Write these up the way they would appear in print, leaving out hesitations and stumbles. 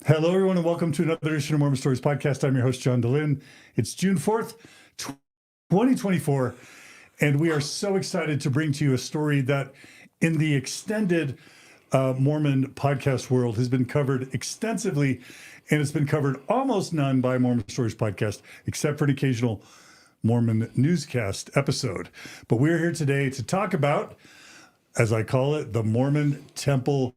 Hello, everyone, and welcome to another edition of Mormon Stories Podcast. I'm your host, John DeLynn. It's June 4th, 2024, and we are so excited to bring to you a story that in the extended Mormon podcast world has been covered extensively, and it's been covered almost none by Mormon Stories Podcast, except for an occasional Mormon newscast episode. But we're here today to talk about, as I call it, the Mormon Temple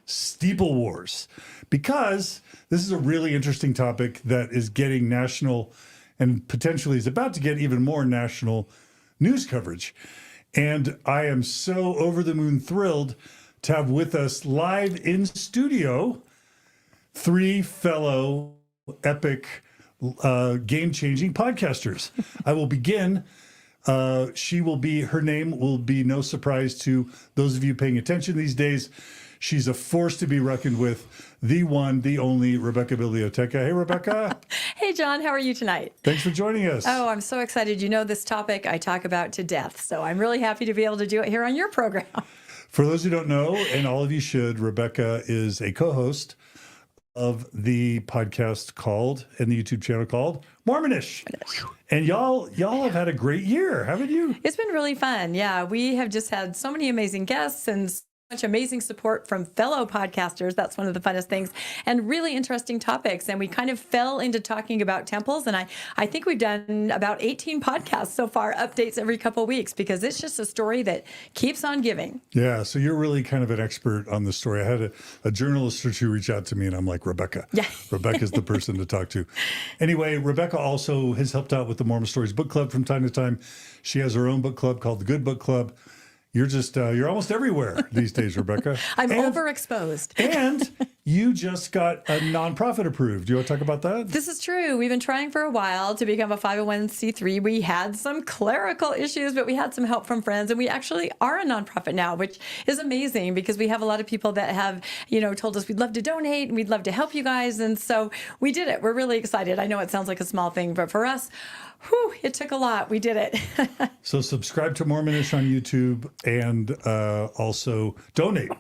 Steeple Wars, because this is a really interesting topic that is getting national and potentially is about to get even more national news coverage. And I am so over the moon thrilled to have with us live in studio three fellow epic game-changing podcasters. I will begin. Her name will be no surprise to those of you paying attention these days. She's a force to be reckoned with, the one, the only Rebecca Biblioteca. Hey, Rebecca. Hey, John. How are you tonight? Thanks for joining us. Oh, I'm so excited. You know this topic I talk about to death, so I'm really happy to be able to do it here on your program. For those who don't know, and all of you should, Rebecca is a co-host of the podcast called, and the YouTube channel called, Mormonish. And y'all have had a great year, haven't you? It's been really fun. Yeah, we have just had so many amazing guests and much amazing support from fellow podcasters. That's one of the funnest things, and really interesting topics. And we kind of fell into talking about temples. And I think we've done about 18 podcasts so far, updates every couple of weeks, because it's just a story that keeps on giving. Yeah. So you're really kind of an expert on the story. I had a journalist or two reach out to me, and I'm like, Rebecca. Yeah. Rebecca's the person to talk to. Anyway, Rebecca also has helped out with the Mormon Stories Book Club from time to time. She has her own book club called the Good Book Club. You're just, you're almost everywhere these days, Rebecca. I'm overexposed. And you just got a nonprofit approved. Do you want to talk about that? This is true. We've been trying for a while to become a 501c3. We had some clerical issues, but we had some help from friends, and we actually are a nonprofit now, which is amazing because we have a lot of people that have, told us we'd love to donate and we'd love to help you guys. And so we did it. We're really excited. I know it sounds like a small thing, but for us, it took a lot. We did it. So subscribe to Mormonish on YouTube, and also donate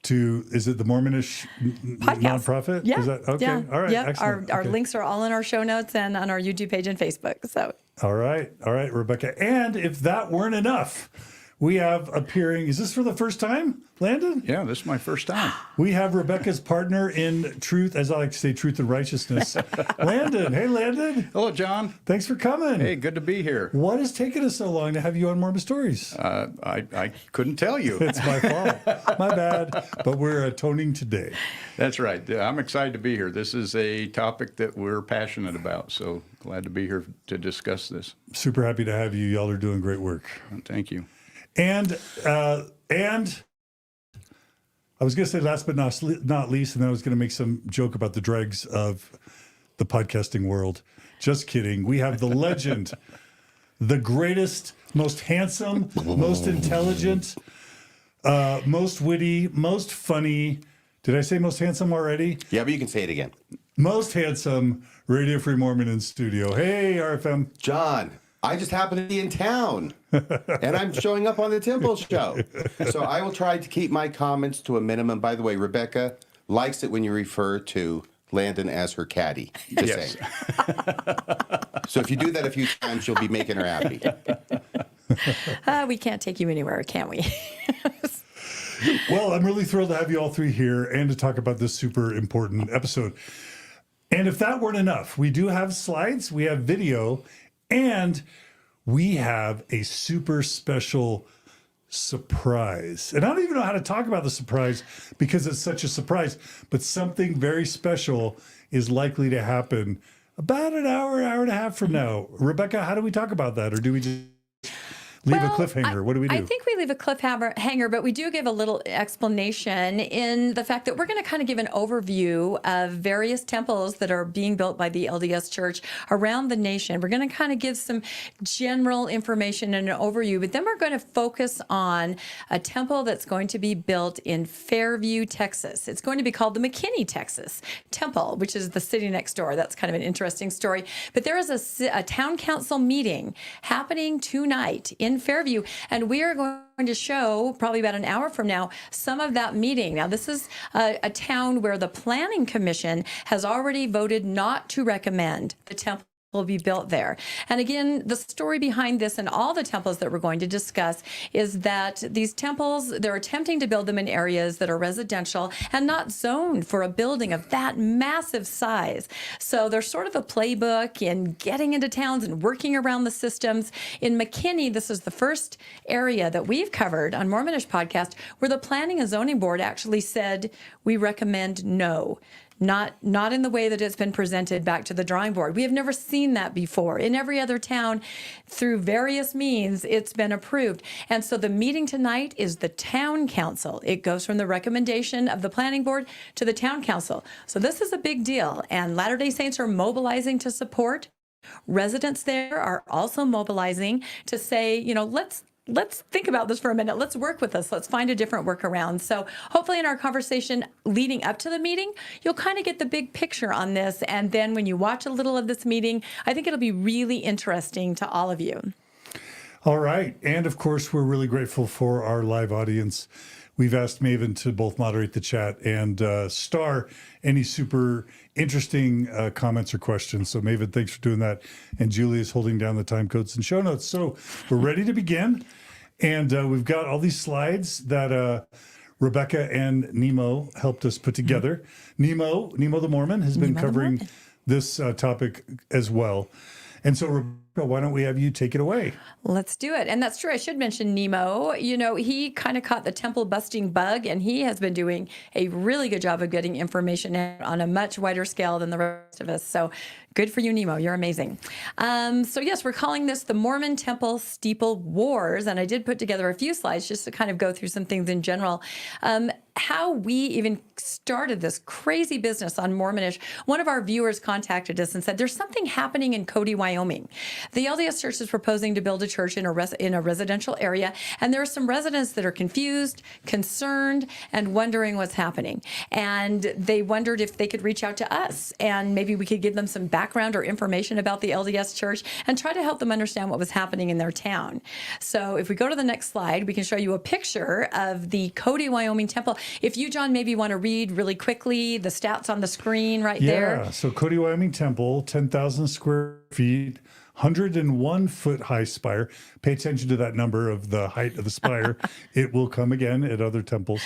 to, is it the Mormonish nonprofit? Yeah. Is that, okay. Yeah. All right. Yeah. Excellent. Our Okay. links are all in our show notes and on our YouTube page and Facebook. So. All right, Rebecca. And if that weren't enough, we have appearing, is this for the first time, Landon? Yeah, this is my first time. We have Rebecca's partner in truth, as I like to say, truth and righteousness, Landon. Hey, Landon. Hello, John. Thanks for coming. Hey, good to be here. What has taken us so long to have you on Mormon Stories? I couldn't tell you. It's my fault. My bad. But we're atoning today. That's right. I'm excited to be here. This is a topic that we're passionate about, so glad to be here to discuss this. Super happy to have you. Y'all are doing great work. Thank you. And I was going to say last but not least, and then I was going to make some joke about the dregs of the podcasting world. Just kidding. We have the legend, the greatest, most handsome, most intelligent, most witty, most funny. Did I say most handsome already? Yeah, but you can say it again. Most handsome Radio Free Mormon in studio. Hey, RFM. John, I just happen to be in town, and I'm showing up on the Temple show. So I will try to keep my comments to a minimum. By the way, Rebecca likes it when you refer to Landon as her caddy. Just Yes. saying. So if you do that a few times, you'll be making her happy. We can't take you anywhere, can we? Well, I'm really thrilled to have you all three here and to talk about this super important episode. And if that weren't enough, we do have slides, we have video, and we have a super special surprise. And I don't even know how to talk about the surprise because it's such a surprise, but something very special is likely to happen about an hour and a half from now. Rebecca, how do we talk about that? Or do we just leave a cliffhanger? What do we do? I think we leave a cliffhanger, but we do give a little explanation in the fact that we're going to kind of give an overview of various temples that are being built by the LDS Church around the nation. We're going to kind of give some general information and an overview, but then we're going to focus on a temple that's going to be built in Fairview, Texas. It's going to be called the McKinney, Texas Temple, which is the city next door. That's kind of an interesting story. But there is a town council meeting happening tonight in in Fairview. And we are going to show, probably about an hour from now, some of that meeting. Now, this is a town where the Planning Commission has already voted not to recommend the temple will be built there. And again, the story behind this and all the temples that we're going to discuss is that these temples, they're attempting to build them in areas that are residential and not zoned for a building of that massive size. So there's sort of a playbook in getting into towns and working around the systems. In McKinney, this is the first area that we've covered on Mormonish podcast where the Planning and Zoning Board actually said, we recommend no. Not in the way that it's been presented back to the drawing board. We have never seen that before. In every other town, through various means, it's been approved. And so the meeting tonight is the town council. It goes from the recommendation of the planning board to the town council. So this is a big deal. And Latter-day Saints are mobilizing to support. Residents there are also mobilizing to say, let's think about this for a minute. Let's work with us. Let's find a different workaround. So hopefully in our conversation leading up to the meeting, you'll kind of get the big picture on this. And then when you watch a little of this meeting, I think it'll be really interesting to all of you. All right. And of course, we're really grateful for our live audience. We've asked Maven to both moderate the chat and star any super interesting comments or questions. So Maven, thanks for doing that. And Julie is holding down the time codes and show notes. So we're ready to begin. And we've got all these slides that Rebecca and Nemo helped us put together. Nemo the Mormon has been covering this topic as well. And so, Rebecca, why don't we have you take it away? Let's do it. And that's true. I should mention Nemo. He kind of caught the temple busting bug, and he has been doing a really good job of getting information on a much wider scale than the rest of us. So good for you, Nemo. You're amazing. So yes, we're calling this the Mormon Temple Steeple Wars. And I did put together a few slides just to kind of go through some things in general. How we even started this crazy business on Mormonish. One of our viewers contacted us and said, there's something happening in Cody, Wyoming. The LDS Church is proposing to build a church in a residential area, and there are some residents that are confused, concerned, and wondering what's happening. And they wondered if they could reach out to us, and maybe we could give them some background or information about the LDS Church and try to help them understand what was happening in their town. So if we go to the next slide, we can show you a picture of the Cody, Wyoming temple. If you, John, maybe want to read really quickly the stats on the screen right there. Yeah, so Cody, Wyoming temple, 10,000 square feet, 101 foot high spire. Pay attention to that number of the height of the spire. It will come again at other temples.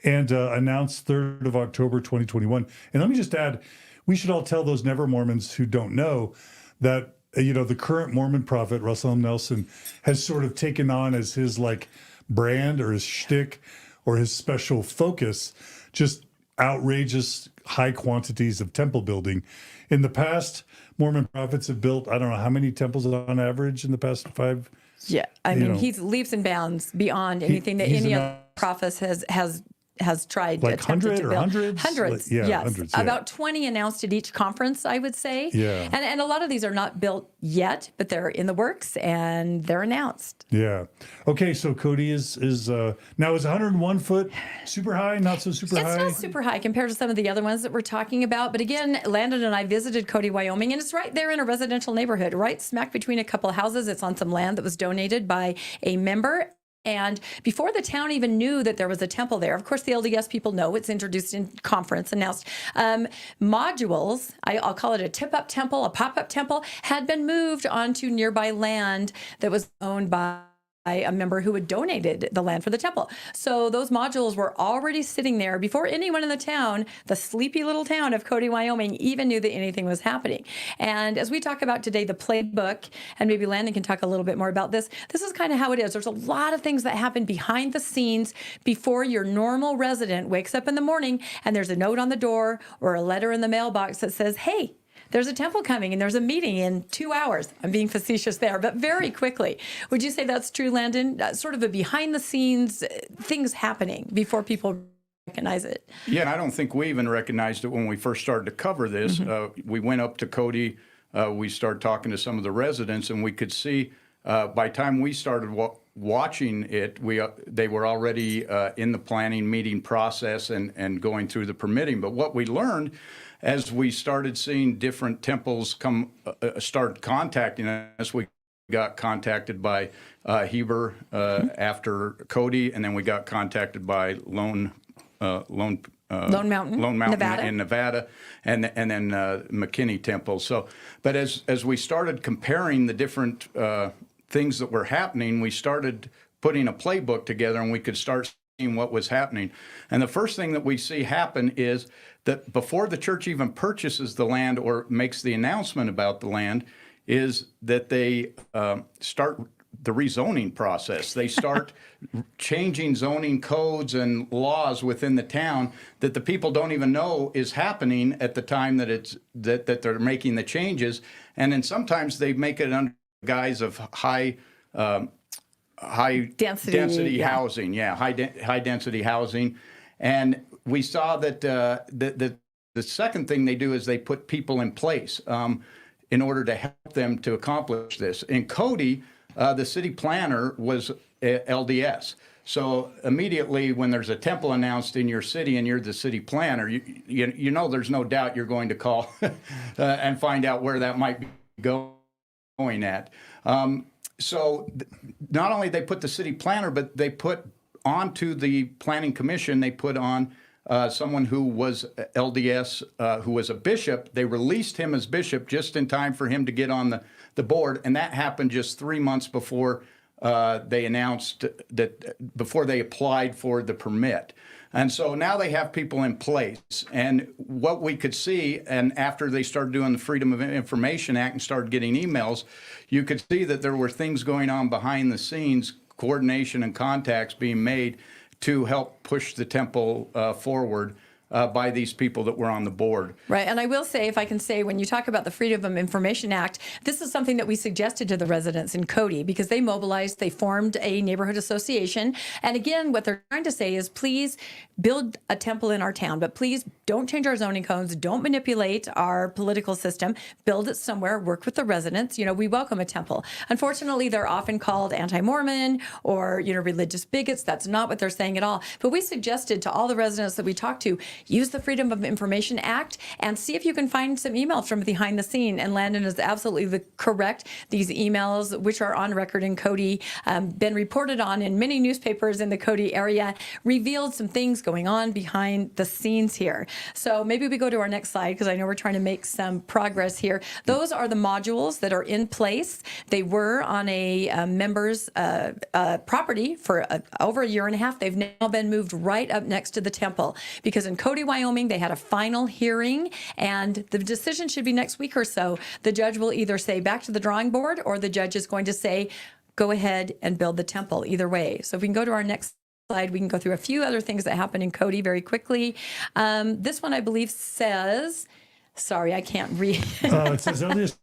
And announced 3rd of October, 2021. And let me just add, we should all tell those Never Mormons who don't know that, the current Mormon prophet, Russell M. Nelson, has sort of taken on as his brand or his shtick or his special focus, just outrageous high quantities of temple building. In the past, Mormon prophets have built, I don't know how many temples on average in the past 5. Yeah, I mean, he's leaps and bounds beyond anything that any other prophet has tried like attempted to build. Hundreds? Yes. Hundreds, yeah. About 20 announced at each conference, I would say. Yeah. And a lot of these are not built yet, but they're in the works and they're announced. Yeah. Okay, so Cody is now is 101 foot super high, not so super high? It's not super high compared to some of the other ones that we're talking about. But again, Landon and I visited Cody, Wyoming, and it's right there in a residential neighborhood, right smack between a couple of houses. It's on some land that was donated by a member. And before the town even knew that there was a temple there, of course, the LDS people know it's introduced in conference, announced. Modules, I'll call it a tip-up temple, a pop-up temple, had been moved onto nearby land that was owned by a member who had donated the land for the temple. So those modules were already sitting there before anyone in the town, the sleepy little town of Cody, Wyoming, even knew that anything was happening. And as we talk about today, the playbook, and maybe Landon can talk a little bit more about this, this is kind of how it is. There's a lot of things that happen behind the scenes before your normal resident wakes up in the morning and there's a note on the door or a letter in the mailbox that says, hey, there's a temple coming and there's a meeting in 2 hours. I'm being facetious there, but very quickly. Would you say that's true, Landon? Sort of a behind the scenes things happening before people recognize it. Yeah, and I don't think we even recognized it when we first started to cover this. We went up to Cody, we started talking to some of the residents, and we could see by the time we started watching it, they were already in the planning meeting process and going through the permitting. But what we learned as we started seeing different temples start contacting us, we got contacted by Heber after Cody, and then we got contacted by Lone Mountain, Nevada. in Nevada, and then McKinney Temple. So, but as we started comparing the different things that were happening, we started putting a playbook together, and we could start seeing what was happening. And the first thing that we see happen is that before the church even purchases the land or makes the announcement about the land, is that they start the rezoning process. They start changing zoning codes and laws within the town that the people don't even know is happening at the time that that they're making the changes. And then sometimes they make it under the guise of high density housing. Yeah, high density housing. And we saw that the second thing they do is they put people in place in order to help them to accomplish this. In Cody, the city planner was LDS. So immediately when there's a temple announced in your city and you're the city planner, you know there's no doubt you're going to call and find out where that might be going at. So not only they put the city planner, but they put onto the planning commission, they put on someone who was LDS, who was a bishop. They released him as bishop just in time for him to get on the board, and that happened just 3 months before they announced that, before they applied for the permit. And so now they have people in place. And what we could see, and after they started doing the Freedom of Information Act and started getting emails, you could see that there were things going on behind the scenes, coordination and contacts being made to help push the temple forward by these people that were on the board. Right. And I will say, if I can say, when you talk about the Freedom of Information Act, this is something that we suggested to the residents in Cody because they mobilized, they formed a neighborhood association. And again, what they're trying to say is, please build a temple in our town, but please don't change our zoning codes, don't manipulate our political system, build it somewhere, work with the residents. You know, we welcome a temple. Unfortunately, they're often called anti-Mormon or, you know, religious bigots. That's not what they're saying at all. But we suggested to all the residents that we talked to, use the Freedom of Information Act and see if you can find some emails from behind the scene. And Landon is absolutely correct. These emails, which are on record in Cody, been reported on in many newspapers in the Cody area, revealed some things going on behind the scenes here. So maybe we go to our next slide because I know we're trying to make some progress here. Those are the modules that are in place. They were on a member's property for over a year and a half. They've now been moved right up next to the temple because in Cody, Wyoming, they had a final hearing, and the decision should be next week or so. The judge will either say back to the drawing board, or the judge is going to say, go ahead and build the temple, either way. So if we can go to our next slide, we can go through a few other things that happen in Cody very quickly. This one, I believe, says, sorry, I can't read. It says LDS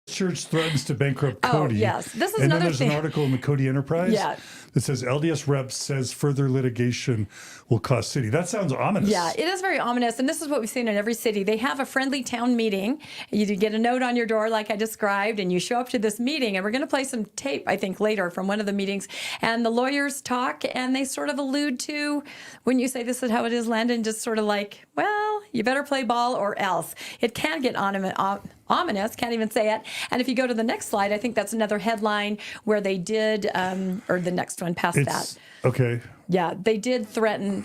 Church threatens to bankrupt Cody. Oh, yes. This is and another then there's thing. an article in the Cody Enterprise that says LDS rep says further litigation will cost city. That sounds ominous. Yeah, it is very ominous. And this is what we've seen in every city. They have a friendly town meeting. You get a note on your door like I described, and you show up to this meeting. And we're going to play some tape, I think, later from one of the meetings. And the lawyers talk, and they sort of allude to, when you say this is how it is, Landon, just sort of like, well, you better play ball or else. It can get ominous, can't even say it. And if you go to the next slide, I think that's another headline where they did, or the next one past that. Okay. Yeah, they did threaten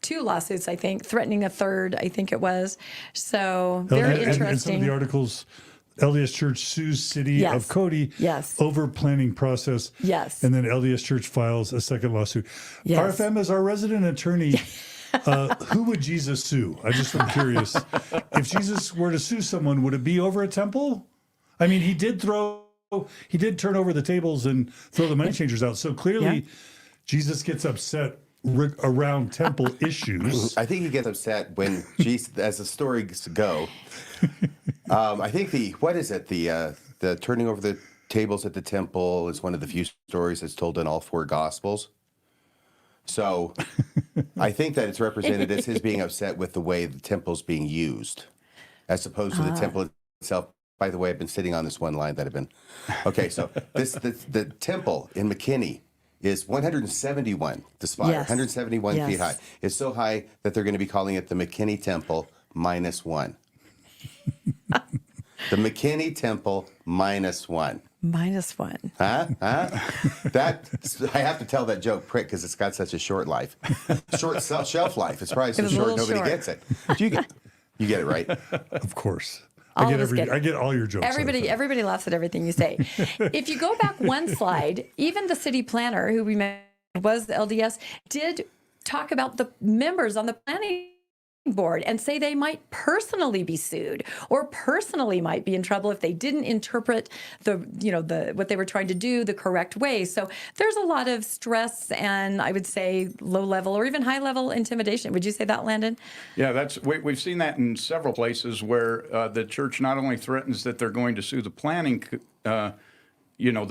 two lawsuits, I think, threatening a third, I think it was. So very interesting. And some of the articles, LDS Church sues city of Cody over planning process. Yes. And then LDS Church files a second lawsuit. Yes. RFM, as our resident attorney, who would Jesus sue? I just am curious. If Jesus were to sue someone, would it be over a temple? I mean, he did turn over the tables and throw the money changers out. So clearly, Jesus gets upset around temple issues. I think he gets upset when Jesus, as the stories go. I think the turning over the tables at the temple is one of the few stories that's told in all four Gospels. So I think that it's represented as his being upset with the way the temple's being used, as opposed to the temple itself. By the way, I've been sitting on this one line that I've been. Okay, so the temple in McKinney is 171, the spire, 171 feet high. It's so high that they're going to be calling it the McKinney Temple -1. The McKinney Temple -1. -1. That I have to tell that joke prick because it's got such a short life, shelf life. It's probably so was a short little nobody short. gets it. You get it right. Of course. All I of us get it. I get all your jokes. Everybody laughs at everything you say. If you go back one slide, even the city planner, who we met was the LDS, did talk about the members on the planning board and say they might personally be sued or personally might be in trouble if they didn't interpret what they were trying to do the correct way. So there's a lot of stress and I would say low level or even high level intimidation. Would you say that, Landon? Yeah, we've seen that in several places where the church not only threatens that they're going to sue the planning, the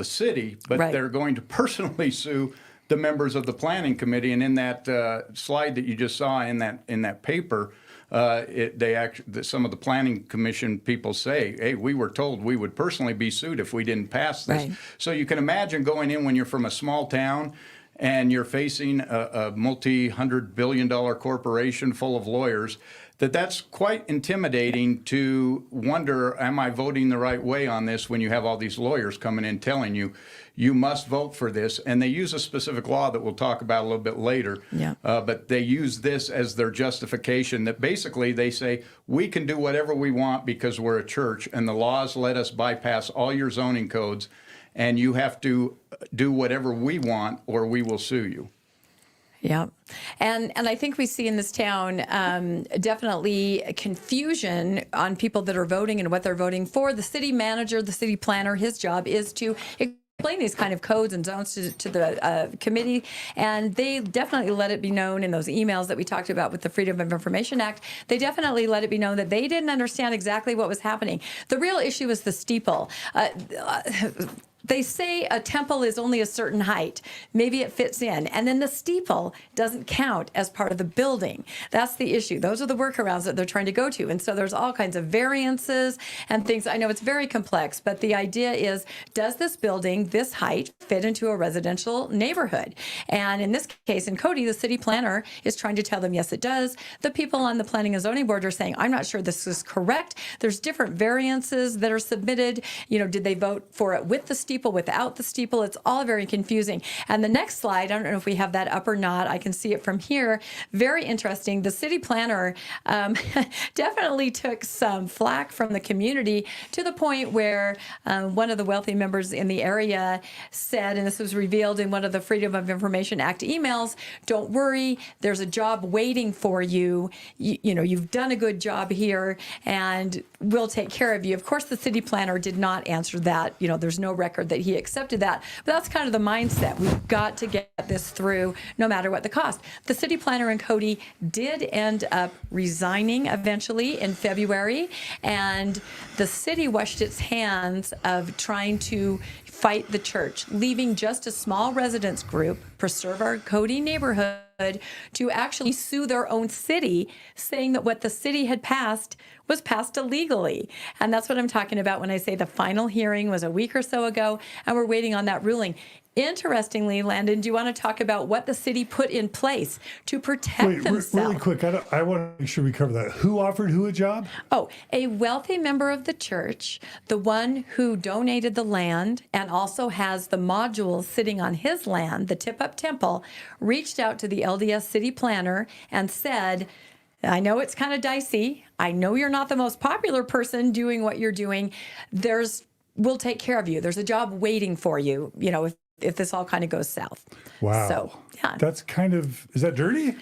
city, but Right. they're going to personally sue the members of the planning committee. And in that slide that you just saw in that paper, some of the planning commission people say, "Hey, we were told we would personally be sued if we didn't pass this." Right. So you can imagine going in when you're from a small town and you're facing a multi-hundred-billion-dollar corporation full of lawyers. That's quite intimidating to wonder, am I voting the right way on this when you have all these lawyers coming in telling you, you must vote for this. And they use a specific law that we'll talk about a little bit later. Yeah. But they use this as their justification that basically they say, we can do whatever we want because we're a church and the laws let us bypass all your zoning codes and you have to do whatever we want or we will sue you. Yeah. And I think we see in this town definitely confusion on people that are voting and what they're voting for. The city manager, the city planner, his job is to explain these kind of codes and zones to the committee. And they definitely let it be known in those emails that we talked about with the Freedom of Information Act. They definitely let it be known that they didn't understand exactly what was happening. The real issue is the steeple. They say a temple is only a certain height. Maybe it fits in. And then the steeple doesn't count as part of the building. That's the issue. Those are the workarounds that they're trying to go to. And so there's all kinds of variances and things. I know it's very complex, but the idea is, does this building, this height, fit into a residential neighborhood? And in this case, in Cody, the city planner is trying to tell them, yes, it does. The people on the Planning and Zoning Board are saying, I'm not sure this is correct. There's different variances that are submitted. Did they vote for it with the steeple, without the steeple? It's all very confusing. And the next slide, I don't know if we have that up or not. I can see it from here. Very interesting. The city planner definitely took some flack from the community to the point where one of the wealthy members in the area said, and this was revealed in one of the Freedom of Information Act emails, don't worry, there's a job waiting for you. You've done a good job here and we'll take care of you. Of course, the city planner did not answer that. There's no record that he accepted that. But that's kind of the mindset. We've got to get this through no matter what the cost. The city planner in Cody did end up resigning eventually in February, and the city washed its hands of trying to fight the church, leaving just a small residents group, Preserve Our Cody Neighborhood, to actually sue their own city, saying that what the city had passed was passed illegally. And that's what I'm talking about when I say the final hearing was a week or so ago, and we're waiting on that ruling. Interestingly, Landon, do you want to talk about what the city put in place to protect themselves? Really quick, I want to make sure we cover that. Who offered who a job? Oh, a wealthy member of the church, the one who donated the land and also has the modules sitting on his land, the Tip Up Temple, reached out to the LDS city planner and said, I know it's kind of dicey. I know you're not the most popular person doing what you're doing. We'll take care of you. There's a job waiting for you, if this all kind of goes south. Wow. So, yeah. That's is that dirty?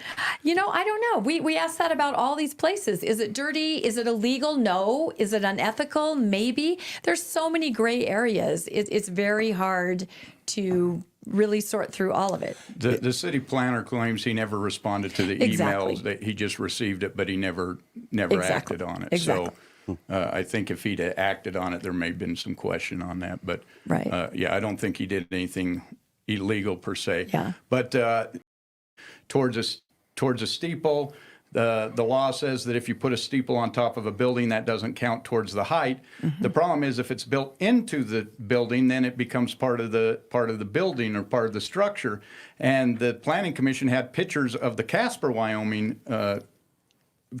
I don't know. We asked that about all these places. Is it dirty? Is it illegal? No. Is it unethical? Maybe. There's so many gray areas. It's very hard to really sort through all of it. The city planner claims he never responded to the Exactly. emails, that he just received it, but he never Exactly. acted on it. Exactly. So I think if he'd acted on it, there may have been some question on that. But Right. I don't think he did anything illegal per se. Yeah. But towards a steeple, the law says that if you put a steeple on top of a building, that doesn't count towards the height. Mm-hmm. The problem is if it's built into the building, then it becomes part of the building or part of the structure. And the Planning Commission had pictures of the Casper, Wyoming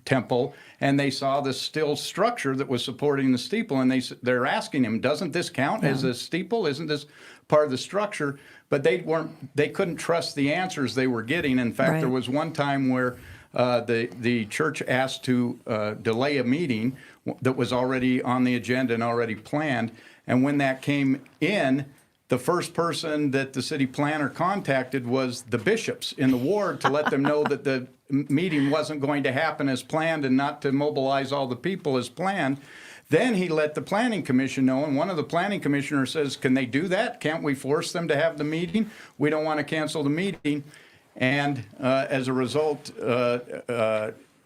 temple, and they saw this still structure that was supporting the steeple, and they're asking him, doesn't this count as a steeple? Isn't this part of the structure? But they couldn't trust the answers they were getting. In fact, there was one time where the church asked to delay a meeting that was already on the agenda and already planned, and when that came in, the first person that the city planner contacted was the bishops in the ward to let them know that the meeting wasn't going to happen as planned and not to mobilize all the people as planned. Then he let the planning commission know, and one of the planning commissioners says, can they do that? Can't we force them to have the meeting? We don't want to cancel the meeting. And as a result,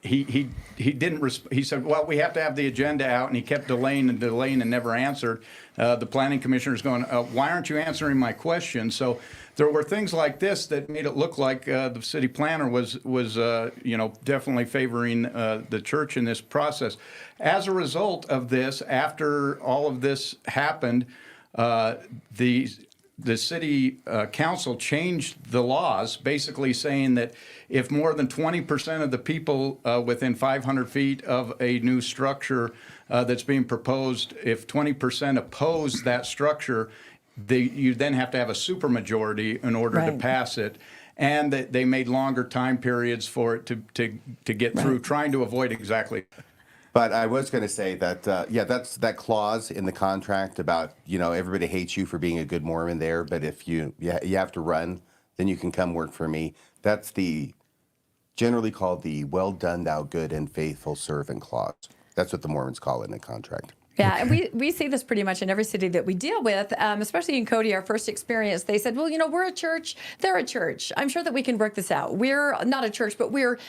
he didn't. He said, well, we have to have the agenda out, and he kept delaying and never answered. The planning commissioner's going, why aren't you answering my question? So there were things like this that made it look like the city planner was definitely favoring the church in this process. As a result of this, after all of this happened, the city council changed the laws, basically saying that if more than 20% of the people within 500 feet of a new structure that's being proposed, if 20% oppose that structure, you then have to have a supermajority in order to pass it. And they made longer time periods for it to get through, trying to avoid exactly. But I was going to say that, that's that clause in the contract about, everybody hates you for being a good Mormon there, but if you have to run, then you can come work for me. That's the generally called the well done, thou good and faithful servant clause. That's what the Mormons call it in the contract. Yeah, and we see this pretty much in every city that we deal with, especially in Cody, our first experience. They said, well, we're a church, they're a church. I'm sure that we can work this out. We're not a church, but we're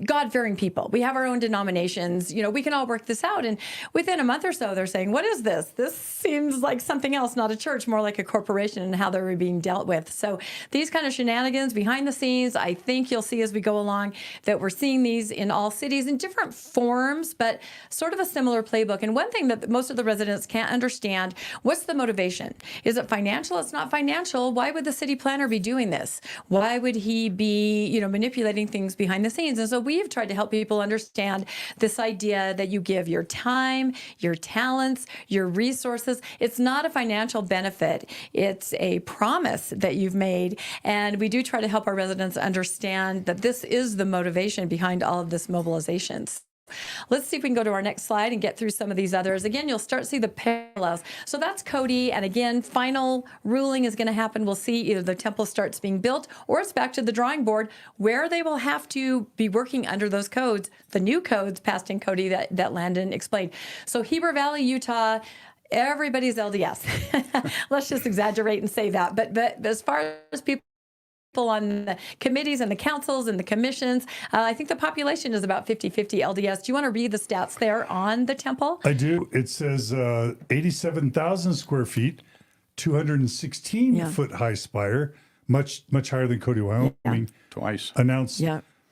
God-fearing people. We have our own denominations. We can all work this out. And within a month or so, they're saying, what is this? This seems like something else, not a church, more like a corporation, and how they're being dealt with. So these kind of shenanigans behind the scenes, I think you'll see as we go along that we're seeing these in all cities in different forms, but sort of a similar playbook. And one thing that most of the residents can't understand, what's the motivation? Is it financial? It's not financial. Why would the city planner be doing this? Why would he be, manipulating things behind the scenes? And so we've tried to help people understand this idea that you give your time, your talents, your resources. It's not a financial benefit. It's a promise that you've made. And we do try to help our residents understand that this is the motivation behind all of this mobilizations. Let's see if we can go to our next slide and get through some of these others. Again, you'll start to see the parallels. So that's Cody. And again, final ruling is going to happen. We'll see either the temple starts being built or it's back to the drawing board where they will have to be working under those codes, the new codes passed in Cody that Landon explained. So Heber Valley, Utah, everybody's LDS. Let's just exaggerate and say that. But as far as people on the committees and the councils and the commissions, I think the population is about 50-50 LDS. Do you want to read the stats there on the temple? I do. It says 87,000 square feet, 216-foot high spire, much higher than Cody, Wyoming. Twice. Announced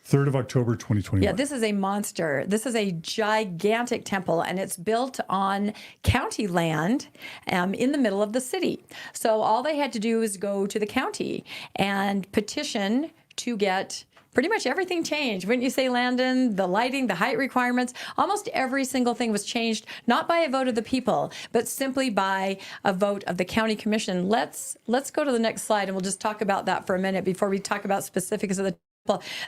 3rd of October, 2021. Yeah, this is a monster. This is a gigantic temple, and it's built on county land in the middle of the city. So all they had to do is go to the county and petition to get pretty much everything changed. Wouldn't you say, Landon? The lighting, the height requirements, almost every single thing was changed, not by a vote of the people, but simply by a vote of the county commission. Let's go to the next slide, and we'll just talk about that for a minute before we talk about specifics of the temple.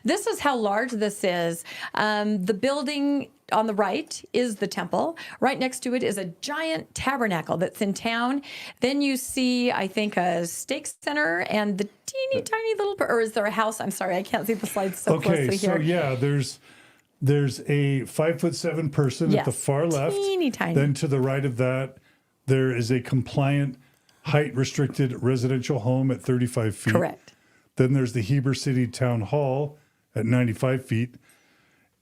This is how large this is. The building on the right is the temple. Right next to it is a giant tabernacle that's in town. Then you see, I think, a stake center and the teeny tiny little, or is there a house? I'm sorry, I can't see the slides so closely here. Okay, so yeah, there's a 5'7" person at the far left. Teeny tiny. Then to the right of that, there is a compliant height restricted residential home at 35 feet. Correct. Then there's the Heber City Town Hall at 95 feet.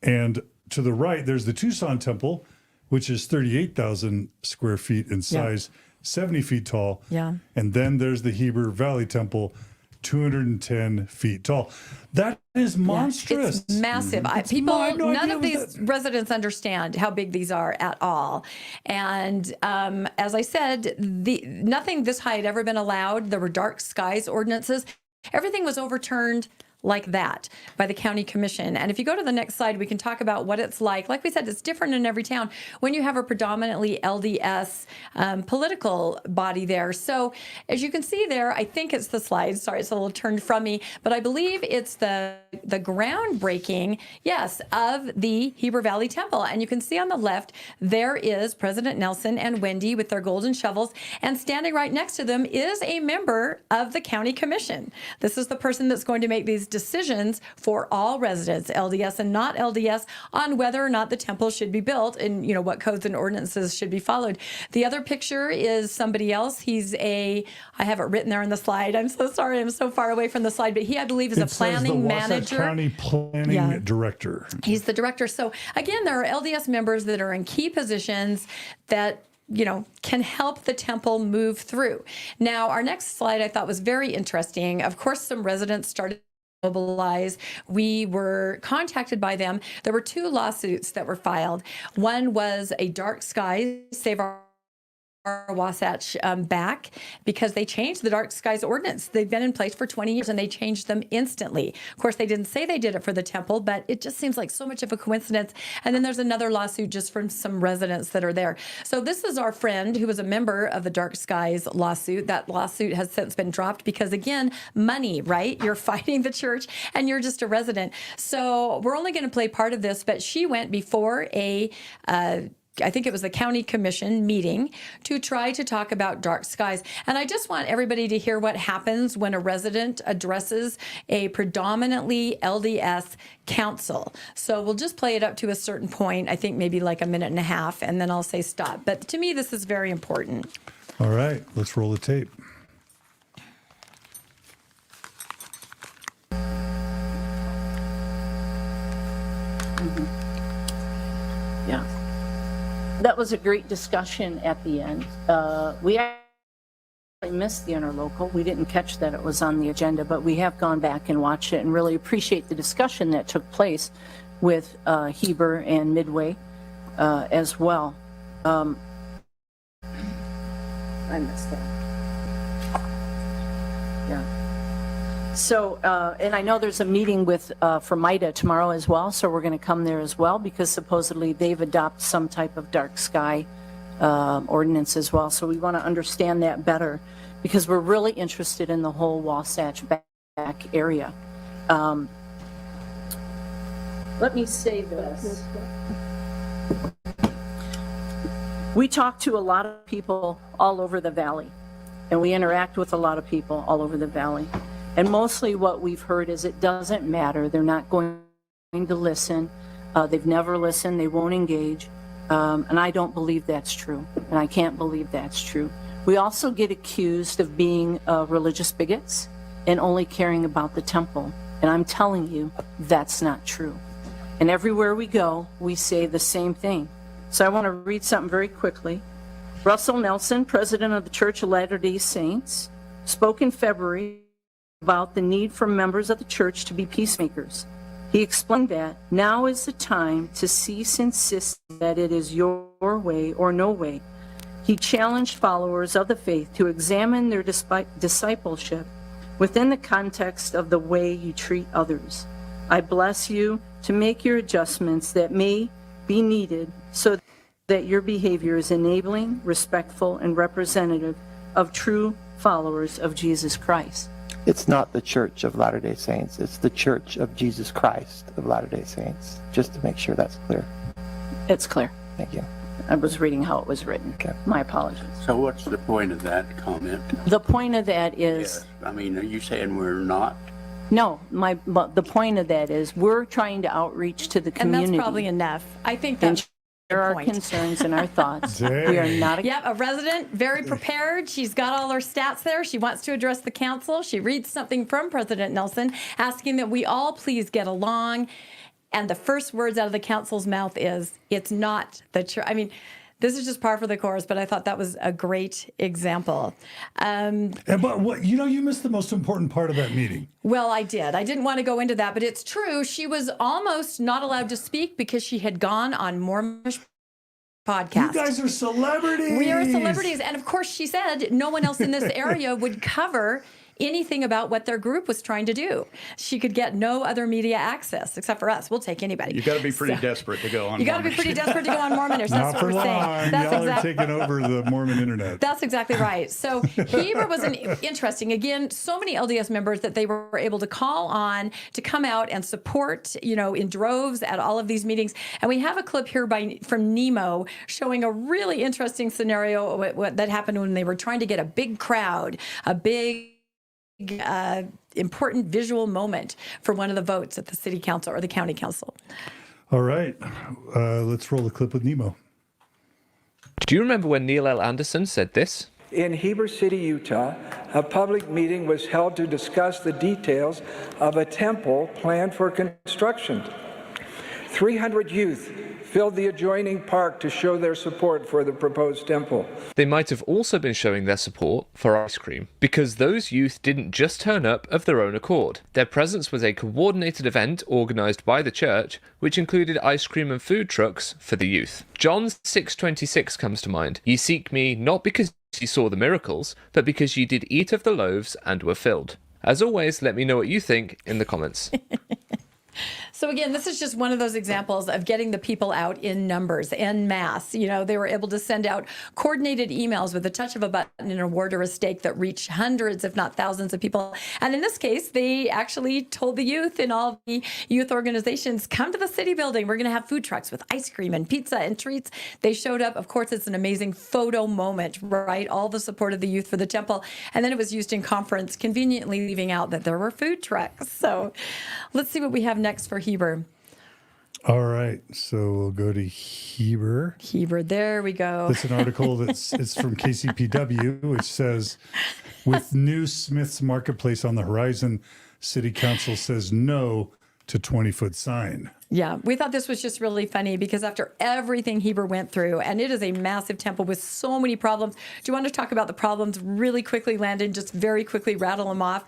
And to the right, there's the Tucson Temple, which is 38,000 square feet in size, 70 feet tall. Yeah. And then there's the Heber Valley Temple, 210 feet tall. That is monstrous. It's massive. None of these residents understand how big these are at all. And as I said, nothing this high had ever been allowed. There were dark skies ordinances. Everything was overturned like that by the county commission. And if you go to the next slide, we can talk about what it's like. Like we said, it's different in every town when you have a predominantly LDS political body there. So as you can see there, I think it's the slide. Sorry, it's a little turned from me, but I believe it's the groundbreaking, yes, of the Heber Valley Temple. And you can see on the left, there is President Nelson and Wendy with their golden shovels. And standing right next to them is a member of the county commission. This is the person that's going to make these decisions for all residents, LDS and not LDS, on whether or not the temple should be built and, you know, what codes and ordinances should be followed. The other picture is somebody else. I have it written there on the slide. I'm so sorry. I'm so far away from the slide, but he, I believe, is a planning manager. County planning director. He's the director. So again, there are LDS members that are in key positions that, you know, can help the temple move through. Now, our next slide I thought was very interesting. Of course, some residents started to mobilize. We were contacted by them. There were 2 lawsuits that were filed. One was a Dark Skies Save Our Wasatch back because they changed the Dark Skies ordinance. They've been in place for 20 years and they changed them instantly. Of course, they didn't say they did it for the temple, but it just seems like so much of a coincidence. And then there's another lawsuit just from some residents that are there. So this is our friend who was a member of the Dark Skies lawsuit. That lawsuit has since been dropped because, again, money, right? You're fighting the church and you're just a resident. So we're only going to play part of this, but she went before I think it was the county commission meeting to try to talk about dark skies. And I just want everybody to hear what happens when a resident addresses a predominantly LDS council. So we'll just play it up to a certain point, I think maybe like a minute and a half, and then I'll say stop. But to me, this is very important. All right, let's roll the tape. Yeah. That was a great discussion at the end. We actually missed the interlocal. We didn't catch that it was on the agenda, but we have gone back and watched it and really appreciate the discussion that took place with Heber and Midway as well. I missed that. Yeah. So, and I know there's a meeting with for MIDA tomorrow as well, so we're going to come there as well because supposedly they've adopted some type of dark sky ordinance as well. So we want to understand that better because we're really interested in the whole Wasatch back area. Let me say this. We talk to a lot of people all over the valley, and we interact with a lot of people all over the valley. And mostly what we've heard is it doesn't matter. They're not going to listen. They've never listened. They won't engage. And I don't believe that's true. And I can't believe that's true. We also get accused of being religious bigots and only caring about the temple. And I'm telling you, that's not true. And everywhere we go, we say the same thing. So I want to read something very quickly. Russell Nelson, president of the Church of Latter-day Saints, spoke in February about the need for members of the church to be peacemakers. He explained that now is the time to cease insisting that it is your way or no way. He challenged followers of the faith to examine their discipleship within the context of the way you treat others. I bless you to make your adjustments that may be needed so that your behavior is enabling, respectful, and representative of true followers of Jesus Christ. It's not the Church of Latter-day Saints. It's the Church of Jesus Christ of Latter-day Saints, just to make sure that's clear. It's clear. Thank you. I was reading how it was written. Okay. My apologies. So what's the point of that comment? The point of that is, Yes. I mean, are you saying we're not? no, but the point of that is we're trying to outreach to the And community. that's probably enough. I think and that's share our point. concerns and our thoughts. Dang. We are not Yep, a resident, very prepared. She's got all her stats there. She wants to address the council. She reads something from President Nelson asking that we all please get along. And the first words out of the council's mouth is, it's not the church. I mean, this is just par for the course, but I thought that was a great example. But what you missed the most important part of that meeting. Well, I did. I didn't want to go into that, but it's true. She was almost not allowed to speak because she had gone on Mormonish podcast. You guys are celebrities. We are celebrities. And of course, she said no one else in this area would cover anything about what their group was trying to do. She could get no other media access except for us. We'll take anybody. You got to be pretty desperate to go on. You got to be pretty desperate to go on Mormonish. That's Not what for we're long. saying. That's Y'all are taking over the Mormon internet. That's exactly right. So Heber was interesting. Again, so many LDS members that they were able to call on to come out and support, in droves at all of these meetings. And we have a clip here from Nemo showing a really interesting scenario that happened when they were trying to get a big crowd, a big important visual moment for one of the votes at the city council or the county council. All right. Let's roll the clip with Nemo. Do you remember when Neil L. Anderson said this? In Heber City, Utah, a public meeting was held to discuss the details of a temple planned for construction. 300 youth filled the adjoining park to show their support for the proposed temple. They might have also been showing their support for ice cream, because those youth didn't just turn up of their own accord. Their presence was a coordinated event organised by the church, which included ice cream and food trucks for the youth. John 6:26 comes to mind. Ye seek me not because ye saw the miracles, but because ye did eat of the loaves and were filled. As always, let me know what you think in the comments. So again, this is just one of those examples of getting the people out in numbers, en masse. They were able to send out coordinated emails with the touch of a button and a word or a stake that reached hundreds, if not thousands of people. And in this case, they actually told the youth in all the youth organizations, come to the city building. We're going to have food trucks with ice cream and pizza and treats. They showed up. Of course, it's an amazing photo moment, right? All the support of the youth for the temple. And then it was used in conference, conveniently leaving out that there were food trucks. So let's see what we have next for Heber. All right. So we'll go to Heber. Heber, there we go. It's an article it's from KCPW, which says, with new Smith's Marketplace on the horizon, City Council says no to 20-foot sign. Yeah, we thought this was just really funny because after everything Heber went through, and it is a massive temple with so many problems. Do you want to talk about the problems really quickly, Landon? Just very quickly rattle them off.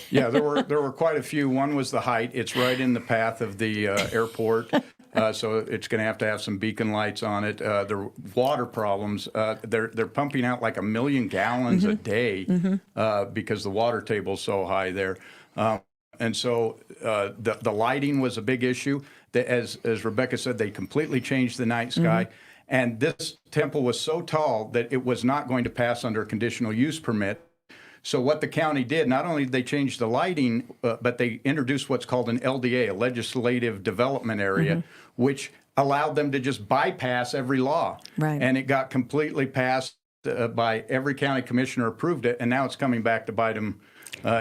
Yeah, there were quite a few. One was the height. It's right in the path of the airport, so it's going to have some beacon lights on it. The water problems. They're pumping out like 1 million gallons a day because the water table's so high there. And so the lighting was a big issue. As Rebecca said, they completely changed the night sky. And this temple was so tall that it was not going to pass under a conditional use permit. So what the county did, not only did they change the lighting, but they introduced what's called an LDA, a legislative development area, which allowed them to just bypass every law. Right. And it got completely passed by every county commissioner approved it. And now it's coming back to bite them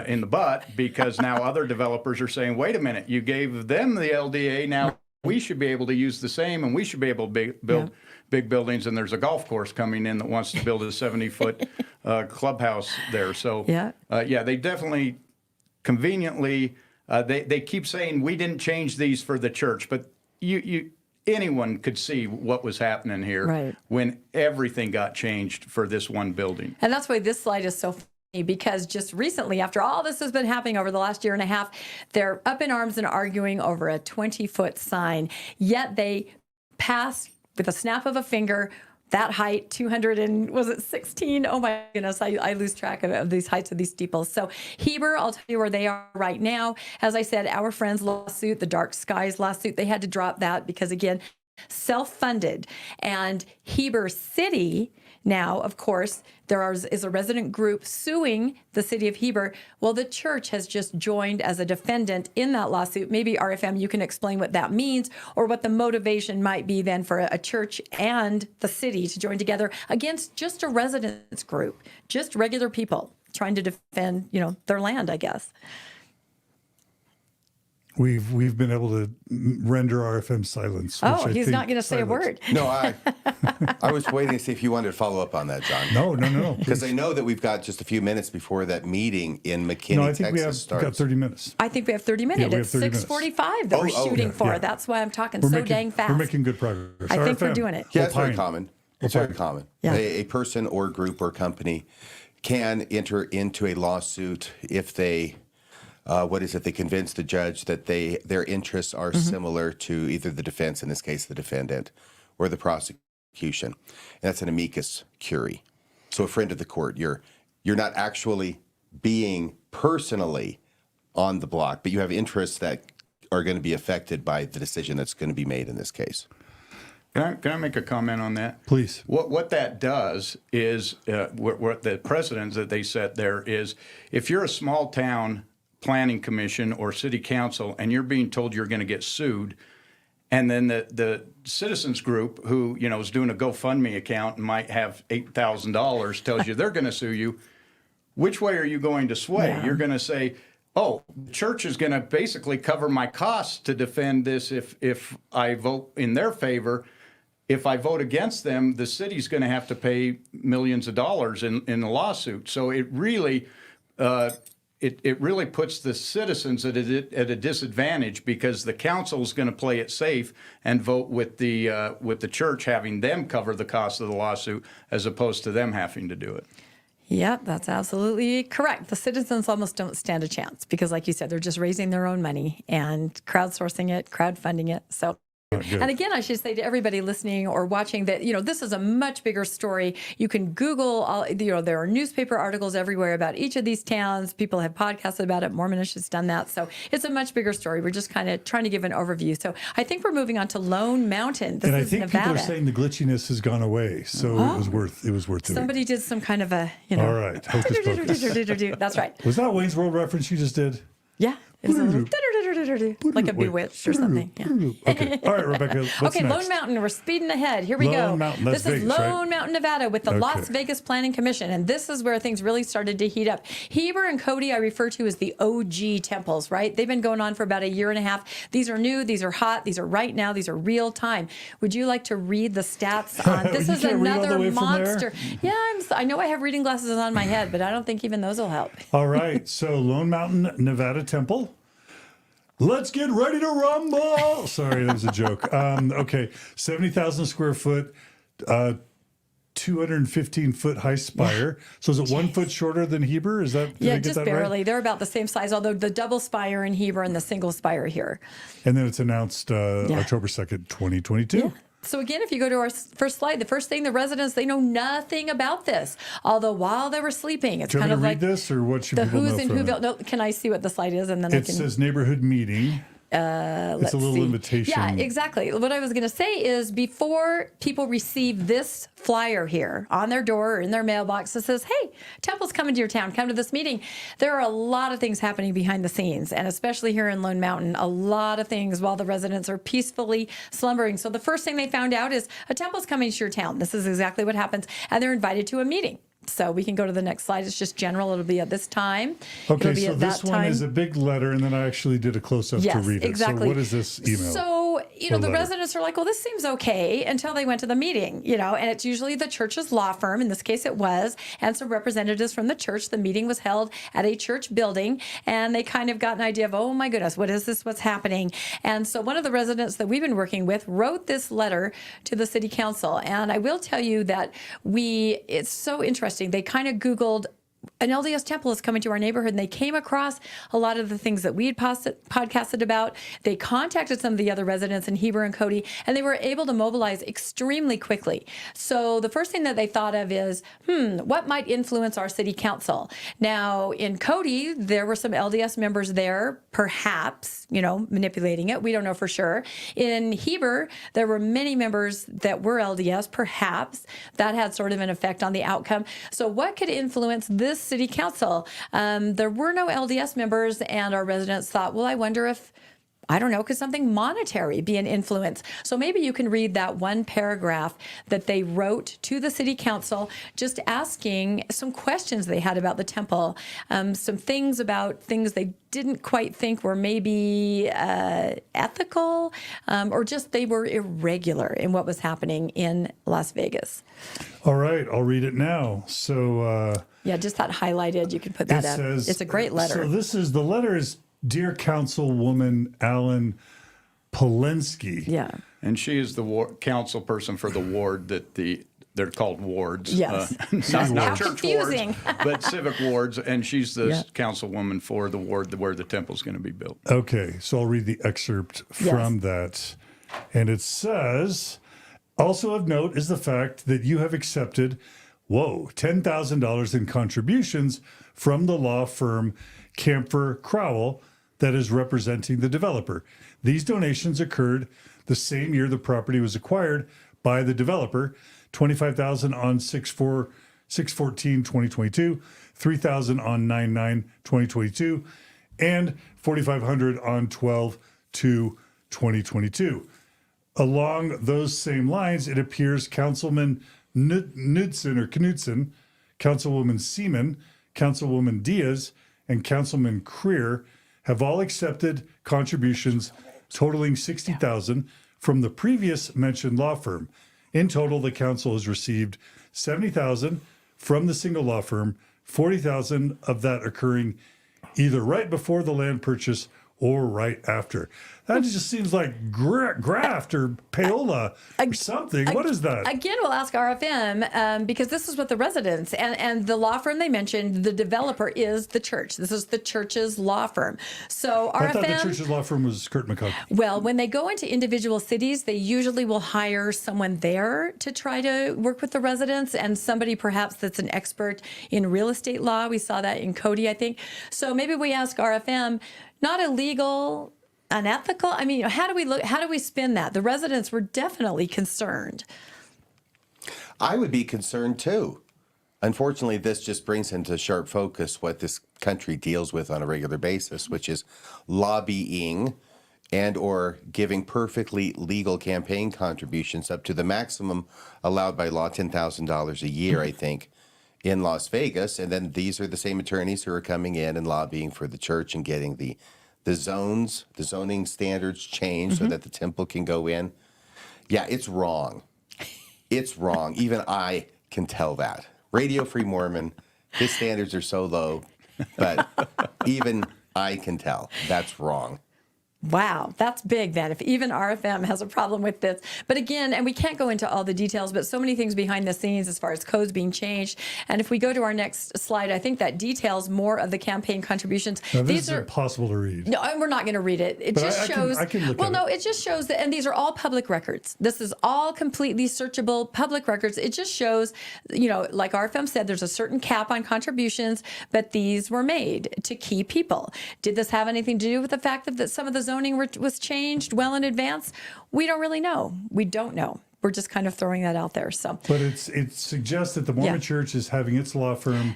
in the butt, because now other developers are saying, wait a minute, you gave them the LDA, now we should be able to use the same, and we should be able to build big buildings. And there's a golf course coming in that wants to build a 70-foot clubhouse there. So, they definitely conveniently, they keep saying we didn't change these for the church, but anyone could see what was happening here when everything got changed for this one building. And that's why this slide is so funny, because just recently, after all this has been happening over the last year and a half, they're up in arms and arguing over a 20-foot sign. Yet they passed with a snap of a finger that height, 216. Oh my goodness, I lose track of these heights of these steeples. So Heber, I'll tell you where they are right now. As I said, our friend's lawsuit, the Dark Skies lawsuit, they had to drop that because, again, self-funded. And Heber City now, of course, is a resident group suing the city of Heber. Well, the church has just joined as a defendant in that lawsuit. Maybe, RFM, you can explain what that means, or what the motivation might be then for a church and the city to join together against just a residents group, just regular people trying to defend, their land, I guess. We've been able to render RFM silence. Oh, he's not going to say a word. No, I was waiting to see if you wanted to follow up on that, John. No. Because I know that we've got just a few minutes before that meeting in McKinney, No, I think Texas we've got 30 minutes. I think we have 30 minutes. Yeah, we have It's 30 minutes. 6:45 that we're shooting for. yeah. That's why I'm talking Dang fast. We're making good progress. I think we're RFM, doing it. Yeah, it's very Opine. common. It's very common. Yeah. A person or group or company can enter into a lawsuit if they, they convince the judge that their interests are similar to either the defense, in this case the defendant, or the prosecution. And that's an amicus curiae. So a friend of the court, you're not actually being personally on the block, but you have interests that are going to be affected by the decision that's going to be made in this case. Can I make a comment on that? Please. What that does is, what the precedents that they set there is, if you're a small town planning commission or city council and you're being told you're going to get sued, and then the citizens group who is doing a GoFundMe account and might have $8,000 tells you they're going to sue you, which way are you going to sway? Yeah. You're going to say, oh, the church is going to basically cover my costs to defend this if I vote in their favor. If I vote against them, the city's going to have to pay millions of dollars in a lawsuit. So it really it really puts the citizens at a disadvantage, because the council is going to play it safe and vote with the church having them cover the cost of the lawsuit as opposed to them having to do it. Yep, that's absolutely correct. The citizens almost don't stand a chance because, like you said, they're just raising their own money and crowdsourcing it, crowdfunding it. So. And again, I should say to everybody listening or watching that, this is a much bigger story. You can Google, there are newspaper articles everywhere about each of these towns. People have podcasted about it. Mormonish has done that. So it's a much bigger story. We're just kind of trying to give an overview. So I think we're moving on to Lone Mountain. This And I is think Nevada. people are saying the glitchiness has gone away. So it was worth doing. Somebody did some kind of a, All right. Hocus pocus. That's right. Was that Wayne's World reference you just did? Yeah. It was a little like a bewitched or something. Yeah. Okay. All right, Rebecca. What's Okay, next? Lone Mountain. We're speeding ahead. Here we Lone go. Mountain, that's this is Vegas, Lone right? Mountain, Nevada, with the Las Okay. Vegas Planning Commission, and this is where things really started to heat up. Heber and Cody, I refer to as the OG temples. Right? They've been going on for about a year and a half. These are new. These are hot. These are right now. These are real time. Would you like to read the stats on? This You is can't read all the another way from there? monster. Yeah, I know I have reading glasses on my head, but I don't think even those will help. All right. So Lone Mountain, Nevada Temple. Let's get ready to rumble. Sorry, that was a joke. Okay, 70,000 square foot, 215 foot high spire. So is it 1 foot shorter than Heber? Is that, did I Yeah, get just that barely. right? They're about the same size, although the double spire in Heber and the single spire here. And then it's announced October 2nd, 2022. Yeah. So again, if you go to our first slide, the first thing, the residents, they know nothing about this. Although while they were sleeping, it's Do you kind want of me to like read this, or what should the people know who's and from who it? built. No, can I see what the slide is, and then I It can. says neighborhood meeting. It's a little see. invitation. Yeah, exactly. What I was going to say is before people receive this flyer here on their door or in their mailbox that says, hey, temple's coming to your town, come to this meeting. There are a lot of things happening behind the scenes, and especially here in Lone Mountain, a lot of things while the residents are peacefully slumbering. So the first thing they found out is a temple's coming to your town. This is exactly what happens, and they're invited to a meeting. So we can go to the next slide. It's just general. It'll be at this time. Okay, It'll be so at this that one time. is a big letter, and then I actually did a close-up to Yes, read it. exactly. So what is this email? So, the letter? residents are like, well, this seems okay until they went to the meeting, and it's usually the church's law firm. In this case, it was, and some representatives from the church. The meeting was held at a church building, and they kind of got an idea of, oh my goodness, what is this? What's happening? And so one of the residents that we've been working with wrote this letter to the city council. And I will tell you that it's so interesting. They kind of Googled, an LDS temple is coming to our neighborhood, and they came across a lot of the things that we had podcasted about. They contacted some of the other residents in Heber and Cody, and they were able to mobilize extremely quickly. So the first thing that they thought of is, what might influence our city council? Now, in Cody, there were some LDS members there, perhaps, manipulating it. We don't know for sure. In Heber, there were many members that were LDS, perhaps. That had sort of an effect on the outcome. So what could influence this city council? There were no LDS members, and our residents thought, well, I wonder if, I don't know, could something monetary be an influence? So maybe you can read that one paragraph that they wrote to the city council, just asking some questions they had about the temple, some things about things they didn't quite think were maybe ethical, or just they were irregular in what was happening in Las Vegas. All right, I'll read it now. So Yeah, just that highlighted. You can put that it up. says, It's a great letter. So the letter is Dear Councilwoman Alan Polensky. Yeah. And she is the council person for the ward that they're called wards. Yes. Not How church confusing. wards, but civic wards. And she's the Yeah. councilwoman for the ward where the temple's going to be built. Okay, so I'll read the excerpt from that. And it says, also of note is the fact that you have accepted, $10,000 in contributions from the law firm camphor crowel that is representing the developer. These donations occurred the same year the property was acquired by the developer, $25,000 on 6/14/2022, $3,000 on 9/9/2022, and $4,500 on 12/2/2022. Along those same lines, it appears Councilman Knudsen, Councilwoman Seaman, Councilwoman Diaz, and Councilman Creer have all accepted contributions totaling $60,000 from the previous mentioned law firm. In total, the council has received $70,000 from the single law firm, $40,000 of that occurring either right before the land purchase or right after. That just seems like graft or payola or something. What is that? Again, we'll ask RFM because this is what the residents and the law firm they mentioned, the developer is the church. This is the church's law firm. So RFM. I thought the church's law firm was Kurt McCullough. Well, when they go into individual cities, they usually will hire someone there to try to work with the residents and somebody perhaps that's an expert in real estate law. We saw that in Cody, I think. So maybe we ask RFM, not illegal, unethical. I mean, how do we spin that? The residents were definitely concerned. I would be concerned too. Unfortunately, this just brings into sharp focus what this country deals with on a regular basis, which is lobbying and or giving perfectly legal campaign contributions up to the maximum allowed by law, $10,000 a year, I think, in Las Vegas. And then these are the same attorneys who are coming in and lobbying for the church and getting the zoning standards changed so that the temple can go in. Yeah, it's wrong. It's wrong. Even I can tell that. Radio Free Mormon, his standards are so low, but even I can tell that's wrong. Wow, that's big then, if even RFM has a problem with this. But again, and we can't go into all the details, but so many things behind the scenes as far as codes being changed. And if we go to our next slide, I think that details more of the campaign contributions. Now, this is impossible to read. No, and we're not going to read it. It just shows. I can look well, at no, it. it just shows that, and these are all public records. This is all completely searchable public records. It just shows, like RFM said, there's a certain cap on contributions, but these were made to key people. Did this have anything to do with the fact that some of the zoning was changed well in advance? We don't really know. We don't know. We're just kind of throwing that out there. So, but it suggests that the Mormon Church is having its law firm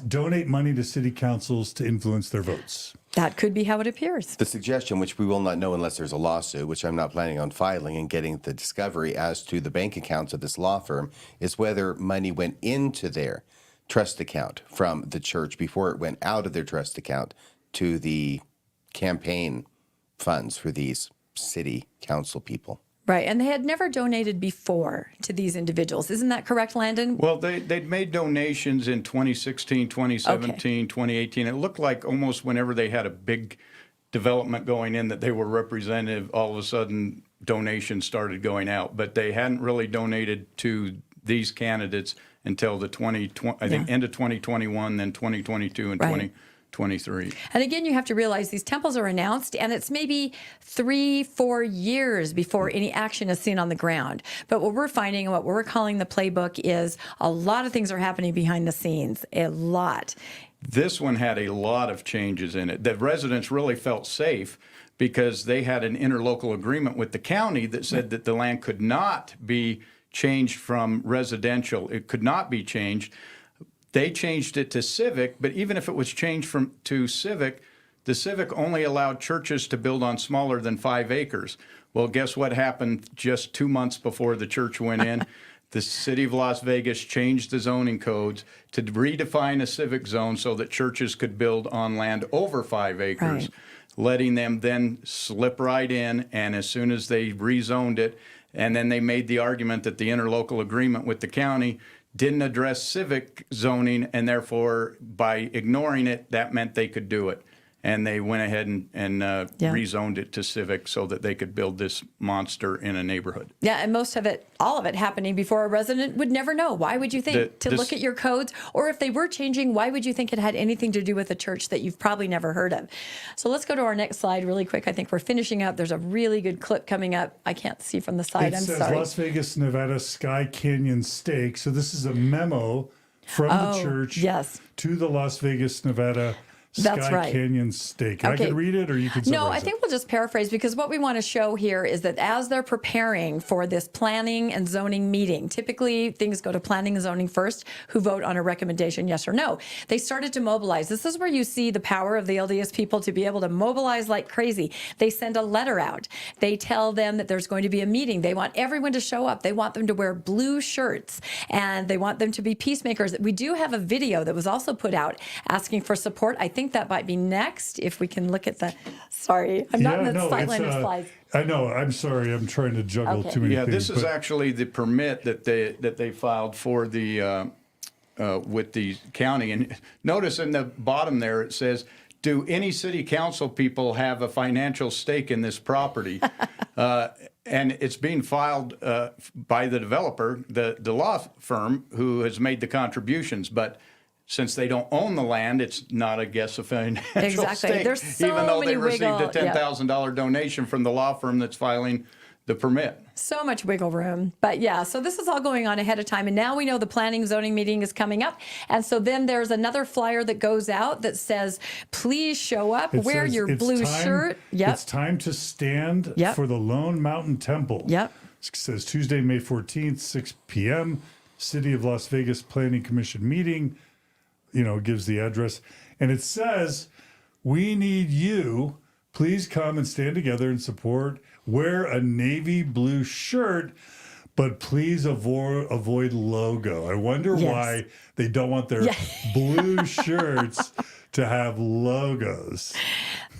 donate money to city councils to influence their votes. That could be how it appears. The suggestion, which we will not know unless there's a lawsuit, which I'm not planning on filing and getting the discovery as to the bank accounts of this law firm, is whether money went into their trust account from the church before it went out of their trust account to the campaign funds for these city council people. Right, and they had never donated before to these individuals. Isn't that correct, Landon? Well, they'd made donations in 2016, 2017, 2018. It looked like almost whenever they had a big development going in that they were representative, all of a sudden donations started going out. But they hadn't really donated to these candidates until the end of 2021, then 2022 and 2023. And again, you have to realize these temples are announced, and it's maybe 3-4 years before any action is seen on the ground. But what we're finding and what we're calling the playbook is a lot of things are happening behind the scenes, a lot. This one had a lot of changes in it. The residents really felt safe because they had an interlocal agreement with the county that said that the land could not be changed from residential. It could not be changed. They changed it to civic, but even if it was changed to civic, the civic only allowed churches to build on smaller than 5 acres. Well, guess what happened just 2 months before the church went in? The city of Las Vegas changed the zoning codes to redefine a civic zone so that churches could build on land over 5 acres, letting them then slip right in. And as soon as they rezoned it, and then they made the argument that the interlocal agreement with the county didn't address civic zoning, and therefore, by ignoring it, that meant they could do it. And they went ahead and rezoned it to civic so that they could build this monster in a neighborhood. Yeah, and most of it, all of it happening before a resident would never know. Why would you think to look at your codes? Or if they were changing, why would you think it had anything to do with a church that you've probably never heard of? So let's go to our next slide really quick. I think we're finishing up. There's a really good clip coming up. I can't see from the side. It I'm says sorry. Las Vegas, Nevada, Skye Canyon Stake. So this is a memo from the church to the Las Vegas, Nevada That's Skye right. Canyon Stake. And I Okay. can read it, or you can No, summarize I think we'll just paraphrase, because what we want to show here is that as they're preparing for this planning and zoning meeting, typically things go to planning and zoning first, who vote on a recommendation, yes or no. They started to mobilize. This is where you see the power of the LDS people to be able to mobilize like crazy. They send a letter out. They tell them that there's going to be a meeting. They want everyone to show up. They want them to wear blue shirts, and they want them to be peacemakers. We do have a video that was also put out asking for support. I think that might be next, if we can look at the, sorry, I'm not in the sight line of slides. I know. I'm sorry. I'm trying to juggle Okay. too many Yeah, things. this is but- actually the permit that they filed for the with the county. And notice in the bottom there it says, "Do any city council people have a financial stake in this property?" And it's being filed by the developer, the law firm who has made the contributions, but since they don't own the land, it's not, I guess, a financial Exactly. stake, There's so even though many they received a wiggle- yeah. $10,000 donation from the law firm that's filing the permit. So much wiggle room. But yeah, so this is all going on ahead of time. And now we know the planning zoning meeting is coming up. And so then there's another flyer that goes out that says, please show up, It wear says your it's blue time- shirt. Yep. It's time to stand Yep. for the Lone Mountain Temple. Yep. It says Tuesday, May 14th, 6 p.m., City of Las Vegas Planning Commission meeting. You know, gives the address. And it says, we need you. Please come and stand together and support. Wear a navy blue shirt, but please avoid logo. I wonder Yes. why they don't want their blue shirts to have logos.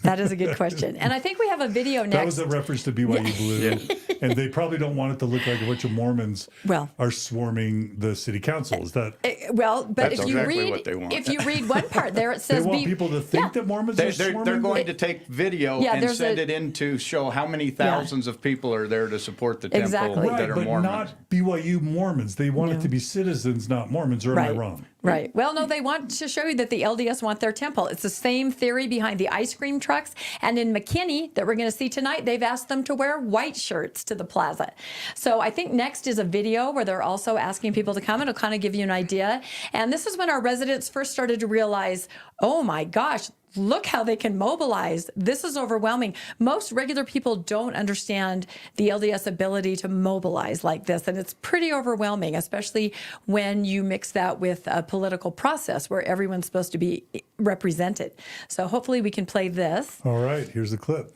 That is a good question. And I think we have a video next. That was a reference to BYU Blue. And they probably don't want it to look like a bunch of Mormons Well. are swarming the city council. Is that Well, but That's if you exactly read, what they want. if you read one part there, it they says want people to think that Mormons are They're swarming? going to take video Yeah, and there's send a- it in to show how many thousands of people are there to support the temple Exactly. Right, that are but Mormons. not BYU Mormons. They want it to be citizens, not Mormons, or am I Right. wrong? Right. Well, no, they want to show you that the LDS want their temple. It's the same theory behind the ice cream trucks. And in McKinney, that we're going to see tonight, they've asked them to wear white shirts to the plaza. So I think next is a video where they're also asking people to come. It'll kind of give you an idea. And this is when our residents first started to realize, oh my gosh, look how they can mobilize. This is overwhelming. Most regular people don't understand the LDS ability to mobilize like this. And it's pretty overwhelming, especially when you mix that with a political process where everyone's supposed to be represented. So hopefully we can play this. All right, here's the clip.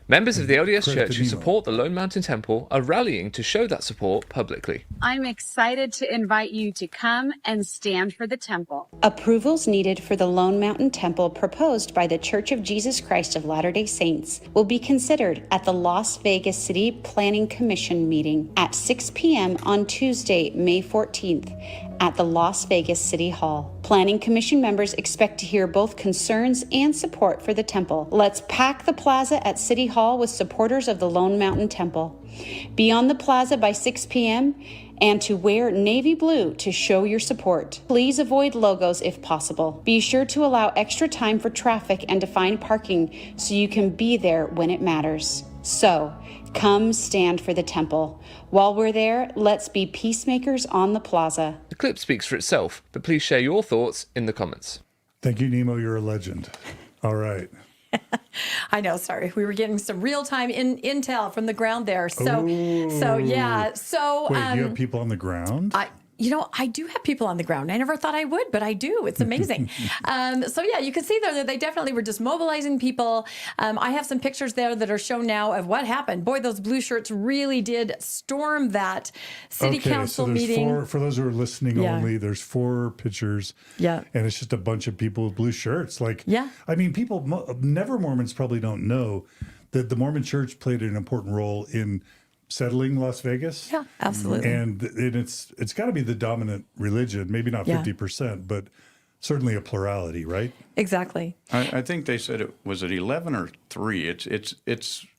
Members of the LDS Credit Church to who Nemo. support the Lone Mountain Temple are rallying to show that support publicly. I'm excited to invite you to come and stand for the temple. Approvals needed for the Lone Mountain Temple proposed by the Church of Jesus Christ of Latter-day Saints will be considered at the Las Vegas City Planning Commission meeting at 6 p.m. on Tuesday, May 14th at the Las Vegas City Hall. Planning Commission members expect to hear both concerns and support for the temple. Let's pack the plaza at City Hall with supporters of the Lone Mountain Temple. Be on the plaza by 6 p.m. and to wear navy blue to show your support. Please avoid logos if possible. Be sure to allow extra time for traffic and to find parking so you can be there when it matters. So, come stand for the temple. While we're there, let's be peacemakers on the plaza. The clip speaks for itself, but please share your thoughts in the comments. Thank you, Nemo. You're a legend. All right. I know, sorry. We were getting some real-time intel from the ground there. So yeah. So Wait, do you have people on the ground? I do have people on the ground. I never thought I would, but I do. It's amazing. So yeah, you can see there that they definitely were just mobilizing people. I have some pictures there that are shown now of what happened. Boy, those blue shirts really did storm that city council so there's meeting. for those who are listening only, there's 4 pictures. Yeah. And it's just a bunch of people with blue shirts. Like, Yeah. I mean, never Mormons probably don't know that the Mormon church played an important role in settling Las Vegas. Yeah, absolutely. And it's got to be the dominant religion, maybe not Yeah. 50%, but certainly a plurality, right? Exactly. I think they said it was at 11 or 3. It's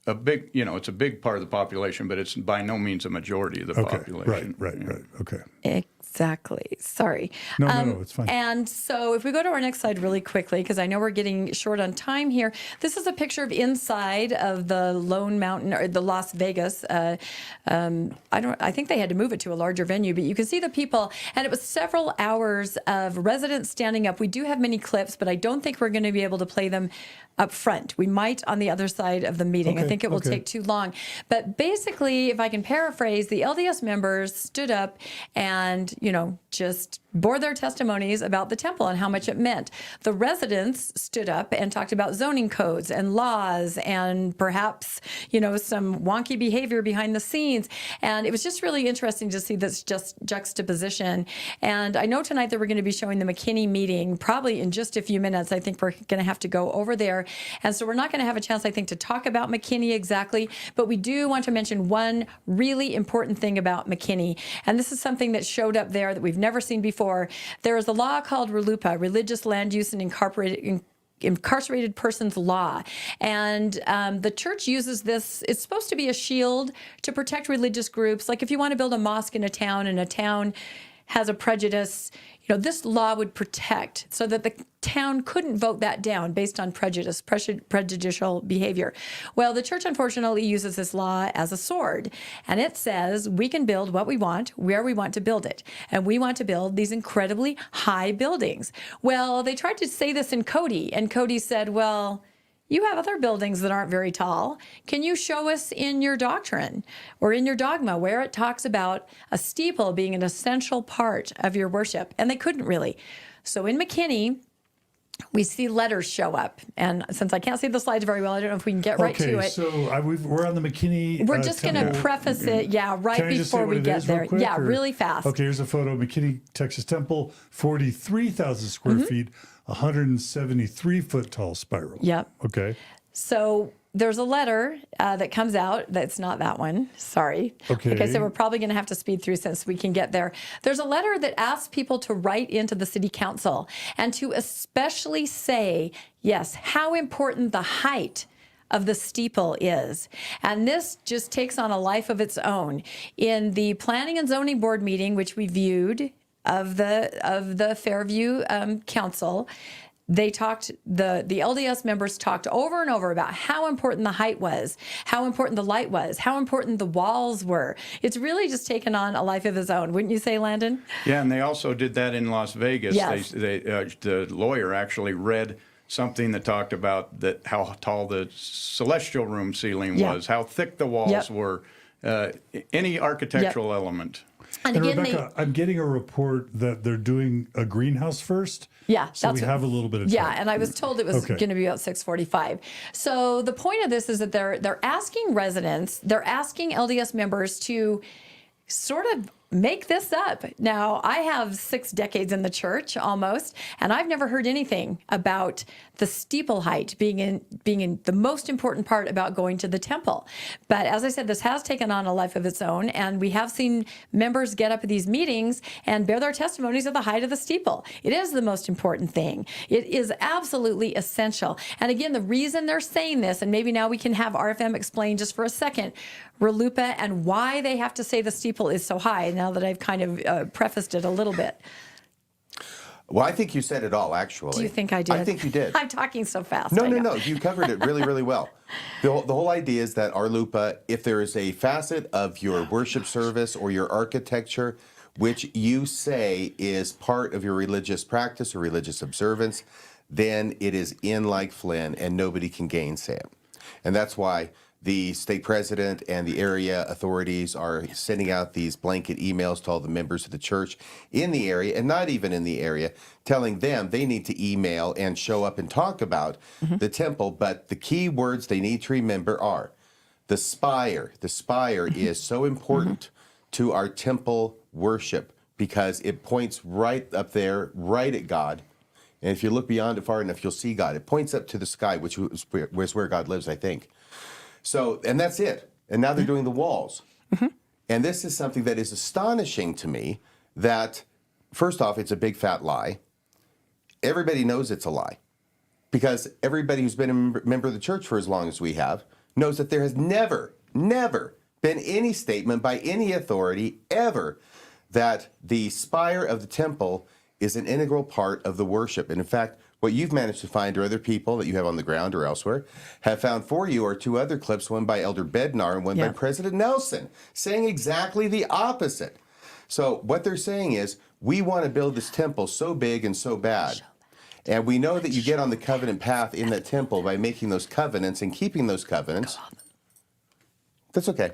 a big, it's a big part of the population, but it's by no means a majority of the population. Right. Okay. Exactly. Sorry. No, it's fine. And so if we go to our next slide really quickly, because I know we're getting short on time here, this is a picture of inside of the Lone Mountain or the Las Vegas. I think they had to move it to a larger venue, but you can see the people, and it was several hours of residents standing up. We do have many clips, but I don't think we're going to be able to play them up front. We might on the other side of the meeting. I think it will take too long. But basically, if I can paraphrase, the LDS members stood up and, just bore their testimonies about the temple and how much it meant. The residents stood up and talked about zoning codes and laws and perhaps, some wonky behavior behind the scenes. And it was just really interesting to see this just juxtaposition. And I know tonight that we're going to be showing the McKinney meeting probably in just a few minutes. I think we're going to have to go over there. And so we're not going to have a chance, I think, to talk about McKinney exactly, but we do want to mention one really important thing about McKinney. And this is something that showed up there that we've never seen before. There is a law called RLUIPA, Religious Land Use and Incarcerated Persons Law. And the church uses this. It's supposed to be a shield to protect religious groups. Like if you want to build a mosque in a town and a town has a prejudice, this law would protect so that the town couldn't vote that down based on prejudicial behavior. Well, the church unfortunately uses this law as a sword, and it says we can build what we want, where we want to build it, and we want to build these incredibly high buildings. Well, they tried to say this in Cody, and Cody said, well, you have other buildings that aren't very tall. Can you show us in your doctrine or in your dogma where it talks about a steeple being an essential part of your worship? And they couldn't really. So in McKinney, we see letters show up. And since I can't see the slides very well, I don't know if we can get right to it. So we're on the McKinney. We're just going to preface it, right before we get there. Yeah, really fast. Okay, here's a photo of McKinney, Texas Temple, 43,000 square feet, 173-foot tall spiral. Yep. Okay. So there's a letter that comes out. That's not that one. Sorry. Okay. Like I said, we're probably going to have to speed through since we can get there. There's a letter that asks people to write into the city council and to especially say, yes, how important the height of the steeple is. And this just takes on a life of its own. In the Planning and Zoning Board meeting, which we viewed of the Fairview Council, they talked, the LDS members talked over and over about how important the height was, how important the light was, how important the walls were. It's really just taken on a life of its own. Wouldn't you say, Landon? Yeah, and they also did that in Las Vegas. Yes. The lawyer actually read something that talked about how tall the celestial room ceiling was, how thick the walls were, any architectural element. And again, Rebecca, I'm getting a report that they're doing a greenhouse first. Yeah. So we have a little bit of time. Yeah, and I was told it was going to be about 6:45. So the point of this is that they're asking residents, they're asking LDS members to sort of make this up. Now, I have 6 decades in the church almost, and I've never heard anything about the steeple height being in the most important part about going to the temple. But as I said, this has taken on a life of its own, and we have seen members get up at these meetings and bear their testimonies of the height of the steeple. It is the most important thing. It is absolutely essential. And again, the reason they're saying this, and maybe now we can have RFM explain just for a second, RLUIPA and why they have to say the steeple is so high, now that I've kind of prefaced it a little bit. Well, I think you said it all, actually. Do you think I did? I think you did. I'm talking so fast. No. You covered it really, really well. The whole idea is that RLUIPA, if there is a facet of your worship service or your architecture which you say is part of your religious practice or religious observance, then it is in like Flynn and nobody can gainsay it. And that's why the state president and the area authorities are sending out these blanket emails to all the members of the church in the area and not even in the area, telling them they need to email and show up and talk about the temple. But the key words they need to remember are the spire. The spire is so important to our temple worship because it points right up there, right at God. And if you look beyond it far enough, you'll see God. It points up to the sky, which is where God lives, I think. So, and that's it. And now they're doing the walls. And this is something that is astonishing to me that, first off, it's a big fat lie. Everybody knows it's a lie because everybody who's been a member of the church for as long as we have knows that there has never been any statement by any authority ever that the spire of the temple is an integral part of the worship. And in fact, what you've managed to find, or other people that you have on the ground or elsewhere have found for you, are two other clips, one by Elder Bednar and one by President Nelson, saying exactly the opposite. So what they're saying is, we want to build this temple so big and so bad. And we know that you get on the covenant path in that temple by making those covenants and keeping those covenants. That's okay.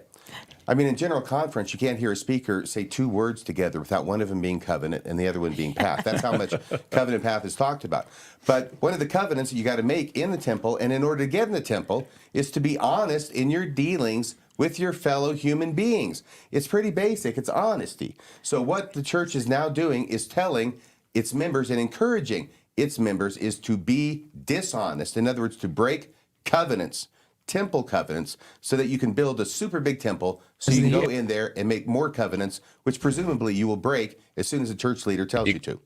I mean, in general conference, you can't hear a speaker say two words together without one of them being covenant and the other one being path. That's how much covenant path is talked about. But one of the covenants that you got to make in the temple, and in order to get in the temple, is to be honest in your dealings with your fellow human beings. It's pretty basic. It's honesty. So what the church is now doing is telling its members and encouraging its members is to be dishonest. In other words, to break covenants, temple covenants, so that you can build a super big temple so you can go in there and make more covenants, which presumably you will break as soon as the church leader tells you to.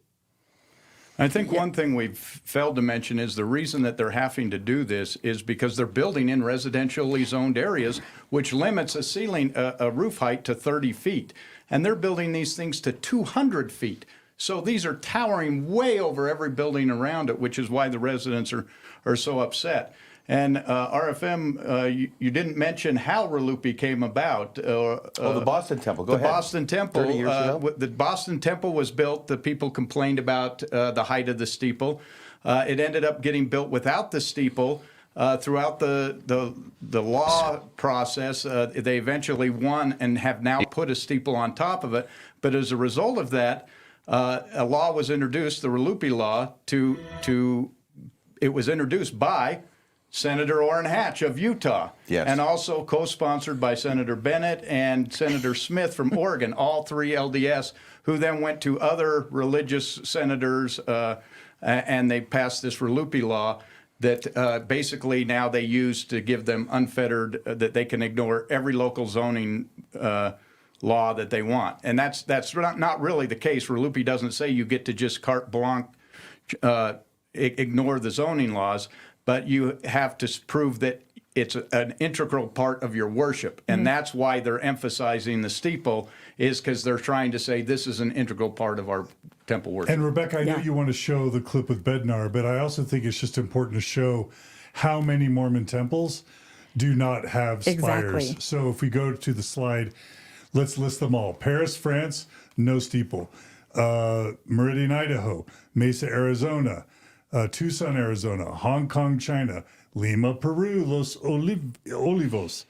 I think one thing we've failed to mention is the reason that they're having to do this is because they're building in residentially zoned areas, which limits a roof height to 30 feet. And they're building these things to 200 feet. So these are towering way over every building around it, which is why the residents are so upset. And RFM, you didn't mention how RLUIPA came about. The Boston Temple. Go ahead. The Boston Temple. 30 years ago? The Boston Temple was built. The people complained about the height of the steeple. It ended up getting built without the steeple. Throughout the law process, they eventually won and have now put a steeple on top of it. But as a result of that, a law was introduced, the RLUIPA law, it was introduced by Senator Orrin Hatch of Utah, and also co-sponsored by Senator Bennett and Senator Smith from Oregon, all three LDS, who then went to other religious senators, and they passed this RLUIPA law that basically now they use to give them unfettered, that they can ignore every local zoning law that they want. And that's not really the case. RLUIPA doesn't say you get to just carte blanche ignore the zoning laws, but you have to prove that it's an integral part of your worship. And that's why they're emphasizing the steeple, is because they're trying to say this is an integral part of our temple worship. And Rebecca, I know you want to show the clip with Bednar, but I also think it's just important to show how many Mormon temples do not have spires. So if we go to the slide, let's list them all. Paris, France, no steeple. Meridian, Idaho. Mesa, Arizona. Tucson, Arizona, Hong Kong, China, Lima, Peru, Los Olivos,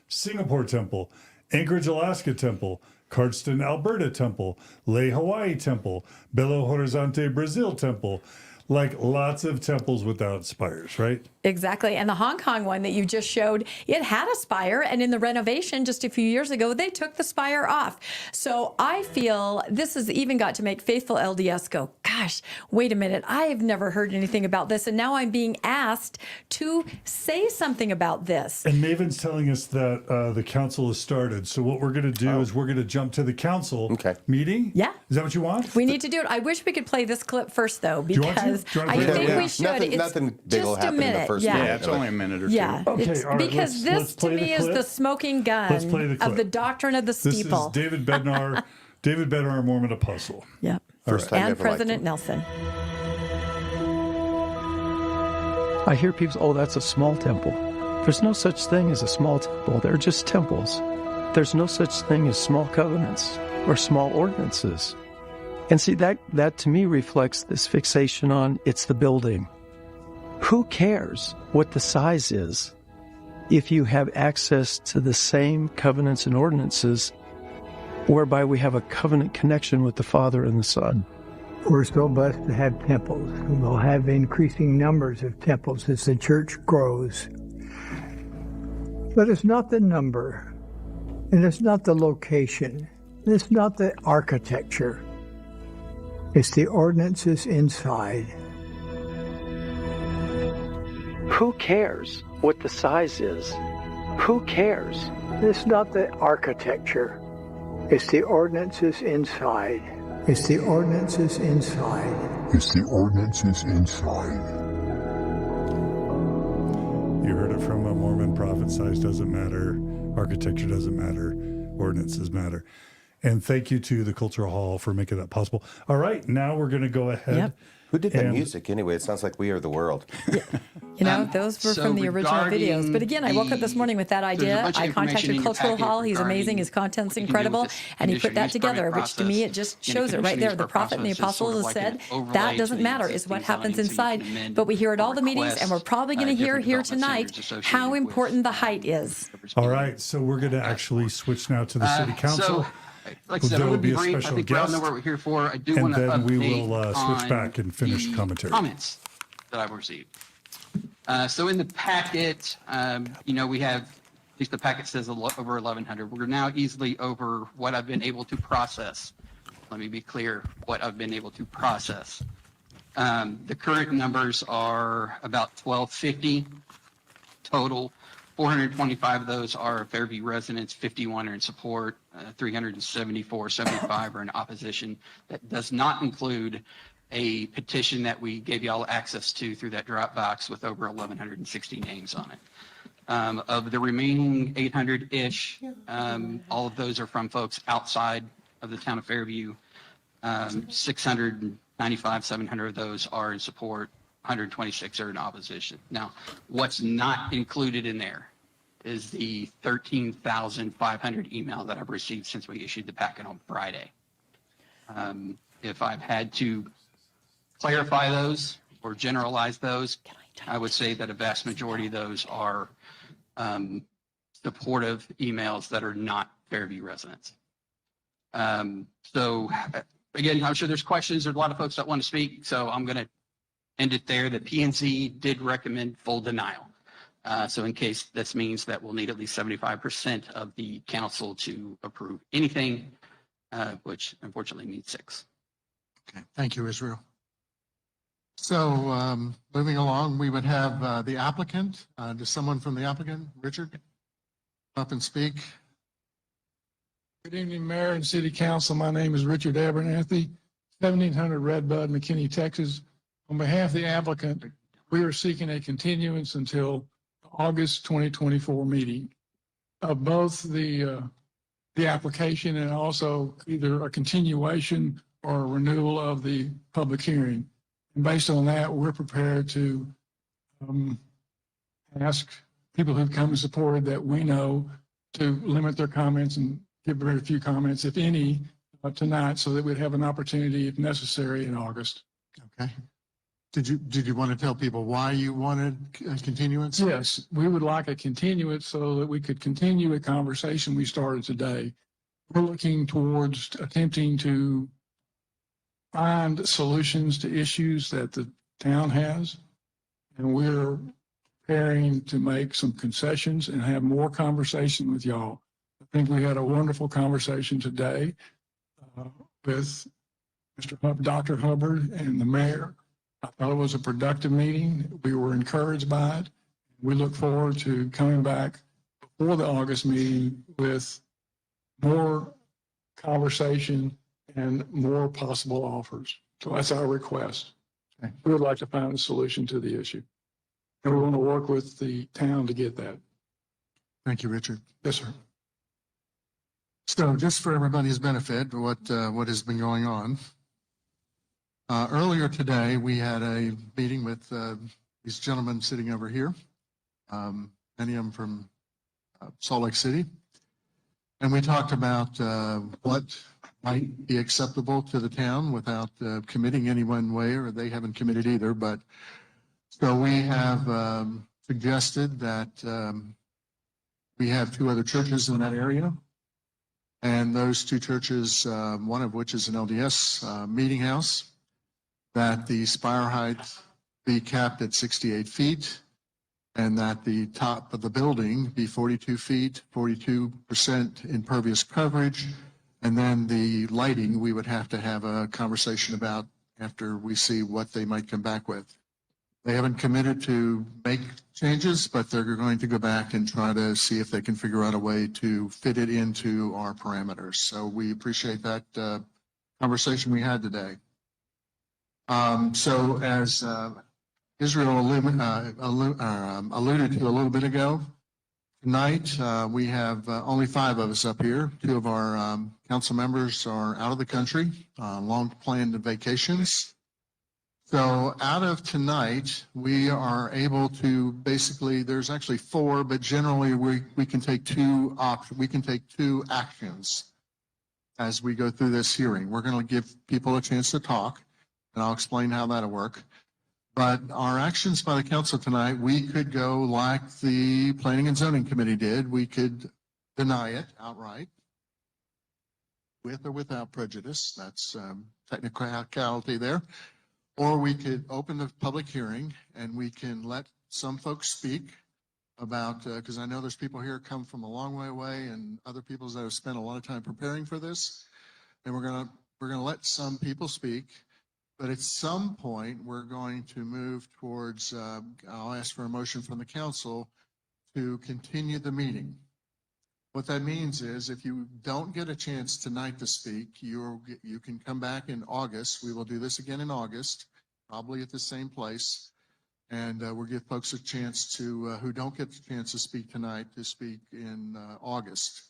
Singapore Temple, Anchorage, Alaska Temple, Cardston, Alberta Temple, Leh, Hawaii Temple, Belo Horizonte, Brazil Temple. Like lots of temples without spires, right? Exactly. And the Hong Kong one that you just showed, it had a spire. And in the renovation just a few years ago, they took the spire off. So I feel this has even got to make faithful LDS go, gosh, wait a minute. I have never heard anything about this. And now I'm being asked to say something about this. And Maven's telling us that the council has started. So what we're going to do is we're going to jump to the council meeting. Yeah. Is that what you want? We need to do it. I wish we could play this clip first, though, because I think we should. Nothing big will happen in the first minute. Yeah, it's only a minute or two. Yeah, okay, all right, because this to me is the smoking gun of the doctrine of the steeple. This is David Bednar, David Bednar, Mormon apostle. Yep. First time and ever President Nelson. I hear people, oh, that's a small temple. There's no such thing as a small temple. They're just temples. There's no such thing as small covenants or small ordinances. And see, that to me reflects this fixation on it's the building. Who cares what the size is if you have access to the same covenants and ordinances whereby we have a covenant connection with the Father and the Son? We're so blessed to have temples. We'll have increasing numbers of temples as the church grows. But it's not the number, and it's not the location, and it's not the architecture. It's the ordinances inside. Who cares what the size is? Who cares? It's not the architecture. It's the ordinances inside. It's the ordinances inside. It's the ordinances inside. You heard it from a Mormon prophet. Size doesn't matter. Architecture doesn't matter. Ordinances matter. And thank you to the Cultural Hall for making that possible. All right, now we're going to go ahead. Yep. Who did that music anyway? It sounds like We Are the World. You know, those were from the original videos. But again, I woke up this morning with that idea. I contacted Cultural Hall. He's amazing. His content's incredible. And he put that together, which to me, it just shows it right there. The prophet and the apostles have said that doesn't matter, is what happens inside. But we hear at all the meetings, and we're probably going to hear here tonight how important the height is. All right, so we're going to actually switch now to the City Council. Like I said, There I'm will going to be be a brief. I special think we all know guest, what we're here for. I do and want to then we update will switch on back and finish the commentary. comments that I've received. So in the packet, we have, at least the packet says over 1,100. We're now easily over what I've been able to process. Let me be clear, what I've been able to process. The current numbers are about 1,250 total. 425 of those are Fairview residents, 51 are in support, 75 are in opposition. That does not include a petition that we gave y'all access to through that Dropbox with over 1,160 names on it. Of the remaining 800-ish, all of those are from folks outside of the town of Fairview. 695, 700 of those are in support. 126 are in opposition. Now, what's not included in there is the 13,500 email that I've received since we issued the packet on Friday. If I've had to clarify those or generalize those, I would say that a vast majority of those are supportive emails that are not Fairview residents. So again, I'm sure there's questions. There's a lot of folks that want to speak, so I'm going to end it there. The PNC did recommend full denial. So in case this means that we'll need at least 75% of the council to approve anything, which unfortunately needs 6. Okay, thank you, Israel. So moving along, we would have the applicant. Does someone from the applicant, Richard, up and speak? Good evening, Mayor and City Council. My name is Richard Abernathy, 1700 Redbud, McKinney, Texas. On behalf of the applicant, we are seeking a continuance until August 2024 meeting of both the application and also either a continuation or a renewal of the public hearing. And based on that, we're prepared to ask people who've come and supported that we know to limit their comments and give very few comments, if any, tonight, so that we'd have an opportunity, if necessary, in August. Okay. Did you want to tell people why you wanted a continuance? Yes, we would like a continuance so that we could continue a conversation we started today. We're looking towards attempting to find solutions to issues that the town has, and we're preparing to make some concessions and have more conversation with y'all. I think we had a wonderful conversation today with Dr. Hubbard and the mayor. I thought it was a productive meeting. We were encouraged by it. We look forward to coming back before the August meeting with more conversation and more possible offers. So that's our request. Okay. We would like to find a solution to the issue. And we want to work with the town to get that. Thank you, Richard. Yes, sir. So just for everybody's benefit, what has been going on. Earlier today, we had a meeting with these gentlemen sitting over here, many of them from Salt Lake City. And we talked about what might be acceptable to the town without committing any one way, or they haven't committed either. But so we have suggested that we have 2 other churches in that area. And those 2 churches, one of which is an LDS meeting house, that the spire height be capped at 68 feet, and that the top of the building be 42 feet, 42% impervious coverage, and then the lighting we would have to have a conversation about after we see what they might come back with. They haven't committed to make changes, but they're going to go back and try to see if they can figure out a way to fit it into our parameters. So we appreciate that conversation we had today. So as Israel alluded to a little bit ago, Tonight, we have only 5 of us up here. 2 of our council members are out of the country, long planned vacations. So out of tonight, we are able to basically, there's actually 4, but generally we can take 2 actions as we go through this hearing. We're going to give people a chance to talk, and I'll explain how that'll work. But our actions by the council tonight, we could go like the Planning and Zoning Committee did. We could deny it outright, with or without prejudice. That's technicality there. Or we could open the public hearing and we can let some folks speak about, because I know there's people here come from a long way away and other people that have spent a lot of time preparing for this. And we're gonna let some people speak. But at some point, we're going to move towards, I'll ask for a motion from the council to continue the meeting. What that means is if you don't get a chance tonight to speak, you can come back in August. We will do this again in August, probably at the same place. And we'll give folks a chance to, who don't get the chance to speak tonight, to speak in August.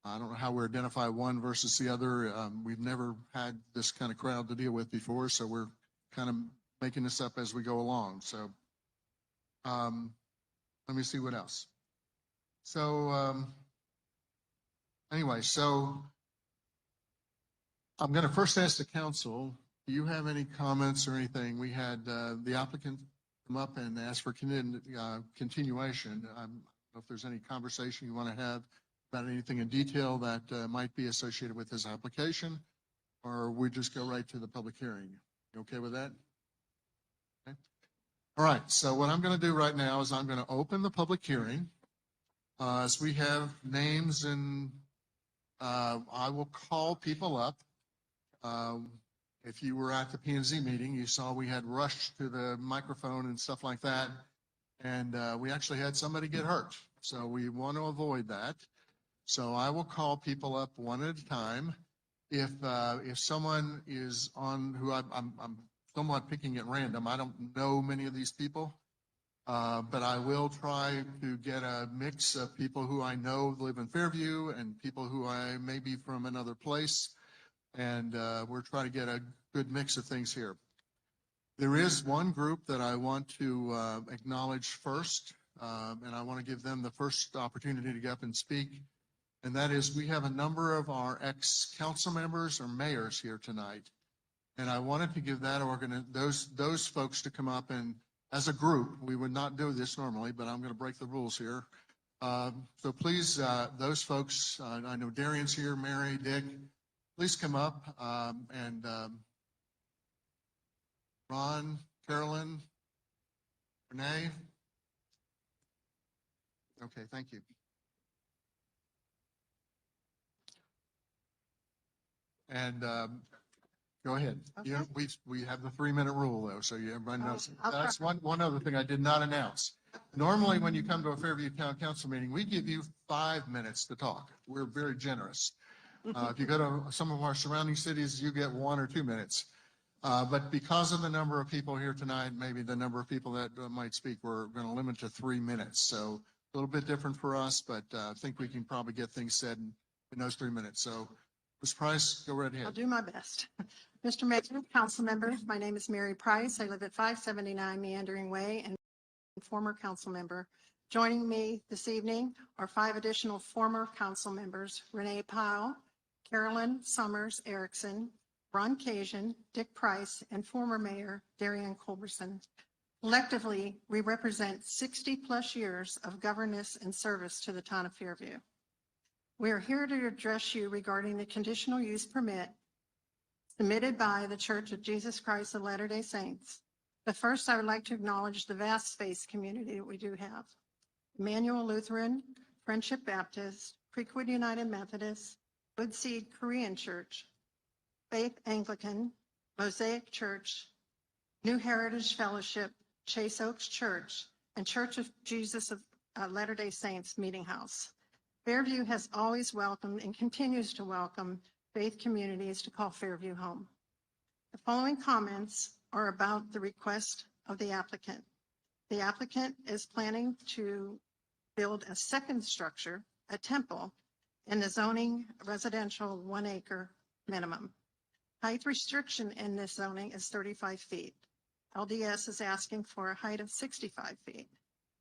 I don't know how we identify one versus the other. We've never had this kind of crowd to deal with before, so we're kind of making this up as we go along. So let me see what else. So anyway, so I'm going to first ask the council, do you have any comments or anything? We had the applicant come up and ask for continuation. I don't know if there's any conversation you want to have about anything in detail that might be associated with his application, or we just go right to the public hearing. You okay with that? Okay. All right, so what I'm going to do right now is I'm going to open the public hearing. As we have names and I will call people up. If you were at the P&Z meeting, you saw we had rushed to the microphone and stuff like that. And we actually had somebody get hurt. So we want to avoid that. So I will call people up one at a time. If someone is on who I'm somewhat picking at random, I don't know many of these people, but I will try to get a mix of people who I know live in Fairview and people who I may be from another place. And we're trying to get a good mix of things here. There is one group that I want to acknowledge first, and I want to give them the first opportunity to get up and speak. And that is, we have a number of our ex-council members or mayors here tonight. And I wanted to give that those folks to come up and, as a group, we would not do this normally, but I'm going to break the rules here. So please, those folks, I know Darian's here, Mary, Dick, please come up. And Ron, Carolyn, Renee. Okay, thank you. And go ahead. Okay. We have the 3-minute rule though, so everybody knows. That's one other thing I did not announce. Normally, when you come to a Fairview Town Council meeting, we give you 5 minutes to talk. We're very generous. If you go to some of our surrounding cities, you get 1 or 2 minutes. But because of the number of people here tonight, maybe the number of people that might speak, we're going to limit to 3 minutes. So a little bit different for us, but I think we can probably get things said in those 3 minutes. So Ms. Price, go right ahead. I'll do my best. Mr. Mayor, council members, my name is Mary Price. I live at 579 Meandering Way and former council member. Joining me this evening are 5 additional former council members: Renee Powell, Carolyn Summers Erickson, Ron Cajun, Dick Price, and former Mayor Darian Culberson. Collectively, we represent 60+ years of governance and service to the town of Fairview. We are here to address you regarding the conditional use permit submitted by the Church of Jesus Christ of Latter-day Saints. But first, I would like to acknowledge the vast faith community that we do have. Emmanuel Lutheran, Friendship Baptist, Creekwood United Methodist, Woodseed Korean Church, Faith Anglican, Mosaic Church, New Heritage Fellowship, Chase Oaks Church, and Church of Jesus of Latter-day Saints Meeting House. Fairview has always welcomed and continues to welcome faith communities to call Fairview home. The following comments are about the request of the applicant. The applicant is planning to build a second structure, a temple, in the zoning residential 1 acre minimum. Height restriction in this zoning is 35 feet. LDS is asking for a height of 65 feet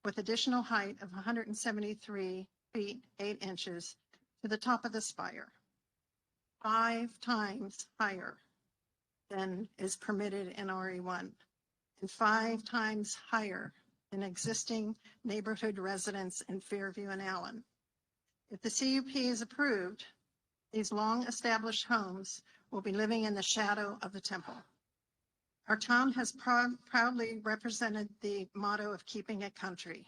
with additional height of 173 feet, 8 inches to the top of the spire, 5 times higher than is permitted in RE1 and 5 times higher than existing neighborhood residents in Fairview and Allen. If the CUP is approved, these long-established homes will be living in the shadow of the temple. Our town has proudly represented the motto of keeping it country.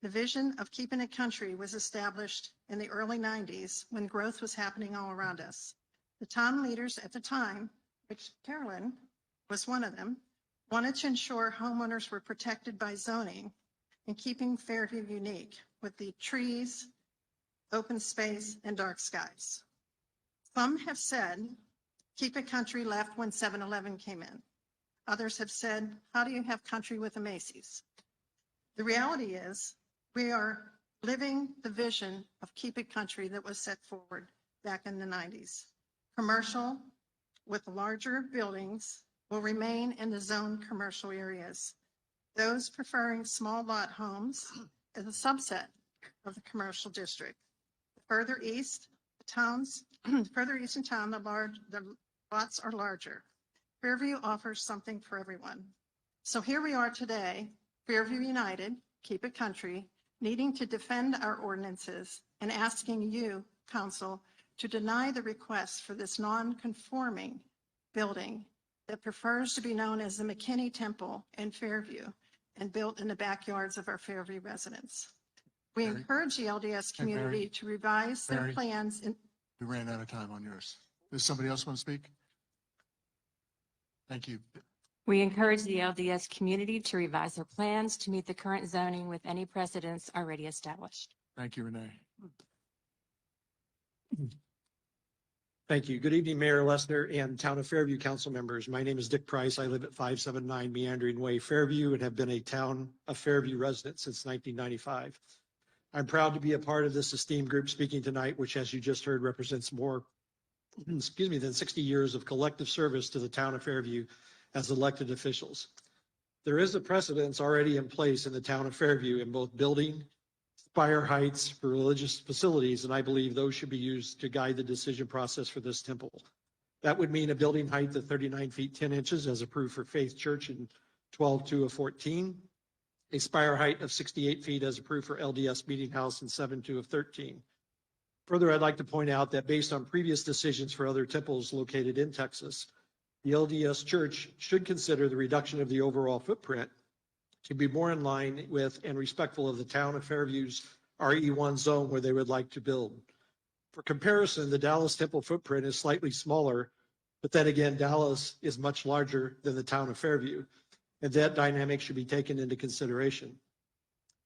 The vision of keeping it country was established in the early 90s when growth was happening all around us. The town leaders at the time, which Carolyn was one of them, wanted to ensure homeowners were protected by zoning and keeping Fairview unique with the trees, open space, and dark skies. Some have said, keep it country left when 7-Eleven came in. Others have said, how do you have country with a Macy's? The reality is we are living the vision of keep it country that was set forward back in the 90s. Commercial with larger buildings will remain in the zone commercial areas. Those preferring small lot homes is a subset of the commercial district. Further east, further east in town, the lots are larger. Fairview offers something for everyone. So here we are today, Fairview United, keep it country, needing to defend our ordinances and asking you, council, to deny the request for this non-conforming building that prefers to be known as the McKinney Temple in Fairview and built in the backyards of our Fairview residents. We encourage the LDS community to revise their plans. We ran out of time on yours. Does somebody else want to speak? Thank you. We encourage the LDS community to revise their plans to meet the current zoning with any precedents already established. Thank you, Renee. Thank you. Good evening, Mayor Lessner and Town of Fairview council members. My name is Dick Price. I live at 579 Meandering Way, Fairview, and have been a Town of Fairview resident since 1995. I'm proud to be a part of this esteemed group speaking tonight, which, as you just heard, represents more, than 60 years of collective service to the Town of Fairview as elected officials. There is a precedence already in place in the Town of Fairview in both building spire heights for religious facilities, and I believe those should be used to guide the decision process for this temple. That would mean a building height of 39 feet 10 inches as approved for Faith Church in 12/2/14, a spire height of 68 feet as approved for LDS Meeting House in 7/2/13. Further, I'd like to point out that based on previous decisions for other temples located in Texas, the LDS Church should consider the reduction of the overall footprint to be more in line with and respectful of the Town of Fairview's RE1 zone where they would like to build. For comparison, the Dallas Temple footprint is slightly smaller, but then again, Dallas is much larger than the Town of Fairview, and that dynamic should be taken into consideration.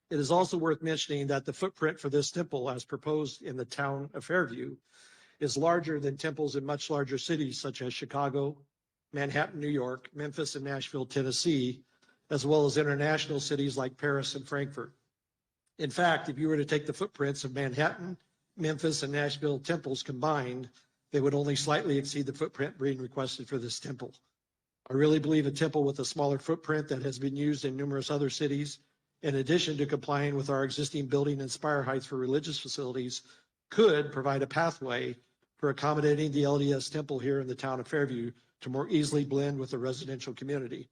It is also worth mentioning that the footprint for this temple, as proposed in the Town of Fairview, is larger than temples in much larger cities such as Chicago, Manhattan, New York, Memphis, and Nashville, Tennessee, as well as international cities like Paris and Frankfurt. In fact, if you were to take the footprints of Manhattan, Memphis, and Nashville temples combined, they would only slightly exceed the footprint being requested for this temple. I really believe a temple with a smaller footprint that has been used in numerous other cities, in addition to complying with our existing building and spire heights for religious facilities, could provide a pathway for accommodating the LDS temple here in the Town of Fairview to more easily blend with the residential community.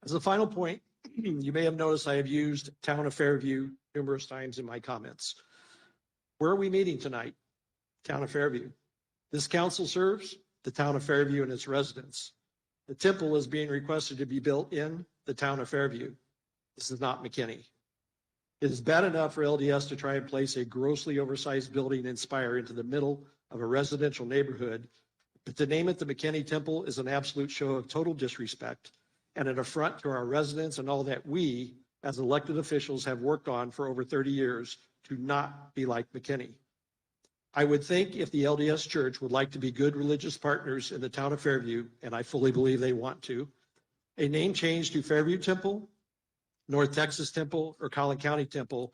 As a final point, you may have noticed I have used Town of Fairview numerous times in my comments. Where are we meeting tonight? Town of Fairview. This council serves the Town of Fairview and its residents. The temple is being requested to be built in the Town of Fairview. This is not McKinney. It is bad enough for LDS to try and place a grossly oversized building and spire into the middle of a residential neighborhood, but to name it the McKinney Temple is an absolute show of total disrespect and an affront to our residents and all that we, as elected officials, have worked on for over 30 years to not be like McKinney. I would think if the LDS Church would like to be good religious partners in the Town of Fairview, and I fully believe they want to, a name change to Fairview Temple, North Texas Temple, or Collin County Temple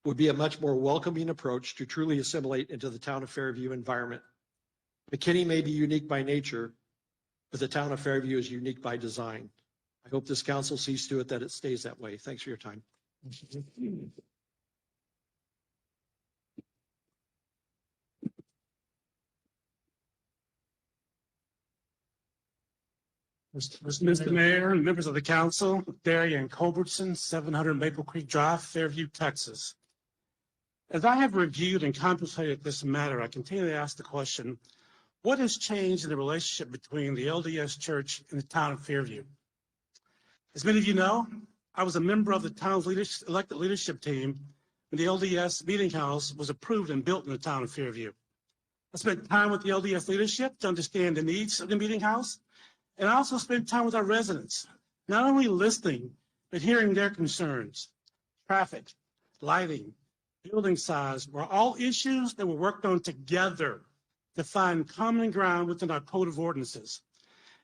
would be a much more welcoming approach to truly assimilate into the town of Fairview environment. McKinney may be unique by nature, but the town of Fairview is unique by design. I hope this council sees to it that it stays that way. Thanks for your time. Mr. Mayor and members of the council, Darian Culbertson, 700 Maple Creek Drive, Fairview, Texas. As I have reviewed and contemplated this matter, I continue to ask the question, what has changed in the relationship between the LDS Church and the town of Fairview? As many of you know, I was a member of the town's elected leadership team when the LDS meeting house was approved and built in the town of Fairview. I spent time with the LDS leadership to understand the needs of the meeting house, and I also spent time with our residents, not only listening, but hearing their concerns. Traffic, lighting, building size were all issues that were worked on together to find common ground within our code of ordinances.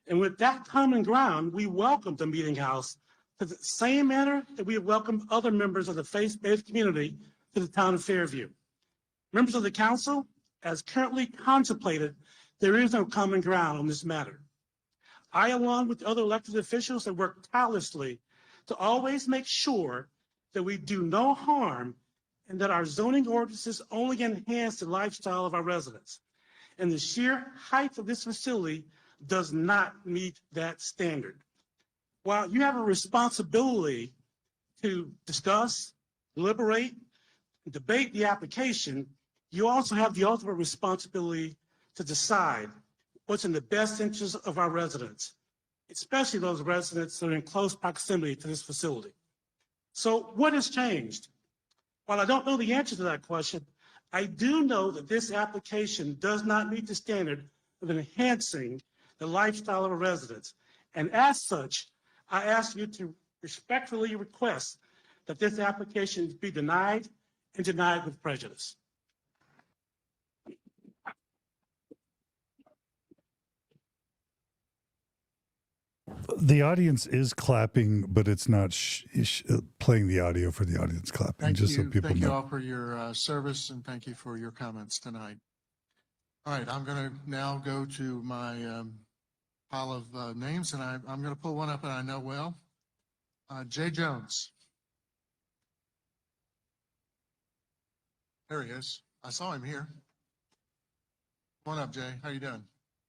And with that common ground, we welcomed the meeting house to the same manner that we have welcomed other members of the faith-based community to the town of Fairview. Members of the council, as currently contemplated, there is no common ground on this matter. I, along with other elected officials, have worked tirelessly to always make sure that we do no harm and that our zoning ordinances only enhance the lifestyle of our residents. And the sheer height of this facility does not meet that standard. While you have a responsibility to discuss, deliberate, and debate the application, you also have the ultimate responsibility to decide what's in the best interest of our residents, especially those residents that are in close proximity to this facility. So what has changed? While I don't know the answer to that question, I do know that this application does not meet the standard of enhancing the lifestyle of our residents. And as such, I ask you to respectfully request that this application be denied and denied with prejudice. The audience is clapping, but it's not playing the audio for the audience clapping, Thank just you. so people Thank you know. all for your service, and thank you for your comments tonight. All right, I'm going to now go to my pile of names, and I'm going to pull one up that I know well. Jay Jones. There he is. I saw him here. Come on up, Jay. How you doing?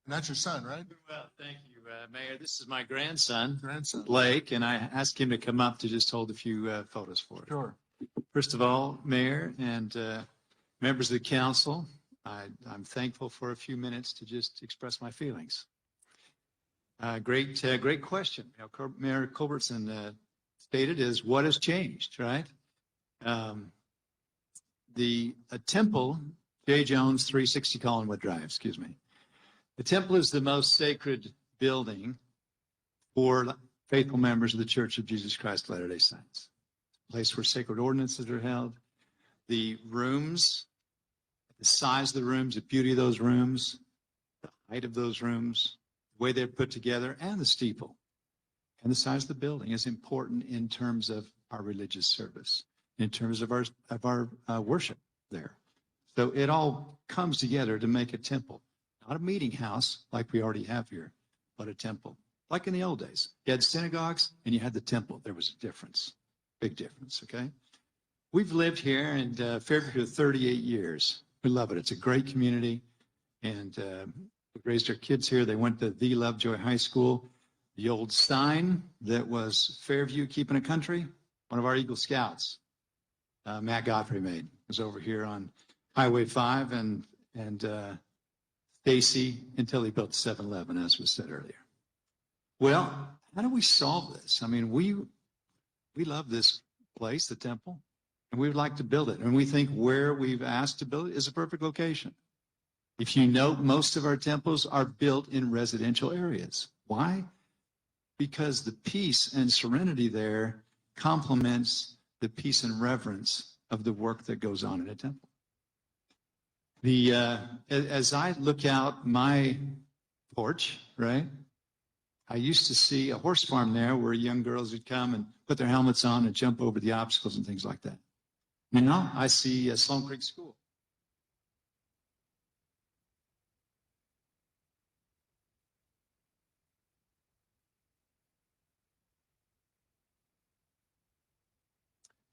And that's your son, right? Well, thank you, Mayor. This is my grandson, Blake, and I asked him to come up to just hold a few photos for us. Sure. First of all, Mayor and members of the council, I'm thankful for a few minutes to just express my feelings. Great question. You know, Mayor Culbertson stated is what has changed, right? The temple, J. Jones, 360 Collinwood Drive, excuse me. The temple is the most sacred building for faithful members of the Church of Jesus Christ of Latter-day Saints. A place where sacred ordinances are held. The rooms, the size of the rooms, the beauty of those rooms, the height of those rooms, the way they're put together, and the steeple, and the size of the building is important in terms of our religious service, in terms of our worship there. So it all comes together to make a temple. Not a meeting house like we already have here, but a temple. Like in the old days. You had synagogues and you had the temple. There was a difference, big difference, okay? We've lived here in Fairview for 38 years. We love it. It's a great community. And we raised our kids here. They went to the Lovejoy High School. The old sign that was Fairview Keeping a Country, one of our Eagle Scouts, Matt Godfrey made, was over here on Highway 5 and Stacy until he built 7-Eleven, as was said earlier. Well, how do we solve this? I mean, we love this place, the temple, and we would like to build it. And we think where we've asked to build it is a perfect location. If you note, most of our temples are built in residential areas. Why? Because the peace and serenity there complements the peace and reverence of the work that goes on in a temple. As I look out my porch, right, I used to see a horse farm there where young girls would come and put their helmets on and jump over the obstacles and things like that. You know, I see Sloan Creek School.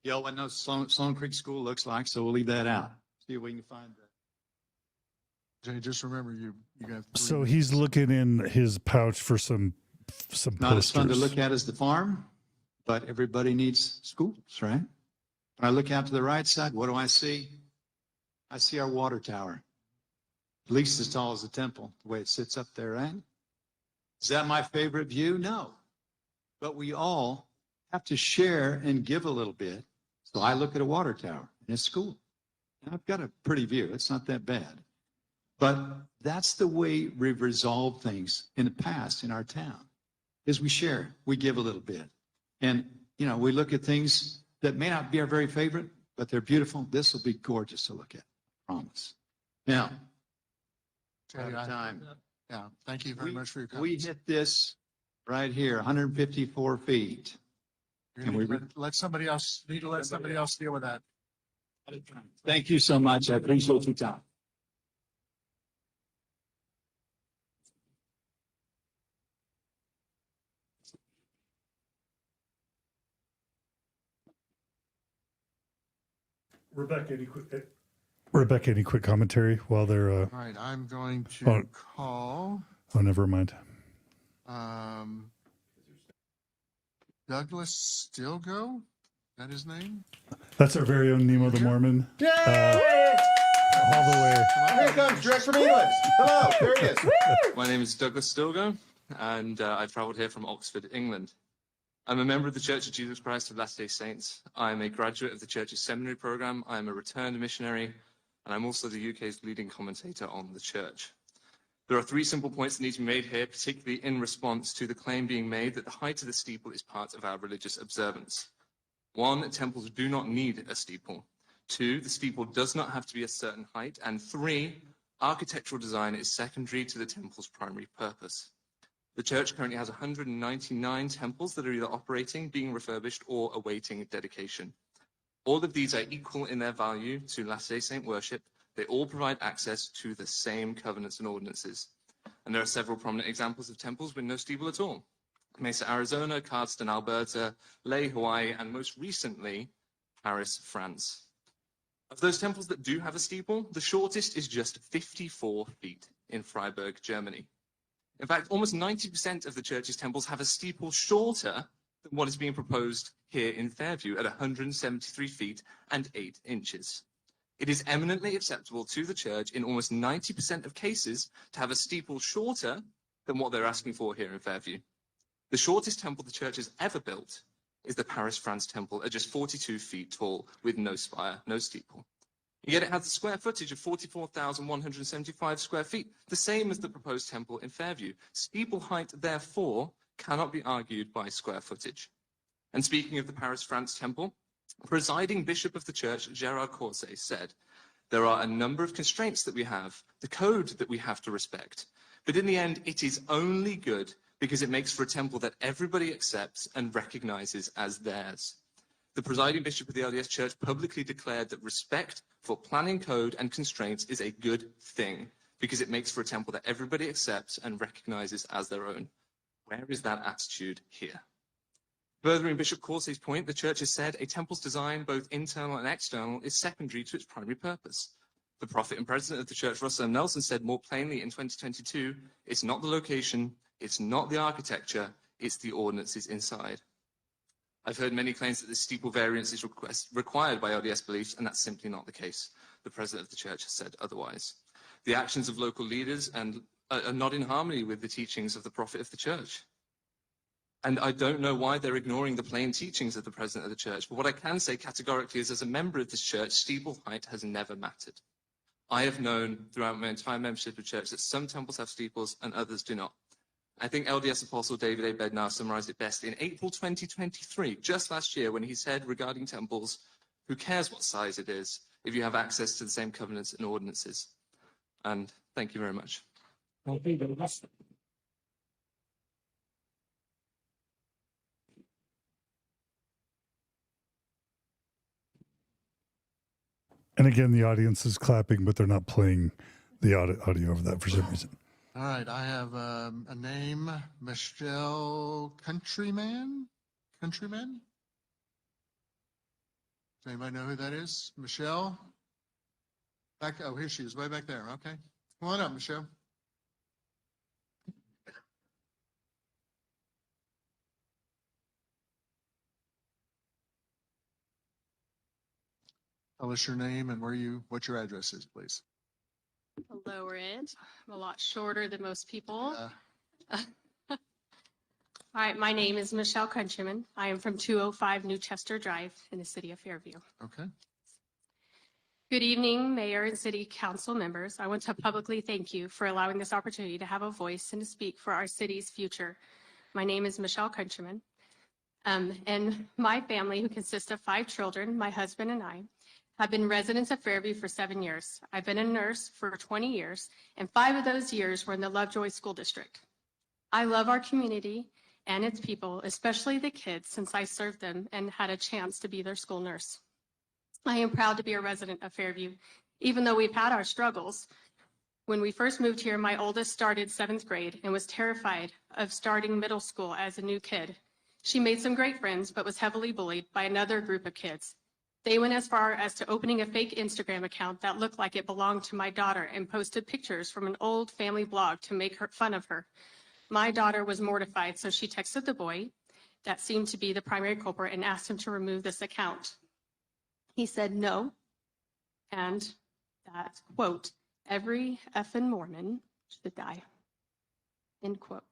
Y'all know Sloan Creek School looks like, so we'll leave that out. See if we can find that. Jay, just remember you got 3 So he's looking in his pouch for some Not posters. as fun to look at as the farm, but everybody needs schools, right? When I look out to the right side, what do I see? I see our water tower. At least as tall as the temple, the way it sits up there, right? Is that my favorite view? No. But we all have to share and give a little bit. So I look at a water tower in a school. And I've got a pretty view. It's not that bad. But that's the way we've resolved things in the past in our town, is we share, we give a little bit. And, you know, we look at things that may not be our very favorite, but they're beautiful. This will be gorgeous to look at, I promise. Now, Jay, out of time. Yeah, thank you very much for your We comments. hit this right here, 154 feet. You need to let somebody else, deal with that. Thank you so much. I appreciate your time. Rebecca, any quick commentary while they're All right, I'm going to call oh, never mind. Douglas Stilgo. Is that his name? That's our very own Nemo the Mormon. Yay! All the way. Here he comes, direct from England. Hello, there he is. My name is Douglas Stilgo, and I've travelled here from Oxford, England. I'm a member of the Church of Jesus Christ of Latter-day Saints. I'm a graduate of the Church's seminary program. I'm a returned missionary, and I'm also the UK's leading commentator on the Church. There are 3 simple points that need to be made here, particularly in response to the claim being made that the height of the steeple is part of our religious observance. 1, temples do not need a steeple. 2, the steeple does not have to be a certain height. And 3, architectural design is secondary to the temple's primary purpose. The Church currently has 199 temples that are either operating, being refurbished, or awaiting dedication. All of these are equal in their value to Latter-day Saint worship. They all provide access to the same covenants and ordinances. And there are several prominent examples of temples with no steeple at all. Mesa, Arizona, Cardston, Alberta, Leh, Hawaii, and most recently, Paris, France. Of those temples that do have a steeple, the shortest is just 54 feet in Freiburg, Germany. In fact, almost 90% of the Church's temples have a steeple shorter than what is being proposed here in Fairview at 173 feet and 8 inches. It is eminently acceptable to the Church in almost 90% of cases to have a steeple shorter than what they're asking for here in Fairview. The shortest temple the Church has ever built is the Paris, France temple at just 42 feet tall with no spire, no steeple. Yet it has a square footage of 44,175 square feet, the same as the proposed temple in Fairview. Steeple height, therefore, cannot be argued by square footage. And speaking of the Paris, France temple, presiding bishop of the Church, Gérard Courset, said, "There are a number of constraints that we have, the code that we have to respect. But in the end, it is only good because it makes for a temple that everybody accepts and recognizes as theirs." The presiding bishop of the LDS Church publicly declared that respect for planning code and constraints is a good thing because it makes for a temple that everybody accepts and recognizes as their own. Where is that attitude here? Furthering Bishop Corset's point, the Church has said a temple's design, both internal and external, is secondary to its primary purpose. The prophet and president of the Church, Russell M. Nelson, said more plainly in 2022, it's not the location, it's not the architecture, it's the ordinances inside. I've heard many claims that this steeple variance is required by LDS beliefs, and that's simply not the case. The president of the Church has said otherwise. The actions of local leaders are not in harmony with the teachings of the prophet of the Church. And I don't know why they're ignoring the plain teachings of the president of the Church. But what I can say categorically is, as a member of this Church, steeple height has never mattered. I have known throughout my entire membership of Church that some temples have steeples and others do not. I think LDS Apostle David A. Bednar summarized it best in April 2023, just last year, when he said regarding temples, who cares what size it is if you have access to the same covenants and ordinances? And thank you very much. And again, the audience is clapping, but they're not playing the audio over that for some reason. All right, I have a name, Michelle Countryman. Countryman? Does anybody know who that is? Michelle? Oh, here she is, way back there. Okay. Come on up, Michelle. Tell us your name and what your address is, please. Lower it. I'm a lot shorter than most people. All right, my name is Michelle Countryman. I am from 205 New Chester Drive in the city of Fairview. Okay. Good evening, Mayor and City Council members. I want to publicly thank you for allowing this opportunity to have a voice and to speak for our city's future. My name is Michelle Countryman, and my family, who consists of 5 children, my husband and I, have been residents of Fairview for 7 years. I've been a nurse for 20 years, and 5 of those years were in the Lovejoy School District. I love our community and its people, especially the kids, since I served them and had a chance to be their school nurse. I am proud to be a resident of Fairview, even though we've had our struggles. When we first moved here, my oldest started 7th grade and was terrified of starting middle school as a new kid. She made some great friends, but was heavily bullied by another group of kids. They went as far as to opening a fake Instagram account that looked like it belonged to my daughter and posted pictures from an old family blog to make fun of her. My daughter was mortified, so she texted the boy that seemed to be the primary culprit and asked him to remove this account. He said no, and that, quote, every effing Mormon should die, end quote.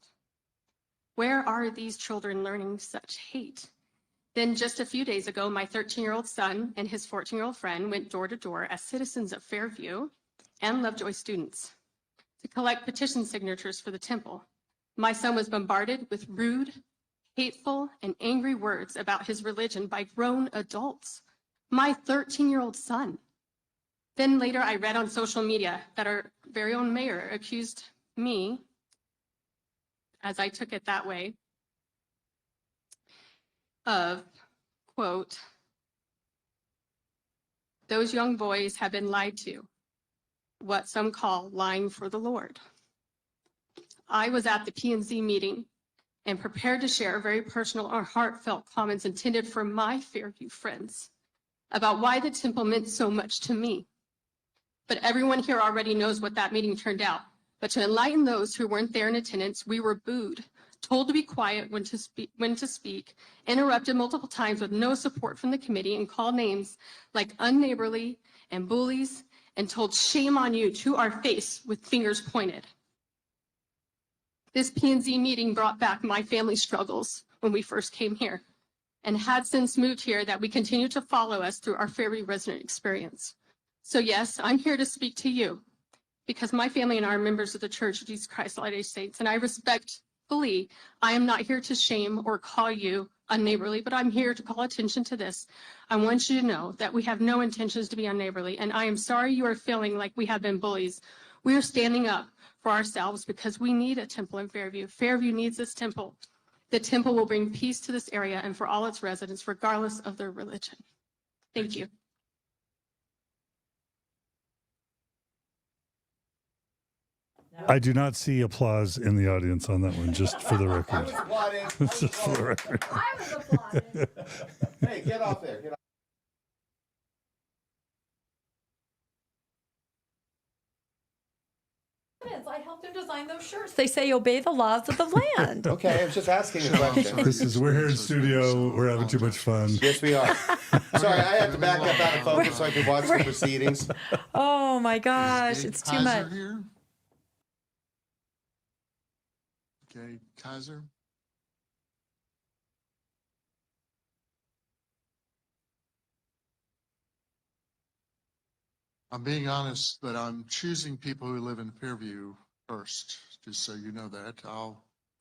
Where are these children learning such hate? Then just a few days ago, my 13-year-old son and his 14-year-old friend went door to door as citizens of Fairview and Lovejoy students to collect petition signatures for the temple. My son was bombarded with rude, hateful, and angry words about his religion by grown adults. My 13-year-old son. Then later I read on social media that our very own mayor accused me, as I took it that way, of, quote, those young boys have been lied to, what some call lying for the Lord. I was at the P&Z meeting and prepared to share very personal or heartfelt comments intended for my Fairview friends about why the temple meant so much to me. But everyone here already knows what that meeting turned out. But to enlighten those who weren't there in attendance, we were booed, told to be quiet when to speak, interrupted multiple times with no support from the committee, and called names like unneighborly and bullies, and told shame on you to our face with fingers pointed. This P&Z meeting brought back my family's struggles when we first came here, and had since moved here that we continue to follow us through our Fairview resident experience. So yes, I'm here to speak to you because my family and I are members of the Church of Jesus Christ of Latter-day Saints, and I respectfully, I am not here to shame or call you unneighborly, but I'm here to call attention to this. I want you to know that we have no intentions to be unneighborly, and I am sorry you are feeling like we have been bullies. We are standing up for ourselves because we need a temple in Fairview. Fairview needs this temple. The temple will bring peace to this area and for all its residents, regardless of their religion. Thank you. I do not see applause in the audience on that one, just for the record. Just for the record. I was applauding. Hey, get off there. Get off. I helped him design those shirts. They say obey the laws of the land. Okay, I was just asking a question. We're here in studio. We're having too much fun. Yes, we are. Sorry, I had to back up out of focus so I could watch the proceedings. Oh my gosh, it's too much. Here? Okay, Kaiser. I'm being honest, but I'm choosing people who live in Fairview first, just so you know that.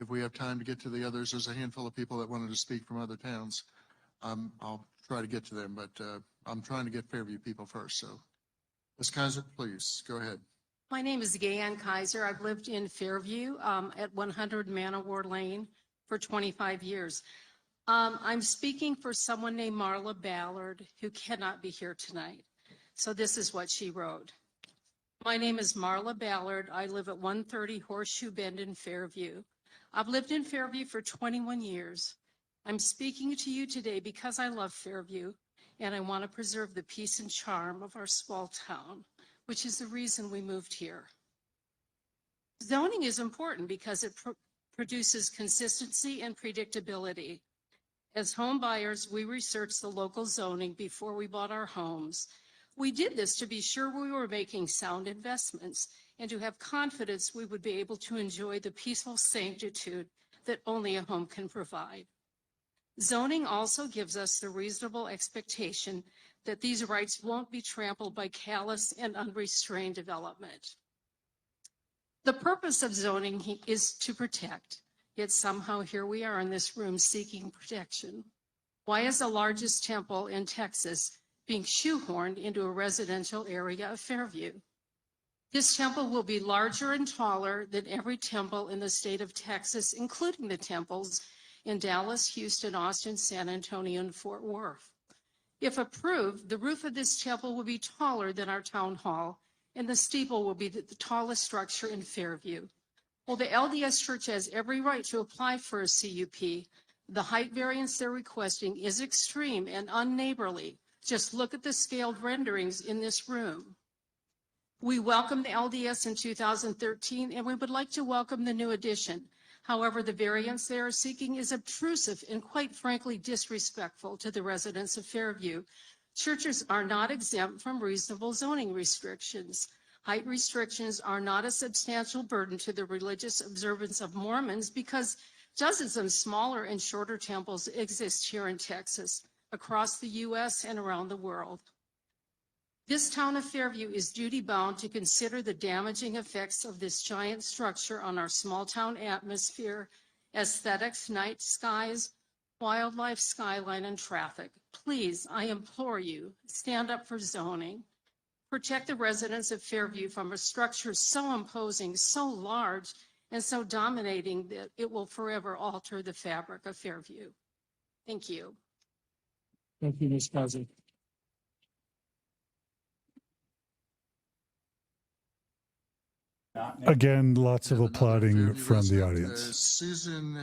If we have time to get to the others, there's a handful of people that wanted to speak from other towns. I'll try to get to them, but I'm trying to get Fairview people first. So, Ms. Kaiser, please go ahead. My name is Gayanne Kaiser. I've lived in Fairview at 100 Manowar Lane for 25 years. I'm speaking for someone named Marla Ballard, who cannot be here tonight. So this is what she wrote. My name is Marla Ballard. I live at 130 Horseshoe Bend in Fairview. I've lived in Fairview for 21 years. I'm speaking to you today because I love Fairview and I want to preserve the peace and charm of our small town, which is the reason we moved here. Zoning is important because it produces consistency and predictability. As home buyers, we researched the local zoning before we bought our homes. We did this to be sure we were making sound investments and to have confidence we would be able to enjoy the peaceful sanctitude that only a home can provide. Zoning also gives us the reasonable expectation that these rights won't be trampled by callous and unrestrained development. The purpose of zoning is to protect, yet somehow here we are in this room seeking protection. Why is the largest temple in Texas being shoehorned into a residential area of Fairview? This temple will be larger and taller than every temple in the state of Texas, including the temples in Dallas, Houston, Austin, San Antonio, and Fort Worth. If approved, the roof of this temple will be taller than our town hall, and the steeple will be the tallest structure in Fairview. Well, the LDS Church has every right to apply for a CUP. The height variance they're requesting is extreme and unneighborly. Just look at the scaled renderings in this room. We welcomed the LDS in 2013, and we would like to welcome the new addition. However, the variance they are seeking is obtrusive and quite frankly disrespectful to the residents of Fairview. Churches are not exempt from reasonable zoning restrictions. Height restrictions are not a substantial burden to the religious observance of Mormons because dozens of smaller and shorter temples exist here in Texas, across the U.S. and around the world. This town of Fairview is duty-bound to consider the damaging effects of this giant structure on our small-town atmosphere, aesthetics, night skies, wildlife, skyline, and traffic. Please, I implore you, stand up for zoning. Protect the residents of Fairview from a structure so imposing, so large, and so dominating that it will forever alter the fabric of Fairview. Thank you. Thank you, Ms. Fuzzy. Again, lots of applauding from the audience. Susan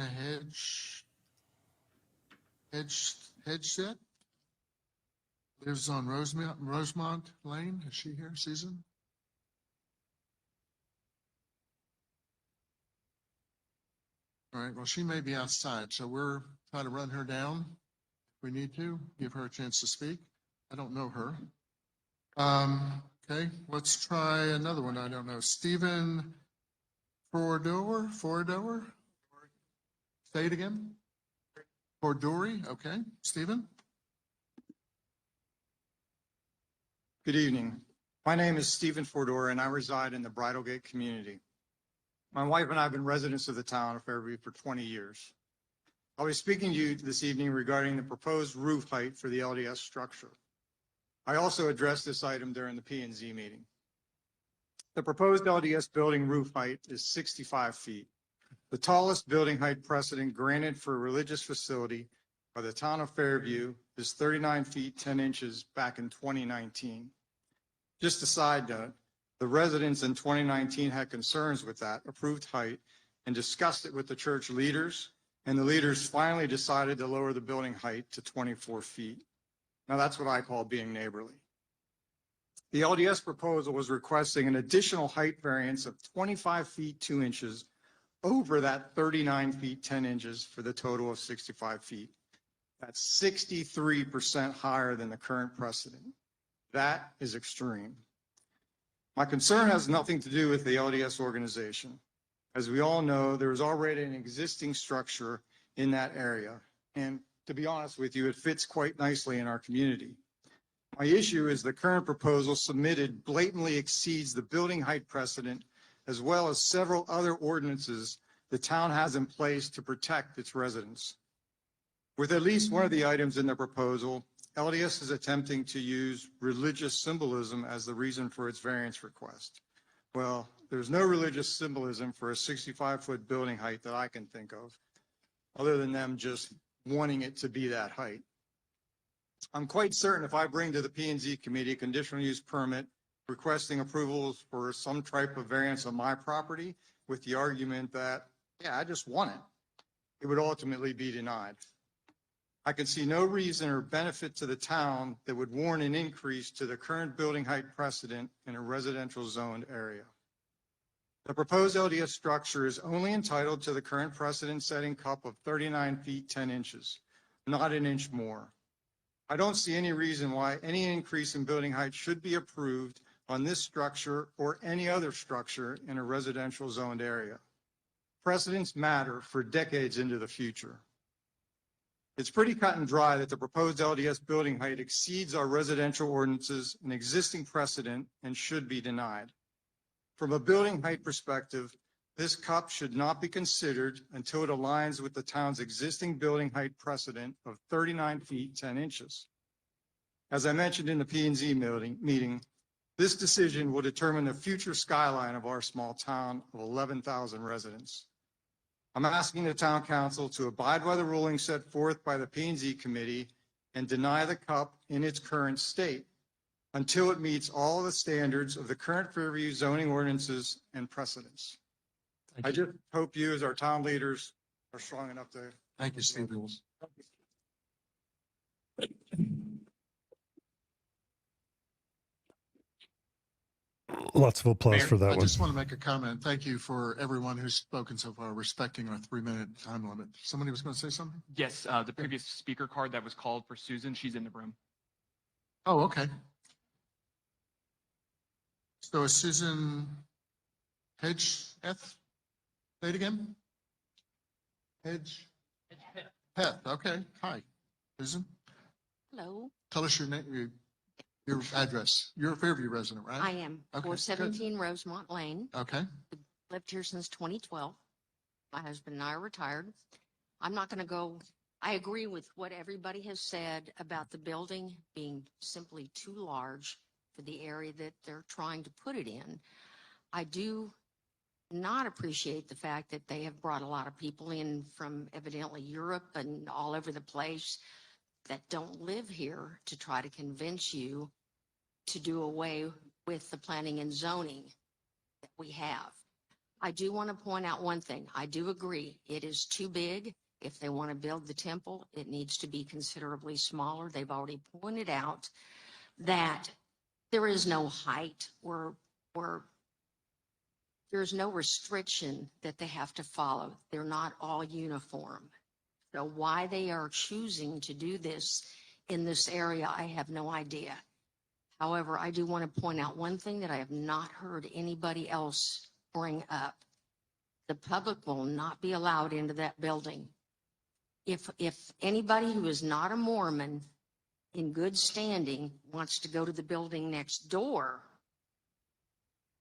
Hedgeset lives on Rosemont Lane. Is she here, Susan? All right, well, she may be outside, so we're trying to run her down. If we need to, give her a chance to speak. I don't know her. Okay, let's try another one. I don't know. Stephen Fordori? Say it again. Fordori, okay. Stephen? Good evening. My name is Stephen Fordori, and I reside in the Bridlegate community. My wife and I have been residents of the town of Fairview for 20 years. I'll be speaking to you this evening regarding the proposed roof height for the LDS structure. I also addressed this item during the P&Z meeting. The proposed LDS building roof height is 65 feet, the tallest building height precedent granted for a religious facility by the town of Fairview is 39 feet 10 inches back in 2019. Just a side note, the residents in 2019 had concerns with that approved height and discussed it with the church leaders, and the leaders finally decided to lower the building height to 24 feet. Now that's what I call being neighborly. The LDS proposal was requesting an additional height variance of 25 feet 2 inches over that 39 feet 10 inches for the total of 65 feet. That's 63% higher than the current precedent. That is extreme. My concern has nothing to do with the LDS organization. As we all know, there is already an existing structure in that area. And to be honest with you, it fits quite nicely in our community. My issue is the current proposal submitted blatantly exceeds the building height precedent, as well as several other ordinances the town has in place to protect its residents. With at least one of the items in the proposal, LDS is attempting to use religious symbolism as the reason for its variance request. Well, there's no religious symbolism for a 65-foot building height that I can think of, other than them just wanting it to be that height. I'm quite certain if I bring to the P&Z committee a conditional use permit requesting approvals for some type of variance on my property with the argument that, yeah, I just want it would ultimately be denied. I can see no reason or benefit to the town that would warrant an increase to the current building height precedent in a residential zoned area. The proposed LDS structure is only entitled to the current precedent setting cup of 39 feet 10 inches, not an inch more. I don't see any reason why any increase in building height should be approved on this structure or any other structure in a residential zoned area. Precedents matter for decades into the future. It's pretty cut and dry that the proposed LDS building height exceeds our residential ordinances and existing precedent and should be denied. From a building height perspective, this cup should not be considered until it aligns with the town's existing building height precedent of 39 feet 10 inches. As I mentioned in the P&Z meeting, this decision will determine the future skyline of our small town of 11,000 residents. I'm asking the town council to abide by the ruling set forth by the P&Z committee and deny the cup in its current state until it meets all the standards of the current Fairview zoning ordinances and precedents. I just hope you as our town leaders are strong enough to. Thank you, Steve. Lots of applause for that I one. just want to make a comment. Thank you for everyone who's spoken so far, respecting our 3-minute time limit. Somebody was going to say something? Yes, the previous speaker card that was called for Susan, she's in the room. Oh, okay. So is Susan Hedgeth? Say it again. Hedgeth. Okay. Hi, Susan. Hello, Tell us your name, your address. You're a Fairview resident, right? I am Okay, 417 Rosemont Lane. Okay. Lived here since 2012. My husband and I are retired. I'm not going to go, I agree with what everybody has said about the building being simply too large for the area that they're trying to put it in. I do not appreciate the fact that they have brought a lot of people in from evidently Europe and all over the place that don't live here to try to convince you to do away with the planning and zoning that we have. I do want to point out one thing. I do agree it is too big. If they want to build the temple, it needs to be considerably smaller. They've already pointed out that there is no height or there's no restriction that they have to follow. They're not all uniform. So why they are choosing to do this in this area, I have no idea. However, I do want to point out one thing that I have not heard anybody else bring up. The public will not be allowed into that building. If anybody who is not a Mormon in good standing wants to go to the building next door,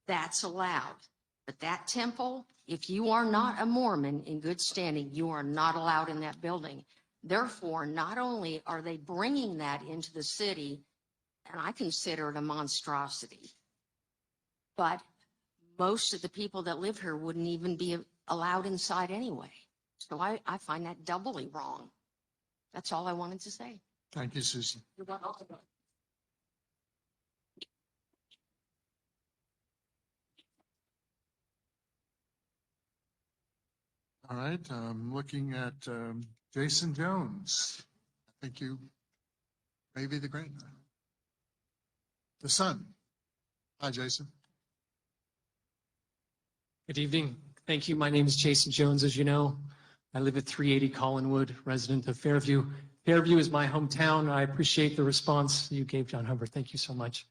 that's allowed. But that temple, if you are not a Mormon in good standing, you are not allowed in that building. Therefore, not only are they bringing that into the city, and I consider it a monstrosity, but most of the people that live here wouldn't even be allowed inside anyway. So I find that doubly wrong. That's all I wanted to say. Thank you, Susan. You're welcome. All right, I'm looking at Jason Jones. I think you may be the son. Hi, Jason. Good evening. Thank you. My name is Jason Jones. As you know, I live at 380 Collinwood, resident of Fairview. Fairview is my hometown. I appreciate the response you gave, John Hubbard. Thank you so much.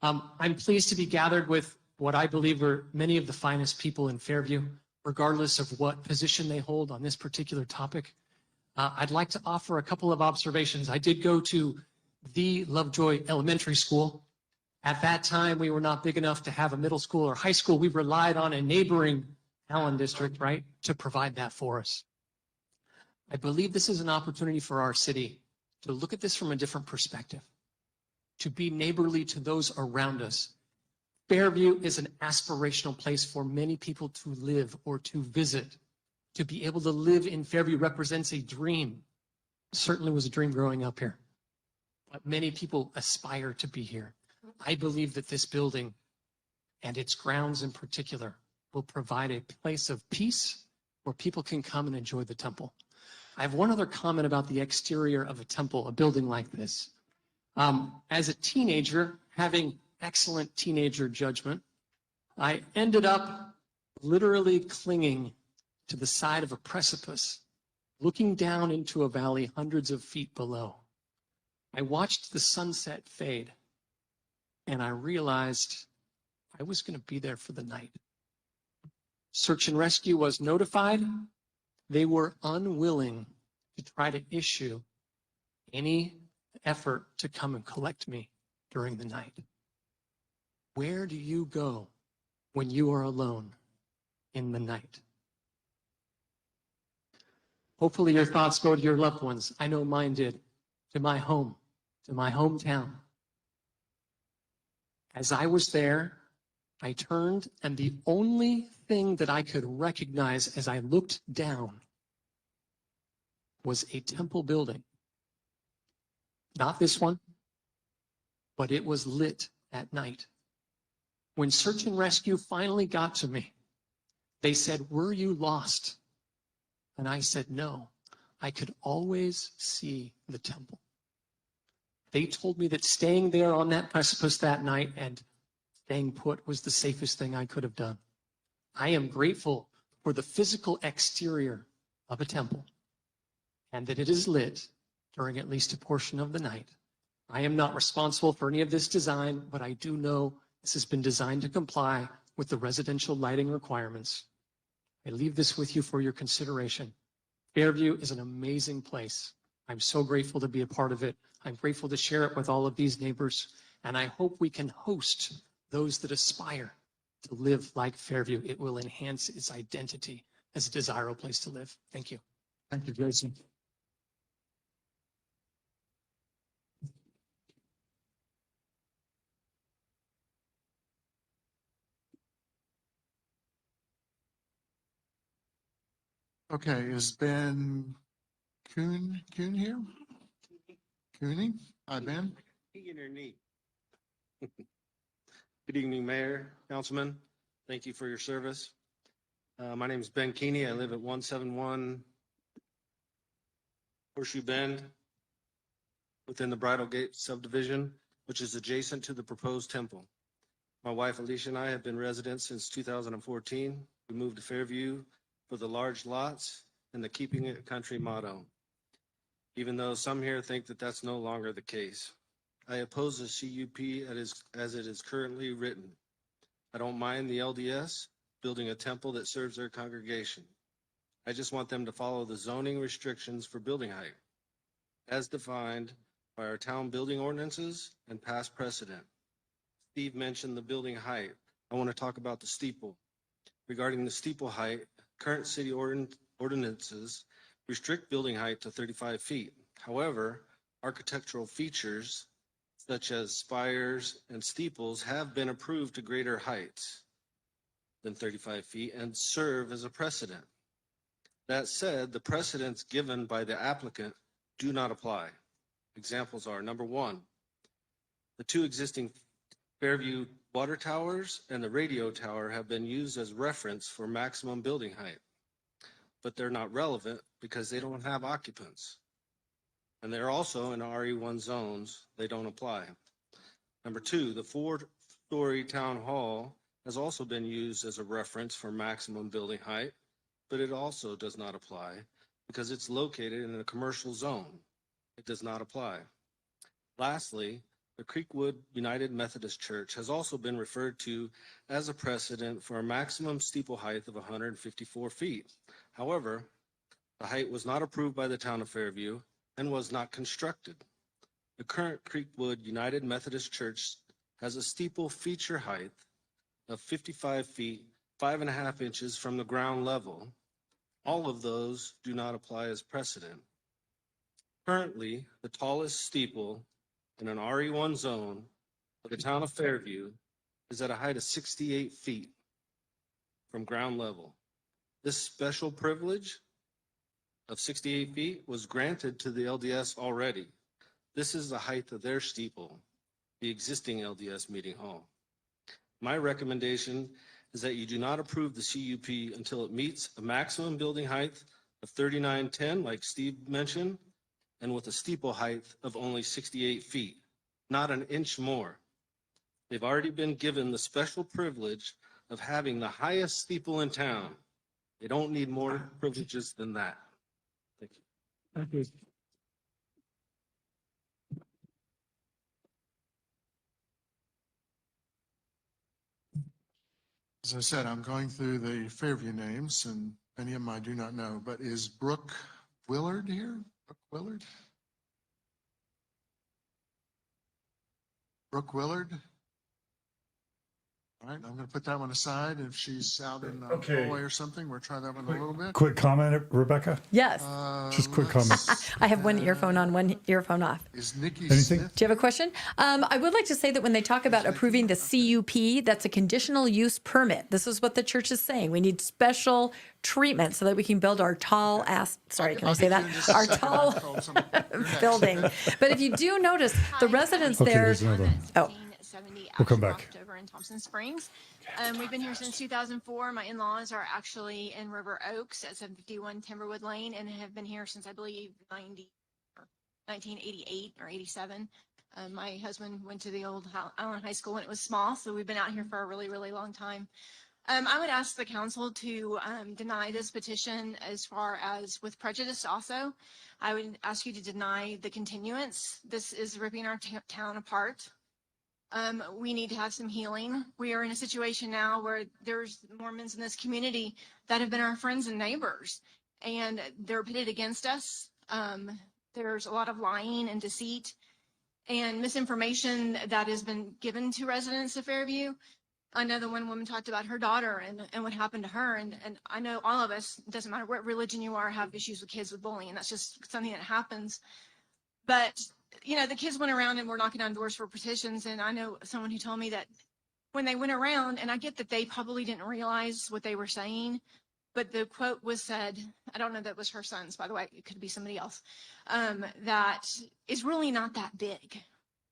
I'm pleased to be gathered with what I believe are many of the finest people in Fairview, regardless of what position they hold on this particular topic. I'd like to offer a couple of observations. I did go to the Lovejoy Elementary School. At that time, we were not big enough to have a middle school or high school. We relied on a neighboring Allen district, right, to provide that for us. I believe this is an opportunity for our city to look at this from a different perspective, to be neighborly to those around us. Fairview is an aspirational place for many people to live or to visit. To be able to live in Fairview represents a dream. It certainly was a dream growing up here. but many people aspire to be here. I believe that this building and its grounds in particular will provide a place of peace where people can come and enjoy the temple. I have one other comment about the exterior of a temple, a building like this. As a teenager, having excellent teenager judgment, I ended up literally clinging to the side of a precipice, looking down into a valley hundreds of feet below. I watched the sunset fade, and I realized I was going to be there for the night. Search and rescue was notified. They were unwilling to try to issue any effort to come and collect me during the night. Where do you go when you are alone in the night? Hopefully your thoughts go to your loved ones. I know mine did. To my home, to my hometown. As I was there, I turned, and the only thing that I could recognize as I looked down was a temple building. Not this one, but it was lit at night. When search and rescue finally got to me, they said, "Were you lost?" And I said, "No, I could always see the temple." They told me that staying there on that precipice that night and staying put was the safest thing I could have done. I am grateful for the physical exterior of a temple and that it is lit during at least a portion of the night. I am not responsible for any of this design, but I do know this has been designed to comply with the residential lighting requirements. I leave this with you for your consideration. Fairview is an amazing place. I'm so grateful to be a part of it. I'm grateful to share it with all of these neighbors, and I hope we can host those that aspire to live like Fairview. It will enhance its identity as a desirable place to live. Thank you. Thank you, Jason. Okay, is Ben Kuhn here? Cooney? Hi, Ben. Good evening, Mayor, Councilman. Thank you for your service. My name is Ben Keeney. I live at 171 Horseshoe Bend within the Bridal Gate subdivision, which is adjacent to the proposed temple. My wife Alicia and I have been residents since 2014. We moved to Fairview for the large lots and the keeping it country motto, even though some here think that that's no longer the case. I oppose the CUP as it is currently written. I don't mind the LDS building a temple that serves their congregation. I just want them to follow the zoning restrictions for building height, as defined by our town building ordinances and past precedent. Steve mentioned the building height. I want to talk about the steeple. Regarding the steeple height, current city ordinances restrict building height to 35 feet. However, architectural features such as spires and steeples have been approved to greater heights than 35 feet and serve as a precedent. That said, the precedents given by the applicant do not apply. Examples are, number one, the two existing Fairview water towers and the radio tower have been used as reference for maximum building height, but they're not relevant because they don't have occupants. And they're also in RE1 zones, they don't apply. Number two, the Fordori Town Hall has also been used as a reference for maximum building height, but it also does not apply because it's located in a commercial zone. It does not apply. Lastly, the Creekwood United Methodist Church has also been referred to as a precedent for a maximum steeple height of 154 feet. However, the height was not approved by the town of Fairview and was not constructed. The current Creekwood United Methodist Church has a steeple feature height of 55 feet, 5.5 inches from the ground level. All of those do not apply as precedent. Currently, the tallest steeple in an RE1 zone of the town of Fairview is at a height of 68 feet from ground level. This special privilege of 68 feet was granted to the LDS already. This is the height of their steeple, the existing LDS meeting hall. My recommendation is that you do not approve the CUP until it meets a maximum building height of 3910, like Steve mentioned, and with a steeple height of only 68 feet, not an inch more. They've already been given the special privilege of having the highest steeple in town. They don't need more privileges than that. Thank you. Thank you. As I said, I'm going through the Fairview names, and many of them I do not know, but is Brooke Willard here? Brooke Willard? Brooke Willard? All right, I'm going to put that one aside. If she's out in the Okay. hallway or something, we'll try that one a little bit. Quick comment, Rebecca? Yes. Just quick comment. I have one earphone on, one earphone off. Is Nikki Anything? Smith? Do you have a question? I would like to say that when they talk about approving the CUP, that's a conditional use permit. This is what the church is saying. We need special treatment so that we can build our tall ass, sorry, can I say that? Our tall building. But if you do notice, the residents Okay, there, here's another one. oh, We'll come back. Over in Thompson Springs. We've been here since 2004. My in-laws are actually in River Oaks at 751 Timberwood Lane and have been here since I believe 1988 or 87. My husband went to the old Island High School when it was small, so we've been out here for a really, really long time. I would ask the council to deny this petition as far as with prejudice also. I would ask you to deny the continuance. This is ripping our town apart. We need to have some healing. We are in a situation now where there's Mormons in this community that have been our friends and neighbors, and they're pitted against us. There's a lot of lying and deceit and misinformation that has been given to residents of Fairview. I know the one woman talked about her daughter and what happened to her. And I know all of us, it doesn't matter what religion you are, have issues with kids with bullying. That's just something that happens. But you know, the kids went around and were knocking on doors for petitions. And I know someone who told me that when they went around, and I get that they probably didn't realize what they were saying, but the quote was said, I don't know that was her son's, by the way, it could be somebody else, that is really not that big.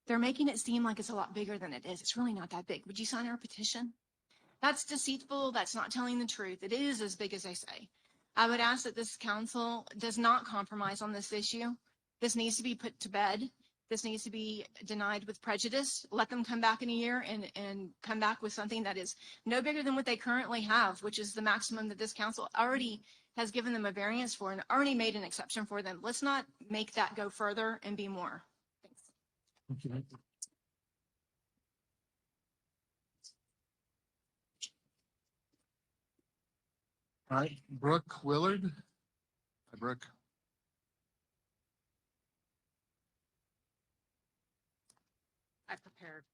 They're making it seem like it's a lot bigger than it is. It's really not that big. Would you sign our petition? That's deceitful. That's not telling the truth. It is as big as they say. I would ask that this council does not compromise on this issue. This needs to be put to bed. This needs to be denied with prejudice. Let them come back in a year and come back with something that is no bigger than what they currently have, which is the maximum that this council already has given them a variance for and already made an exception for them. Let's not make that go further and be more. Thanks. Thank you. All right, Brooke Willard. Hi, Brooke. I prepared.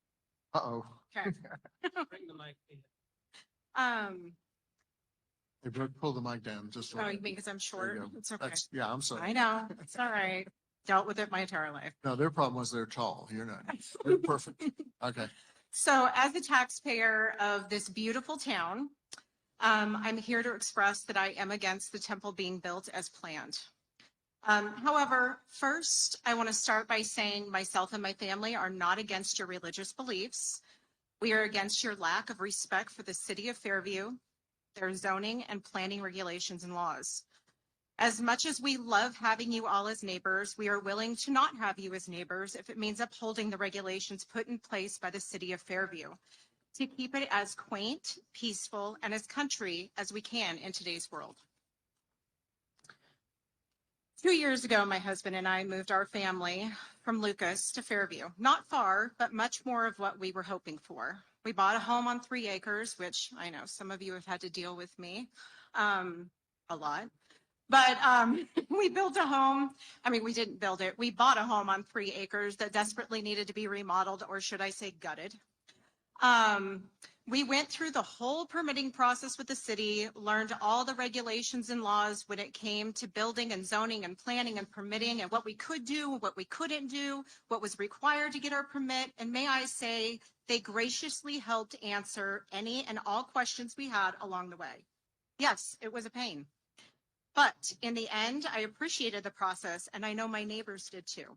Uh-oh. Okay. Bring the mic. Hey, Brooke, pull the mic down just a Oh, little you bit. mean because I'm There short? you go. It's okay. Yeah, I'm sorry. I know. It's all right. Dealt with it my entire life. No, their problem was they're tall. You're not. You're perfect. Okay. So as a taxpayer of this beautiful town, I'm here to express that I am against the temple being built as planned. However, first, I want to start by saying myself and my family are not against your religious beliefs. We are against your lack of respect for the city of Fairview, their zoning and planning regulations and laws. As much as we love having you all as neighbors, we are willing to not have you as neighbors if it means upholding the regulations put in place by the city of Fairview to keep it as quaint, peaceful, and as country as we can in today's world. 2 years ago, my husband and I moved our family from Lucas to Fairview. Not far, but much more of what we were hoping for. We bought a home on 3 acres, which I know some of you have had to deal with me a lot. But we built a home. I mean, we didn't build it. We bought a home on 3 acres that desperately needed to be remodeled, or should I say gutted. We went through the whole permitting process with the city, learned all the regulations and laws when it came to building and zoning and planning and permitting and what we could do, what we couldn't do, what was required to get our permit. And may I say, they graciously helped answer any and all questions we had along the way. Yes, it was a pain. But in the end, I appreciated the process, and I know my neighbors did too.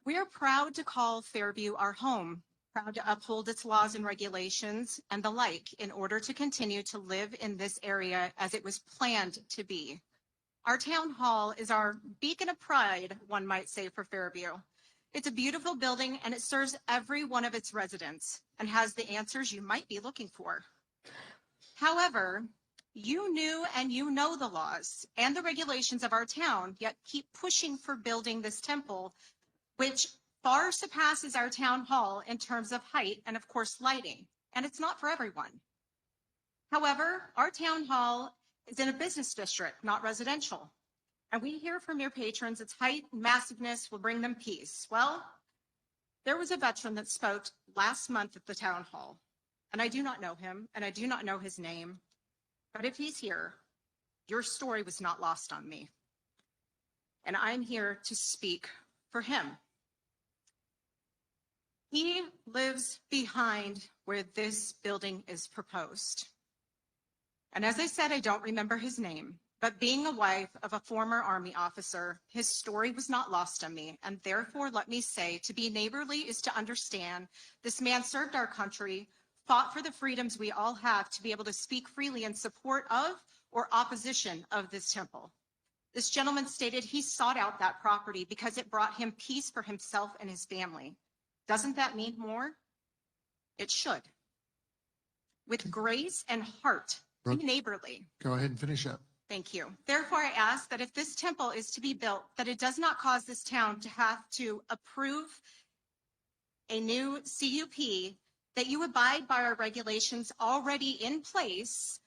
We are proud to call Fairview our home, proud to uphold its laws and regulations and the like in order to continue to live in this area as it was planned to be. Our town hall is our beacon of pride, one might say, for Fairview. It's a beautiful building and it serves every one of its residents and has the answers you might be looking for. However, you knew and you know the laws and the regulations of our town, yet keep pushing for building this temple, which far surpasses our town hall in terms of height and of course lighting, and it's not for everyone. However, our town hall is in a business district, not residential. And we hear from your patrons its height and massiveness will bring them peace. Well, there was a veteran that spoke last month at the town hall, and I do not know him and I do not know his name, but if he's here, your story was not lost on me. And I'm here to speak for him. He lives behind where this building is proposed. And as I said, I don't remember his name, but being a wife of a former Army officer, his story was not lost on me. And therefore, let me say, to be neighborly is to understand this man served our country, fought for the freedoms we all have to be able to speak freely in support of or opposition of this temple. This gentleman stated he sought out that property because it brought him peace for himself and his family. Doesn't that mean more? It should. With grace and heart, be neighborly. Go ahead and finish up. Thank you. Therefore, I ask that if this temple is to be built, that it does not cause this town to have to approve a new CUP, that you abide by our regulations already in place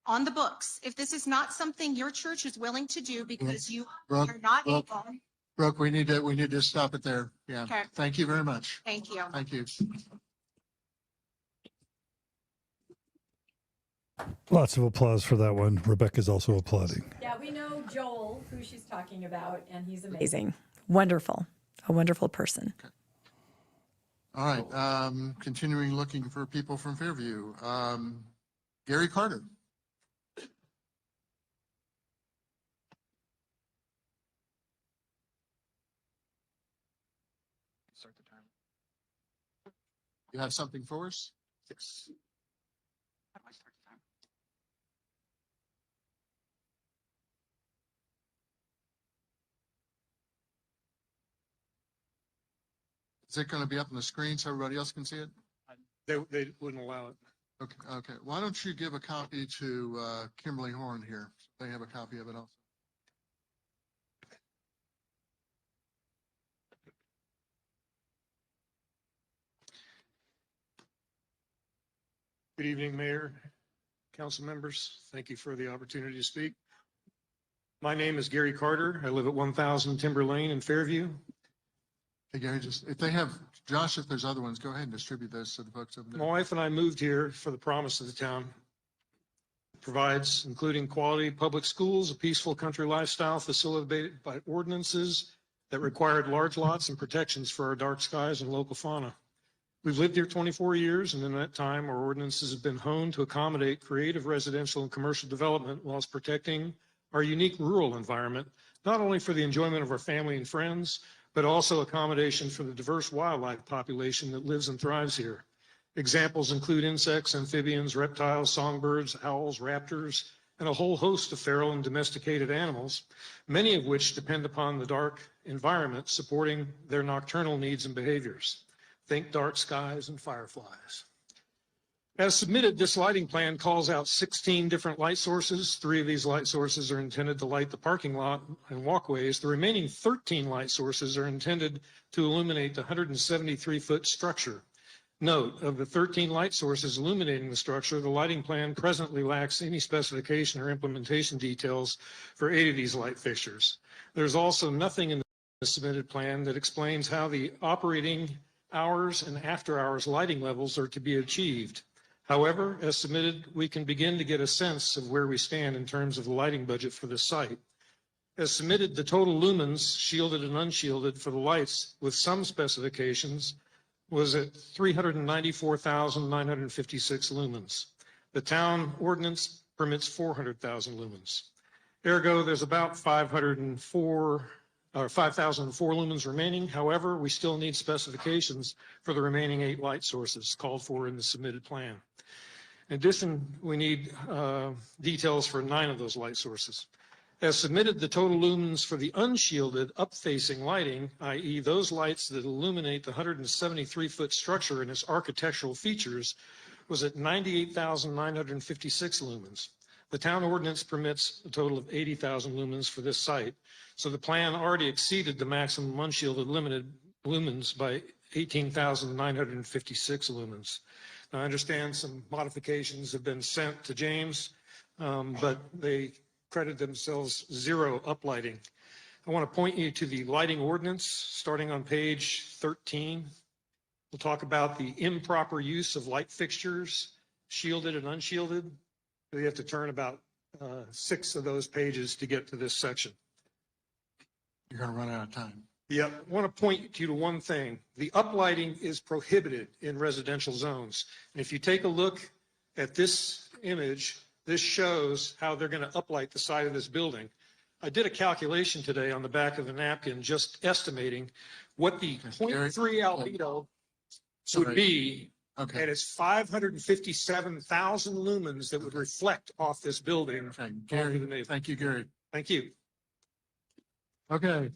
on the books. If this is not something your church is willing to do because you are not able. Brooke, we need to stop it there. Yeah. Okay. Thank you very much. Thank you. Thank you. Lots of applause for that one. Rebecca's also applauding. Yeah, we know Joel, who she's talking about, and he's amazing. Wonderful. A wonderful person. Okay. All right. Continuing looking for people from Fairview. Gary Carter. Start the time. You have something for us? Yes. How do I start the time? Is it going to be up on the screen so everybody else can see it? They wouldn't allow it. Okay. Okay. Why don't you give a copy to Kimberly Horn here? They have a copy of it also. Good evening, Mayor, council members. Thank you for the opportunity to speak. My name is Gary Carter. I live at 1000 Timber Lane in Fairview. Hey, Gary, just if they have, Josh, if there's other ones, go ahead and distribute those to the folks over there. My wife and I moved here for the promise of the town. It provides, including quality public schools, a peaceful country lifestyle facilitated by ordinances that required large lots and protections for our dark skies and local fauna. We've lived here 24 years, and in that time, our ordinances have been honed to accommodate creative residential and commercial development whilst protecting our unique rural environment, not only for the enjoyment of our family and friends, but also accommodation for the diverse wildlife population that lives and thrives here. Examples include insects, amphibians, reptiles, songbirds, owls, raptors, and a whole host of feral and domesticated animals, many of which depend upon the dark environment supporting their nocturnal needs and behaviors. Think dark skies and fireflies. As submitted, this lighting plan calls out 16 different light sources. 3 of these light sources are intended to light the parking lot and walkways. The remaining 13 light sources are intended to illuminate the 173-foot structure. Note, of the 13 light sources illuminating the structure, the lighting plan presently lacks any specification or implementation details for 8 of these light fixtures. There's also nothing in the submitted plan that explains how the operating hours and after hours lighting levels are to be achieved. However, as submitted, we can begin to get a sense of where we stand in terms of the lighting budget for this site. As submitted, the total lumens, shielded and unshielded, for the lights with some specifications was at 394,956 lumens. The town ordinance permits 400,000 lumens. Ergo, there's about 504 or 5,004 lumens remaining. However, we still need specifications for the remaining 8 light sources called for in the submitted plan. In addition, we need details for 9 of those light sources. As submitted, the total lumens for the unshielded up-facing lighting, i.e. those lights that illuminate the 173-foot structure and its architectural features, was at 98,956 lumens. The town ordinance permits a total of 80,000 lumens for this site, so the plan already exceeded the maximum unshielded limited lumens by 18,956 lumens. Now, I understand some modifications have been sent to James, but they credit themselves 0 uplighting. I want to point you to the lighting ordinance starting on page 13. We'll talk about the improper use of light fixtures, shielded and unshielded. You have to turn about 6 of those pages to get to this section. You're going to run out of time. Yep. I want to point you to one thing. The uplighting is prohibited in residential zones. And if you take a look at this image, this shows how they're going to uplight the side of this building. I did a calculation today on the back of the napkin, just estimating what the 0.3 albedo would be. Okay. And it's 557,000 lumens that would reflect off this building. Okay, Gary, thank you, Gary. Thank you. Okay.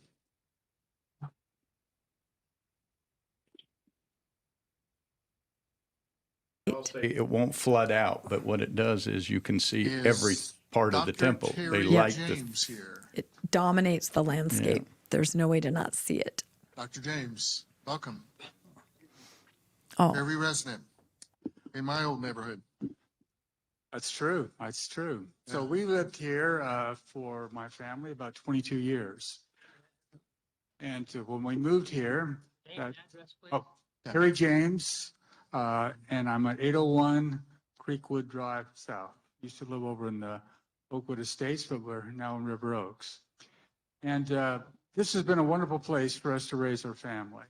It won't flood out, but what it does is you can see every part of the temple. They light the. It dominates the landscape. There's no way to not see it. Dr. James, welcome. Oh. Every resident in my old neighborhood. That's true. That's true. So we lived here for my family about 22 years. And when we moved here, Harry James, and I'm at 801 Creekwood Drive South. Used to live over in the Oakwood Estates, but we're now in River Oaks. And this has been a wonderful place for us to raise our family.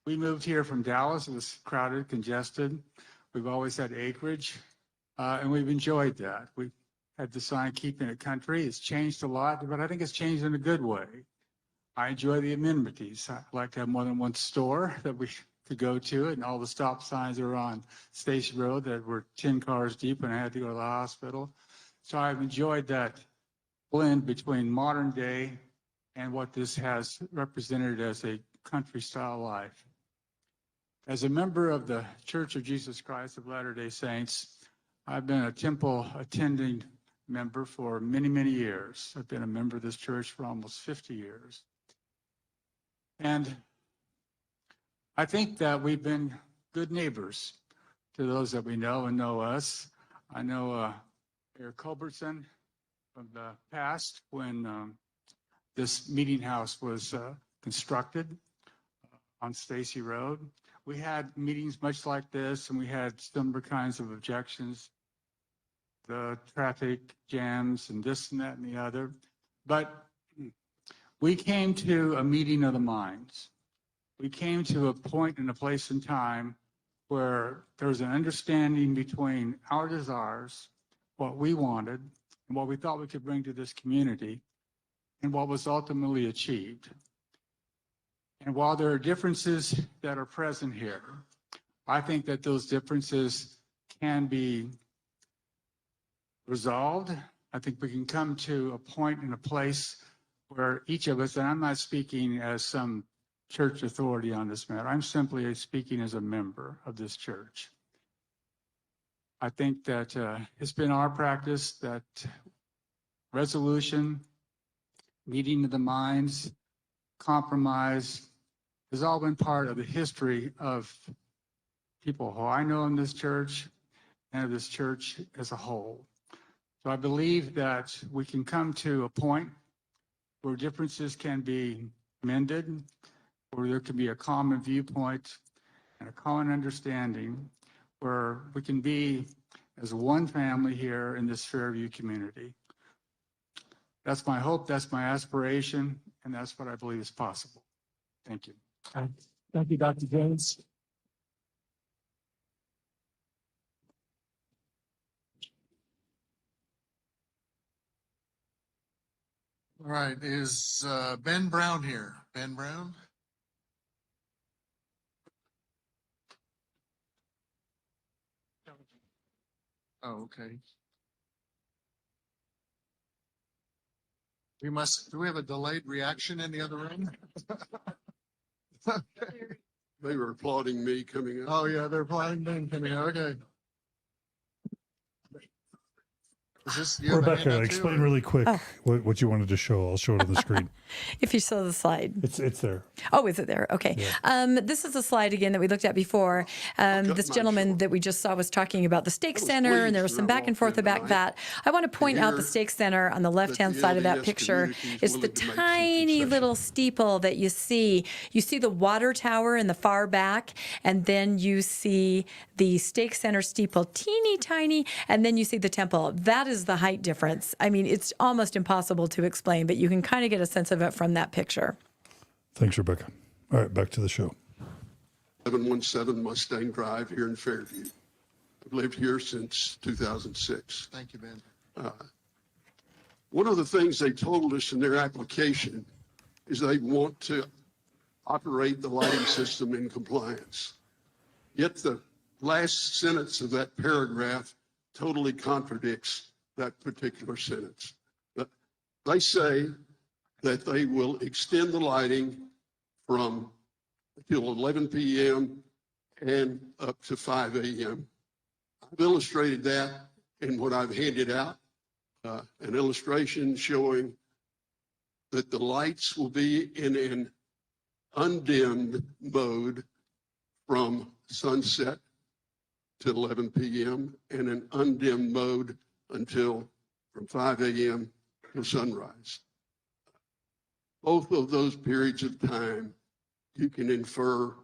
We moved here from Dallas. It was crowded, congested. We've always had acreage, and we've enjoyed that. We've had the sign keeping it country. It's changed a lot, but I think it's changed in a good way. I enjoy the amenities. I like to have more than one store that we could go to, and all the stop signs are on Station Road that were 10 cars deep when I had to go to the hospital. So I've enjoyed that blend between modern day and what this has represented as a country style life. As a member of the Church of Jesus Christ of Latter-day Saints, I've been a temple attending member for many, many years. I've been a member of this church for almost 50 years. And I think that we've been good neighbors to those that we know and know us. I know Mayor Culbertson from the past when this meeting house was constructed on Stacy Road. We had meetings much like this, and we had similar kinds of objections, the traffic jams and this and that and the other. But we came to a meeting of the minds. We came to a point in a place in time where there was an understanding between our desires, what we wanted, and what we thought we could bring to this community, and what was ultimately achieved. And while there are differences that are present here, I think that those differences can be resolved. I think we can come to a point in a place where each of us, and I'm not speaking as some church authority on this matter, I'm simply speaking as a member of this church. I think that it's been our practice that resolution, meeting of the minds, compromise has all been part of the history of people who I know in this church and of this church as a whole. So I believe that we can come to a point where differences can be mended, where there can be a common viewpoint and a common understanding, where we can be as one family here in this Fairview community. That's my hope, that's my aspiration, and that's what I believe is possible. Thank you. Thank you, Dr. James. All right, is Ben Brown here? Ben Brown? Oh, okay. Do we have a delayed reaction in the other room? They were applauding me coming up. Oh, yeah, they're applauding Ben coming out. Okay. Is this, you have a Rebecca, handout too, explain or- really quick what you wanted to show. I'll show it on the screen. If you saw the slide. It's there. Oh, is it there? Okay. This is a slide again that we looked at before. This gentleman that we just saw was talking about the Stake Center, and there was some back and forth about that. I want to point out the Stake Center on the left-hand side of that picture is the tiny little steeple that you see. You see the water tower in the far back, and then you see the Stake Center steeple, teeny tiny, and then you see the temple. That is the height difference. I mean, it's almost impossible to explain, but you can kind of get a sense of it from that picture. Thanks, Rebecca. All right, back to the show. 717 Mustang Drive here in Fairview. I've lived here since 2006. Thank you, Ben. One of the things they told us in their application is they want to operate the lighting system in compliance. Yet the last sentence of that paragraph totally contradicts that particular sentence. They say that they will extend the lighting from till 11 p.m. and up to 5 a.m. I've illustrated that in what I've handed out, an illustration showing that the lights will be in an undimmed mode from sunset to 11 p.m. and an undimmed mode until from 5 a.m. to sunrise. Both of those periods of time, you can infer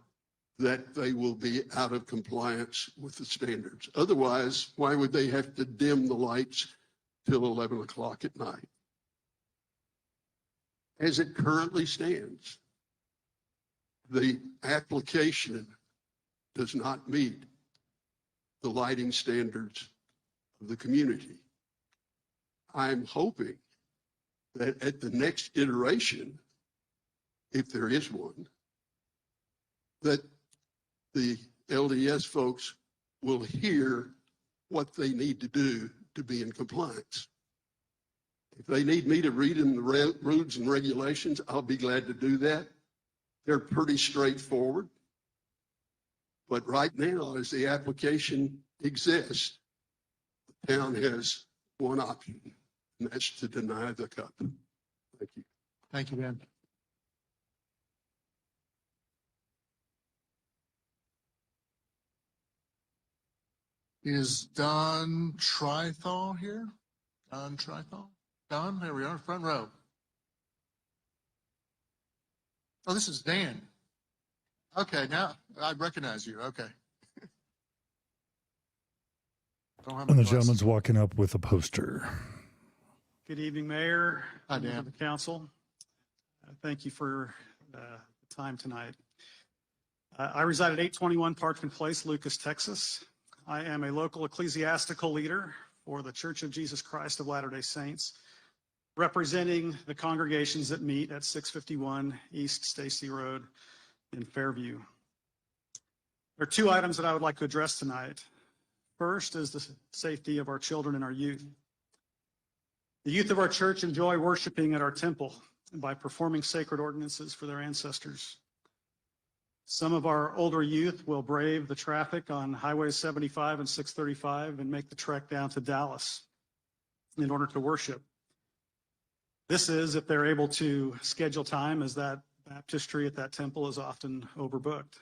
that they will be out of compliance with the standards. Otherwise, why would they have to dim the lights till 11 o'clock at night? As it currently stands, the application does not meet the lighting standards of the community. I'm hoping that at the next iteration, if there is one, that the LDS folks will hear what they need to do to be in compliance. If they need me to read them the rules and regulations, I'll be glad to do that. They're pretty straightforward. But right now, as the application exists, the town has one option, and that's to deny the cup. Thank you. Thank you, Ben. Is Don Trithall here? Don Trithall? Don, there we are, front row. Oh, this is Dan. Okay, now I recognize you. Okay. And the gentleman's walking up with a poster. Good evening, Mayor. Hi, Dan. And the council. Thank you for the time tonight. I reside at 821 Parchment Place, Lucas, Texas. I am a local ecclesiastical leader for the Church of Jesus Christ of Latter-day Saints, representing the congregations that meet at 651 East Stacy Road in Fairview. There are two items that I would like to address tonight. First is the safety of our children and our youth. The youth of our church enjoy worshiping at our temple and by performing sacred ordinances for their ancestors. Some of our older youth will brave the traffic on Highway 75 and 635 and make the trek down to Dallas in order to worship. This is if they're able to schedule time, as that baptistry at that temple is often overbooked.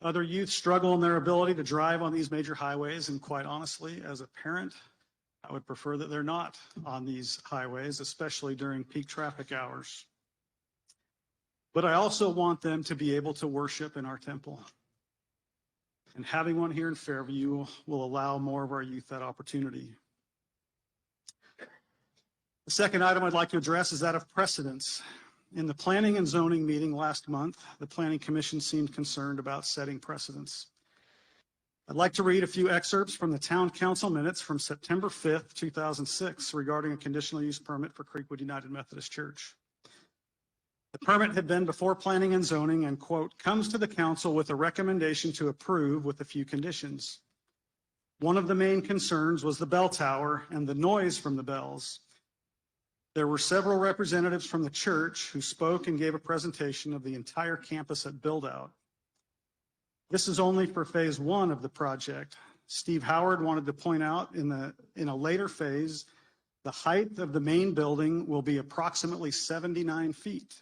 Other youth struggle in their ability to drive on these major highways, and quite honestly, as a parent, I would prefer that they're not on these highways, especially during peak traffic hours. But I also want them to be able to worship in our temple. And having one here in Fairview will allow more of our youth that opportunity. The second item I'd like to address is that of precedence. In the Planning and Zoning meeting last month, the Planning Commission seemed concerned about setting precedents. I'd like to read a few excerpts from the town council minutes from September 5th, 2006 regarding a conditional use permit for Creekwood United Methodist Church. The permit had been before planning and zoning and, quote, comes to the council with a recommendation to approve with a few conditions. One of the main concerns was the bell tower and the noise from the bells. There were several representatives from the church who spoke and gave a presentation of the entire campus at build-out. This is only for phase one of the project. Steve Howard wanted to point out in a later phase, the height of the main building will be approximately 79 feet.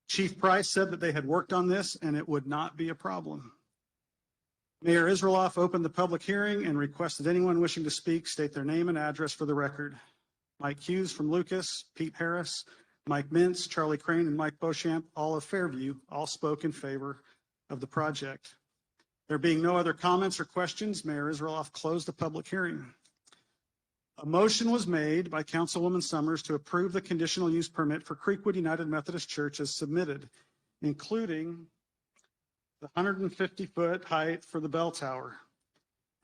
Chief Price said that they had worked on this and it would not be a problem. Mayor Israeloff opened the public hearing and requested anyone wishing to speak state their name and address for the record. Mike Hughes from Lucas, Pete Harris, Mike Mintz, Charlie Crane, and Mike Beauchamp, all of Fairview, all spoke in favor of the project. There being no other comments or questions, Mayor Israeloff closed the public hearing. A motion was made by Councilwoman Summers to approve the conditional use permit for Creekwood United Methodist Church as submitted, including the 150-foot height for the bell tower,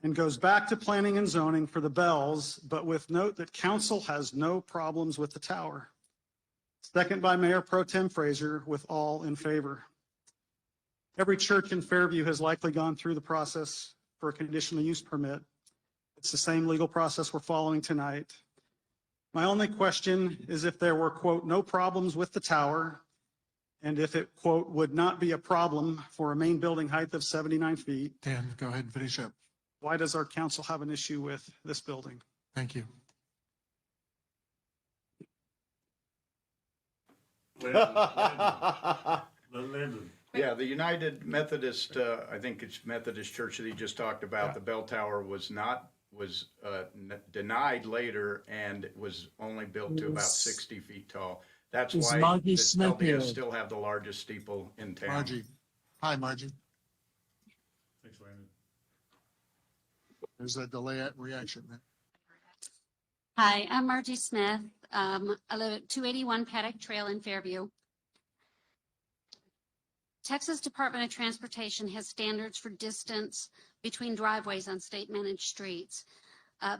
and goes back to planning and zoning for the bells, but with note that council has no problems with the tower. Second by Mayor Pro Tem Fraser, with all in favor. Every church in Fairview has likely gone through the process for a conditional use permit. It's the same legal process we're following tonight. My only question is if there were, quote, no problems with the tower, and if it, quote, would not be a problem for a main building height of 79 feet. Dan, go ahead and finish up. Why does our council have an issue with this building? Thank you. Landon. Yeah, the United Methodist, I think it's Methodist Church that he just talked about, the bell tower was denied later and was only built to about 60 feet tall. That's why the LDS still have the largest steeple in town. Margie. Hi, Margie. Thanks, Landon. There's a delay at reaction. Hi, I'm Margie Smith. I live at 281 Paddock Trail in Fairview. Texas Department of Transportation has standards for distance between driveways on state-managed streets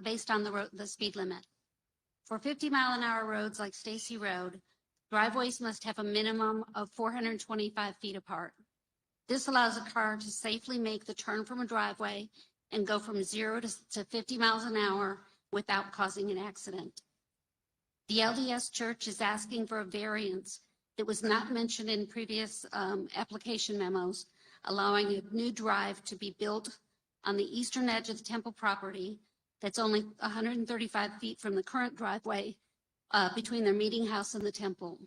based on the speed limit. For 50-mile-an-hour roads like Stacy Road, driveways must have a minimum of 425 feet apart. This allows a car to safely make the turn from a driveway and go from 0 to 50 miles an hour without causing an accident. The LDS Church is asking for a variance that was not mentioned in previous application memos, allowing a new drive to be built on the eastern edge of the temple property that's only 135 feet from the current driveway between their meeting house and the temple.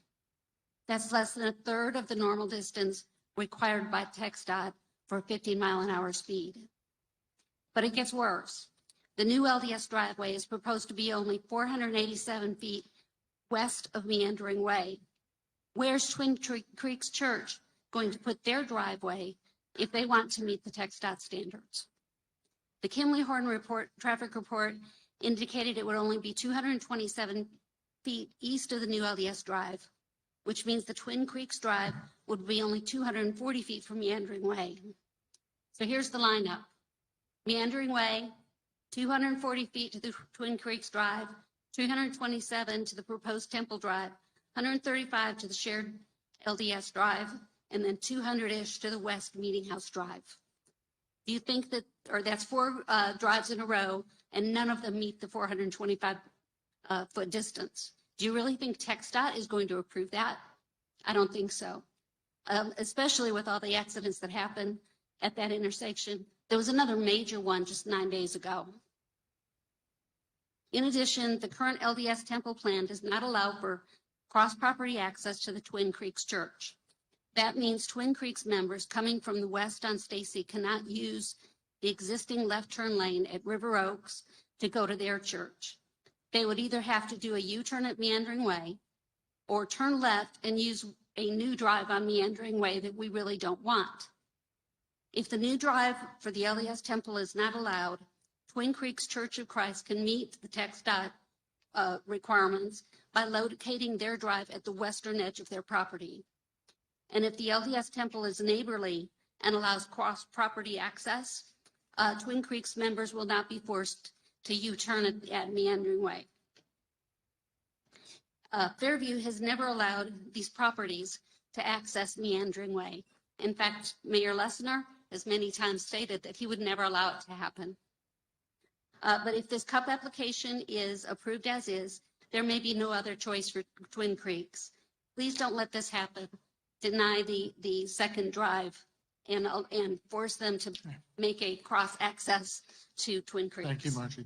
That's less than a third of the normal distance required by TxDOT for a 15-mile-an-hour speed. But it gets worse. The new LDS driveway is proposed to be only 487 feet west of Meandering Way. Where's Twin Creeks Church going to put their driveway if they want to meet the TxDOT standards? The Kimley Horn traffic report indicated it would only be 227 feet east of the new LDS drive, which means the Twin Creeks Drive would be only 240 feet from Meandering Way. So here's the lineup. Meandering Way, 240 feet to the Twin Creeks Drive, 327 to the proposed Temple Drive, 135 to the shared LDS Drive, and then 200-ish to the West Meeting House Drive. Do you think that, or that's 4 drives in a row, and none of them meet the 425 foot distance? Do you really think TxDOT is going to approve that? I don't think so, especially with all the accidents that happened at that intersection. There was another major one just 9 days ago. In addition, the current LDS Temple plan does not allow for cross-property access to the Twin Creeks Church. That means Twin Creeks members coming from the west on Stacy cannot use the existing left turn lane at River Oaks to go to their church. They would either have to do a U-turn at Meandering Way or turn left and use a new drive on Meandering Way that we really don't want. If the new drive for the LDS Temple is not allowed, Twin Creeks Church of Christ can meet the TxDOT requirements by locating their drive at the western edge of their property. And if the LDS Temple is neighborly and allows cross-property access, Twin Creeks members will not be forced to U-turn at Meandering Way. Fairview has never allowed these properties to access Meandering Way. In fact, Mayor Lessner has many times stated that he would never allow it to happen. But if this CUP application is approved as is, there may be no other choice for Twin Creeks. Please don't let this happen. Deny the second drive and force them to make a cross access to Twin Creeks. Thank you, Margie.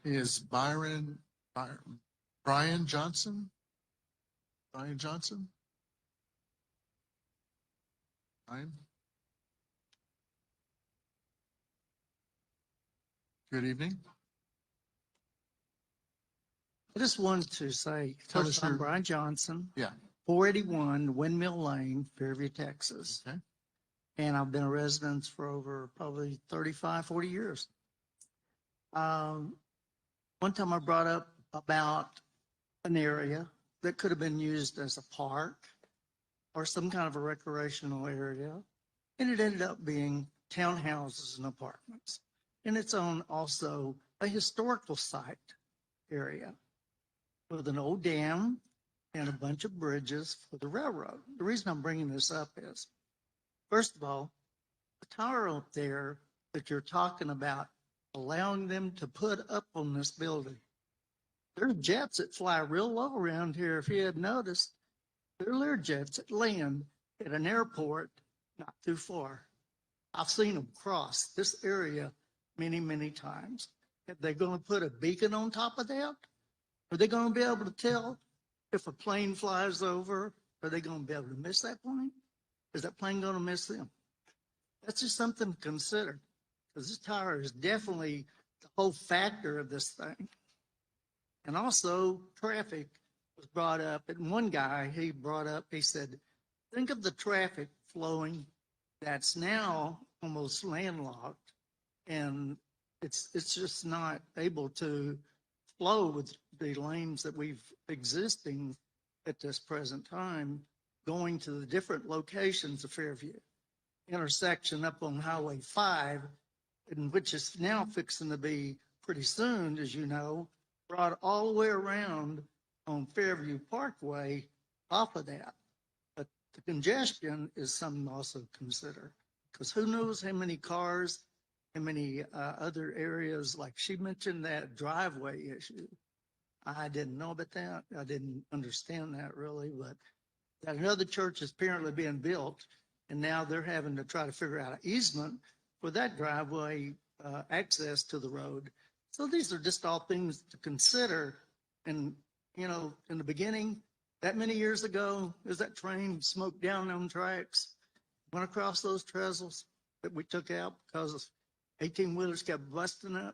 Is Brian Johnson? Brian Johnson? Brian? Good evening. I just wanted to say, Tell first, us I'm your- Brian Johnson, Yeah. 481 Windmill Lane, Fairview, Texas. Okay. And I've been a resident for over probably 35, 40 years. One time I brought up about an area that could have been used as a park or some kind of a recreational area. And it ended up being townhouses and apartments. And it's on also a historical site area with an old dam and a bunch of bridges for the railroad. The reason I'm bringing this up is, first of all, the tower up there that you're talking about, allowing them to put up on this building. There's jets that fly real low around here. If you had noticed, they're Learjets that land at an airport not too far. I've seen them cross this area many, many times. Are they going to put a beacon on top of that? Are they going to be able to tell if a plane flies over? Are they going to be able to miss that plane? Is that plane going to miss them? That's just something to consider, because this tower is definitely the whole factor of this thing. And also traffic was brought up, and one guy, he brought up, he said, think of the traffic flowing that's now almost landlocked, and it's just not able to flow with the lanes that we've existing at this present time, going to the different locations of Fairview. Intersection up on Highway 5, and which is now fixing to be pretty soon, as you know, brought all the way around on Fairview Parkway off of that. But the congestion is something to also consider, because who knows how many cars, how many other areas, like she mentioned that driveway issue. I didn't know about that. I didn't understand that really, but that another church is apparently being built, and now they're having to try to figure out an easement for that driveway access to the road. So these are just all things to consider. And, you know, in the beginning, that many years ago, as that train smoked down on tracks, went across those trestles that we took out because 18-wheelers kept busting up.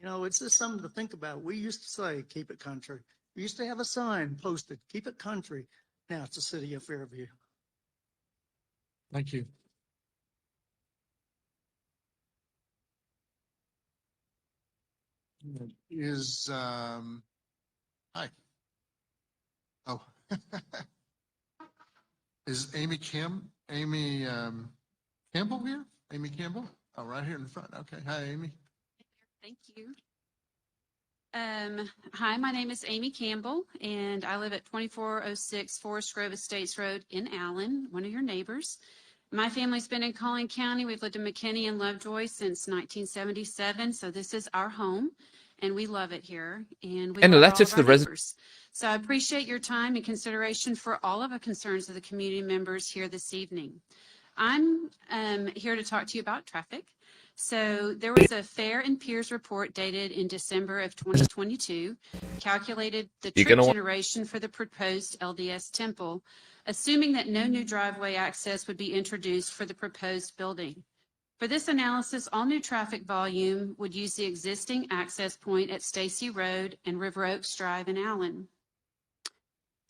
You know, it's just something to think about. We used to say, keep it country. We used to have a sign posted, keep it country. Now it's the city of Fairview. Thank you. Is, hi. Oh. Is Amy Campbell here? Amy Campbell? Oh, right here in the front. Okay. Hi, Amy. Thank you. Hi, my name is Amy Campbell, and I live at 2406 Forest Grove Estates Road in Allen, one of your neighbors. My family's been in Collin County. We've lived in McKinney and Lovejoy since 1977, so this is our home, and we love it here. And we And a love letter all of to the our res- neighbors. So I appreciate your time and consideration for all of the concerns of the community members here this evening. I'm here to talk to you about traffic. So there was a Fair and Piers report dated in December of 2022, calculated the You're trip gonna wa- generation for the proposed LDS temple, assuming that no new driveway access would be introduced for the proposed building. For this analysis, all new traffic volume would use the existing access point at Stacy Road and River Oaks Drive in Allen.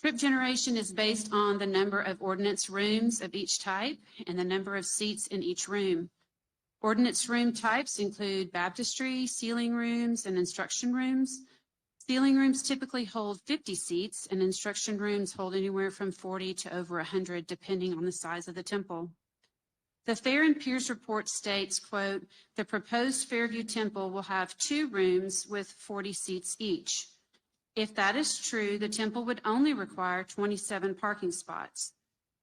Trip generation is based on the number of ordinance rooms of each type and the number of seats in each room. Ordinance room types include baptistry, ceiling rooms, and instruction rooms. Sealing rooms typically hold 50 seats, and instruction rooms hold anywhere from 40 to over 100, depending on the size of the temple. The Fair and Piers report states, quote, "The proposed Fairview Temple will have 2 rooms with 40 seats each. If that is true, the temple would only require 27 parking spots.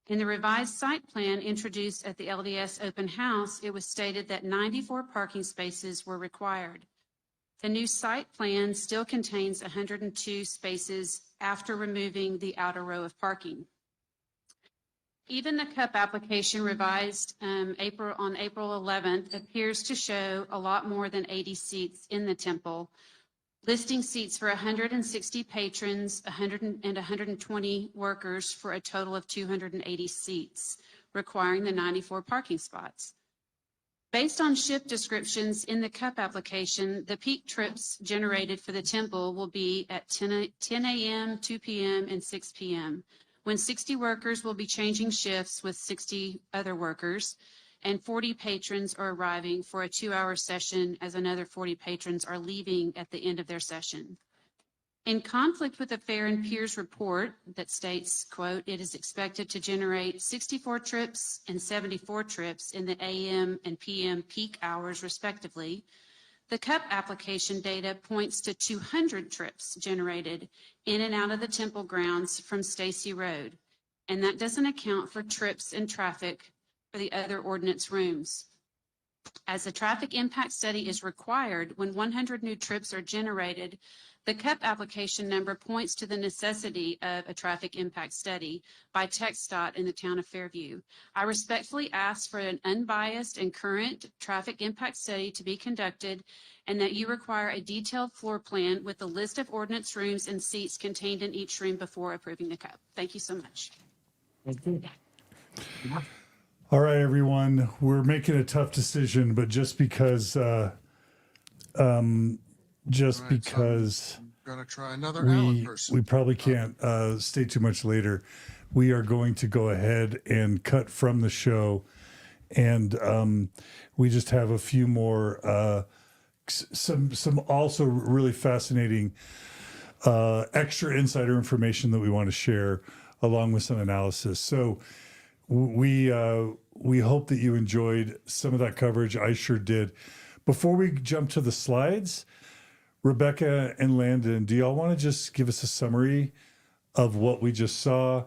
In the revised site plan introduced at the LDS open house, it was stated that 94 parking spaces were required. The new site plan still contains 102 spaces after removing the outer row of parking. Even the CUP application revised on April 11th appears to show a lot more than 80 seats in the temple, listing seats for 160 patrons, 120 workers for a total of 280 seats, requiring the 94 parking spots. Based on shift descriptions in the CUP application, the peak trips generated for the temple will be at 10 a.m., 2 p.m., and 6 p.m., when 60 workers will be changing shifts with 60 other workers, and 40 patrons are arriving for a 2-hour session as another 40 patrons are leaving at the end of their session. In conflict with the Fair and Piers report that states, quote, "It is expected to generate 64 trips and 74 trips in the AM and PM peak hours respectively," the CUP application data points to 200 trips generated in and out of the temple grounds from Stacy Road, and that doesn't account for trips and traffic for the other ordinance rooms. As the traffic impact study is required when 100 new trips are generated, the CUP application number points to the necessity of a traffic impact study by TxDOT in the town of Fairview. I respectfully ask for an unbiased and current traffic impact study to be conducted, and that you require a detailed floor plan with the list of ordinance rooms and seats contained in each room before approving the CUP. Thank you so much. Thank you. All right, everyone, we're making a tough decision, but just because Gonna try another Allen we person. probably can't stay too much later, we are going to go ahead and cut from the show, and we just have a few more some also really fascinating extra insider information that we want to share along with some analysis. So we hope that you enjoyed some of that coverage. I sure did. Before we jump to the slides, Rebecca and Landon, do y'all want to just give us a summary of what we just saw,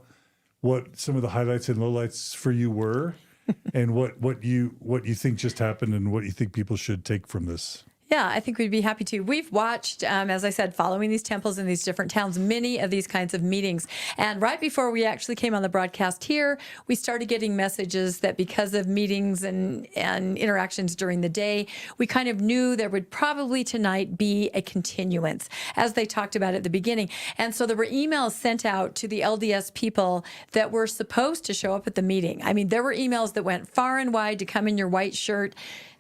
what some of the highlights and lowlights for you were, and what you think just happened and what you think people should take from this? Yeah, I think we'd be happy to. We've watched, as I said, following these temples in these different towns, many of these kinds of meetings. And right before we actually came on the broadcast here, we started getting messages that because of meetings and interactions during the day, we kind of knew there would probably tonight be a continuance, as they talked about at the beginning. And so there were emails sent out to the LDS people that were supposed to show up at the meeting. I mean, there were emails that went far and wide to come in your white shirt.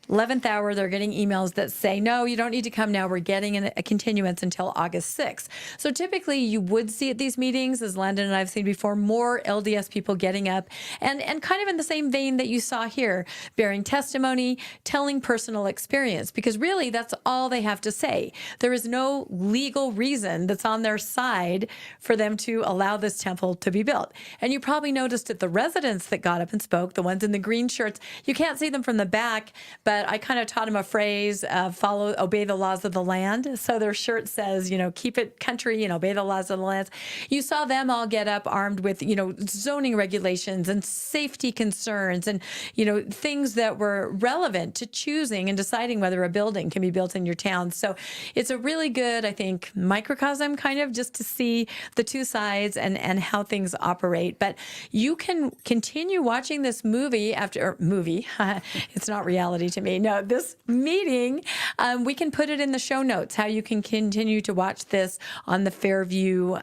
11th hour, they're getting emails that say, no, you don't need to come now. We're getting a continuance until August 6th. So typically you would see at these meetings, as Landon and I've seen before, more LDS people getting up and kind of in the same vein that you saw here, bearing testimony, telling personal experience, because really that's all they have to say. There is no legal reason that's on their side for them to allow this temple to be built. And you probably noticed that the residents that got up and spoke, the ones in the green shirts, you can't see them from the back, but I kind of taught them a phrase, obey the laws of the land. So their shirt says, keep it country and obey the laws of the land. You saw them all get up armed with, zoning regulations and safety concerns and, things that were relevant to choosing and deciding whether a building can be built in your town. So it's a really good, I think, microcosm kind of just to see the two sides and how things operate. But you can continue watching this movie it's not reality to me. No, this meeting, we can put it in the show notes, how you can continue to watch this on the Fairview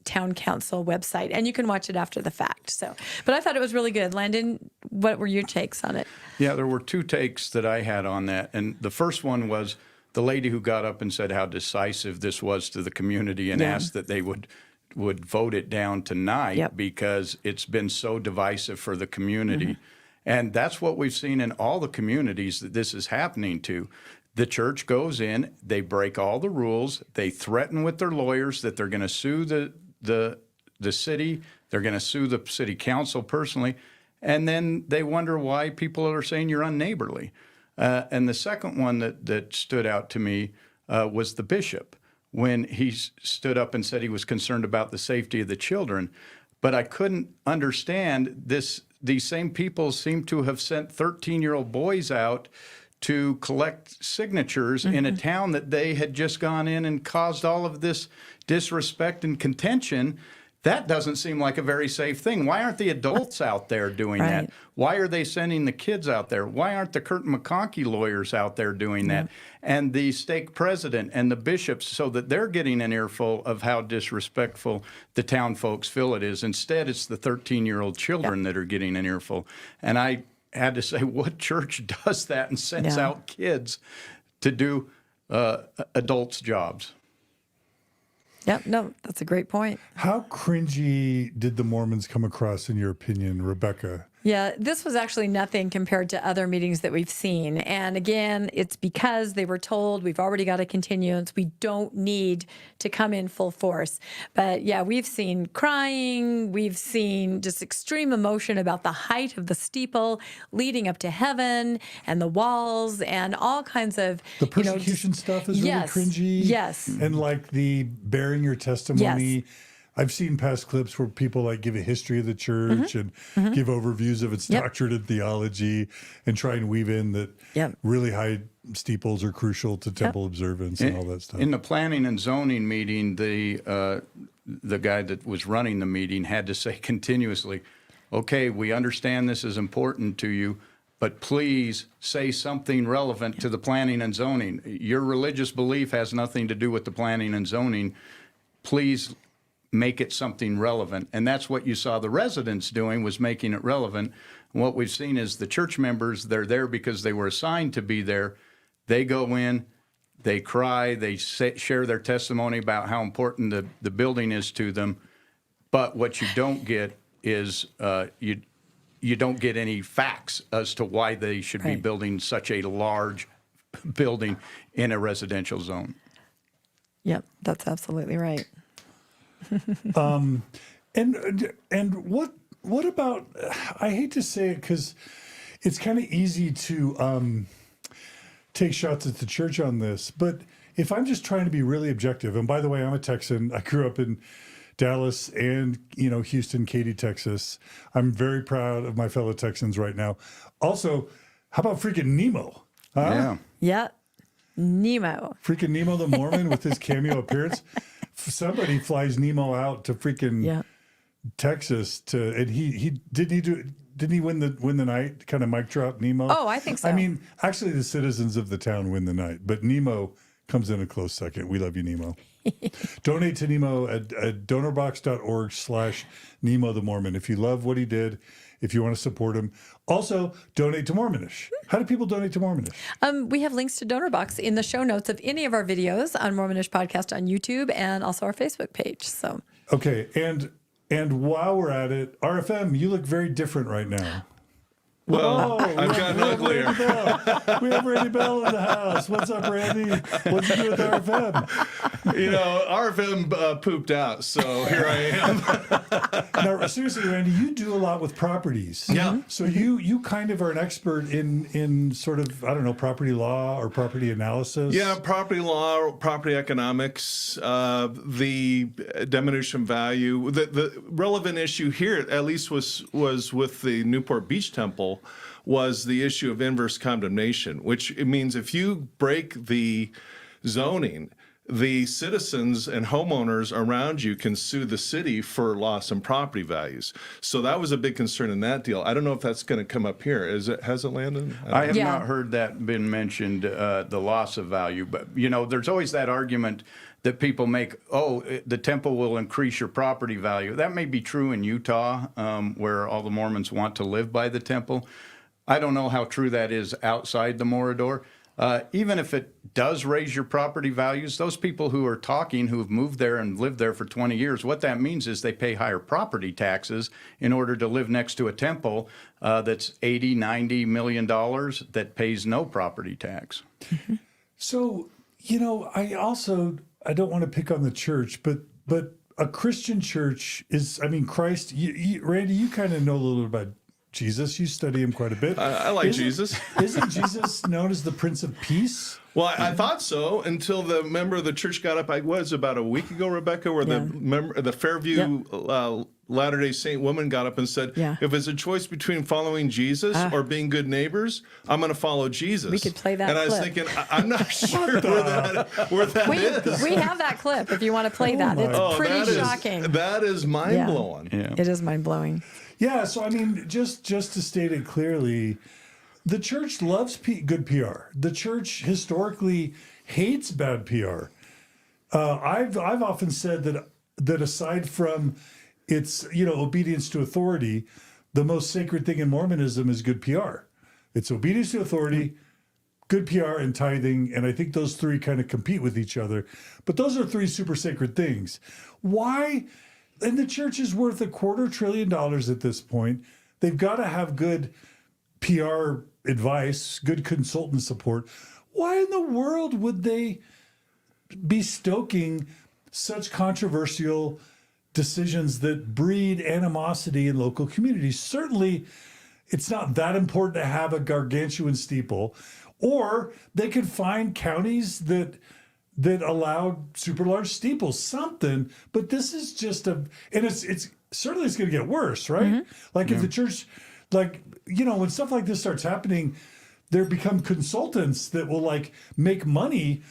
Town Council website. And you can watch it after the fact. So, but I thought it was really good. Landon, what were your takes on it? Yeah, there were 2 takes that I had on that. And the first one was the lady who got up and said how decisive this was to the community and asked that they would vote it down tonight because it's been so divisive for the community. Mm-hmm. And that's what we've seen in all the communities that this is happening to. the church goes in, they break all the rules, they threaten with their lawyers that they're going to sue the city, they're going to sue the city council personally, and then they wonder why people are saying you're unneighborly. And the second one that stood out to me was the bishop, when he stood up and said he was concerned about the safety of the children. But I couldn't understand this. These same people seem to have sent 13-year-old boys out to collect signatures in a town that they had just gone in and caused all of this disrespect and contention. That doesn't seem like a very safe thing. Why aren't the adults out there doing that? Why are they sending the kids out there? Why aren't the Curtin McConkie lawyers out there doing that? And the stake president and the bishops, so that they're getting an earful of how disrespectful the town folks feel it is. Instead, it's the 13-year-old children that are getting an earful. And I had to say, what church does that and sends out kids to do adults' jobs? Yep, no, that's a great point. How cringy did the Mormons come across, in your opinion, Rebecca? Yeah, this was actually nothing compared to other meetings that we've seen. And again, it's because they were told we've already got a continuance. We don't need to come in full force. But yeah, we've seen crying. We've seen just extreme emotion about the height of the steeple leading up to heaven and the walls and all kinds of... The persecution stuff is really cringy. Yes. And like the bearing your testimony. Yes. I've seen past clips where people like give a history of the church and give overviews of its doctrine and theology and try and weave in that really high steeples are crucial to temple observance and all that stuff. In the planning and zoning meeting, the guy that was running the meeting had to say continuously, okay, we understand this is important to you, but please say something relevant to the planning and zoning. Your religious belief has nothing to do with the planning and zoning. Please make it something relevant. And that's what you saw the residents doing, was making it relevant. And what we've seen is the church members, they're there because they were assigned to be there. They go in, they cry, they share their testimony about how important the building is to them. But what you don't get is you don't get any facts as to why they should be building such a large building in a residential zone. Yep, that's absolutely right. And what about, I hate to say it because it's kind of easy to take shots at the church on this, but if I'm just trying to be really objective, and by the way, I'm a Texan. I grew up in Dallas and, Houston, Katy, Texas. I'm very proud of my fellow Texans right now. Also, how about freaking Nemo? Yeah. Yeah. Nemo. Freaking Nemo the Mormon with his cameo appearance. Somebody flies Nemo out to freaking Texas and he didn't he win the night? Kind of mic drop Nemo. Oh, I think so. I mean, actually, the citizens of the town win the night, but Nemo comes in a close second. We love you, Nemo. Donate to Nemo at donorbox.org/Nemo the Mormon. If you love what he did, if you want to support him. Also, donate to Mormonish. How do people donate to Mormonish? We have links to DonorBox in the show notes of any of our videos on Mormonish Podcast on YouTube and also our Facebook page. So okay, and while we're at it, RFM, you look very different right now. Well, I've gotten uglier. We have Randy Bell in the house. What's up, Randy? What'd you do with RFM? RFM pooped out, so here I am. Now, seriously, Randy, you do a lot with properties. Yeah. So you kind of are an expert in sort of, I don't know, property law or property analysis. Yeah, property law, property economics, the diminution value. The relevant issue here, at least, was with the Newport Beach Temple, was the issue of inverse condemnation, which it means if you break the zoning, the citizens and homeowners around you can sue the city for loss in property values. So that was a big concern in that deal. I don't know if that's going to come up here. Has it, Landon? I have not heard that been mentioned, the loss of value. But, there's always that argument that people make, the temple will increase your property value. That may be true in Utah, where all the Mormons want to live by the temple. I don't know how true that is outside the Morador. Even if it does raise your property values, those people who are talking, who have moved there and lived there for 20 years, what that means is they pay higher property taxes in order to live next to a temple that's $80, $90 million that pays no property tax. So, you know, I don't want to pick on the church, but a Christian church is, I mean, Christ, Randy, you kind of know a little bit about Jesus. You study him quite a bit. I like Jesus. Isn't Jesus known as the Prince of Peace? Well, I thought so until the member of the church got up. I was about a week ago, Rebecca, where the Fairview Latter-day Saint woman got up and said, if it's a choice between following Jesus or being good neighbors, I'm going to follow Jesus. We could play that And I was clip. thinking, I'm not sure where that is. We have that clip if you want to play that. It's pretty shocking. That is mind-blowing. Yeah. It is mind-blowing. Yeah, so I mean, just to state it clearly, the church loves good PR. The church historically hates bad PR. I've often said that aside from its obedience to authority, the most sacred thing in Mormonism is good PR. It's obedience to authority, good PR, and tithing, and I think those three kind of compete with each other. But those are three super sacred things. Why? And the church is worth $250 billion at this point. They've got to have good PR advice, good consultant support. Why in the world would they be stoking such controversial decisions that breed animosity in local communities? Certainly, it's not that important to have a gargantuan steeple, or they could find counties that allow super large steeples, something. But this is just and it's certainly it's going to get worse, right? Mm-hmm. Like if the church, when stuff like this starts happening, there become consultants that will make money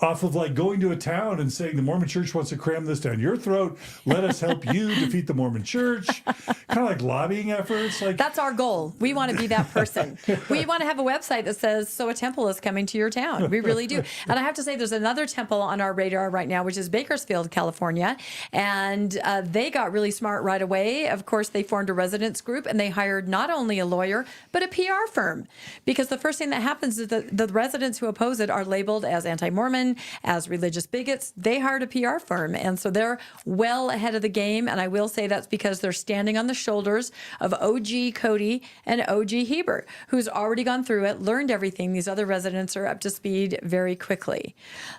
off of going to a town and saying the Mormon church wants to cram this down your throat. Let us help you defeat the Mormon church. Kind of like lobbying efforts. That's our goal. We want to be that person. We want to have a website that says, so a temple is coming to your town. We really do. And I have to say, there's another temple on our radar right now, which is Bakersfield, California. And they got really smart right away. Of course, they formed a residents group and they hired not only a lawyer, but a PR firm. Because the first thing that happens is that the residents who oppose it are labeled as anti-Mormon, as religious bigots. They hired a PR firm, and so they're well ahead of the game. And I will say that's because they're standing on the shoulders of OG Cody and OG Heber, who's already gone through it, learned everything. These other residents are up to speed very quickly.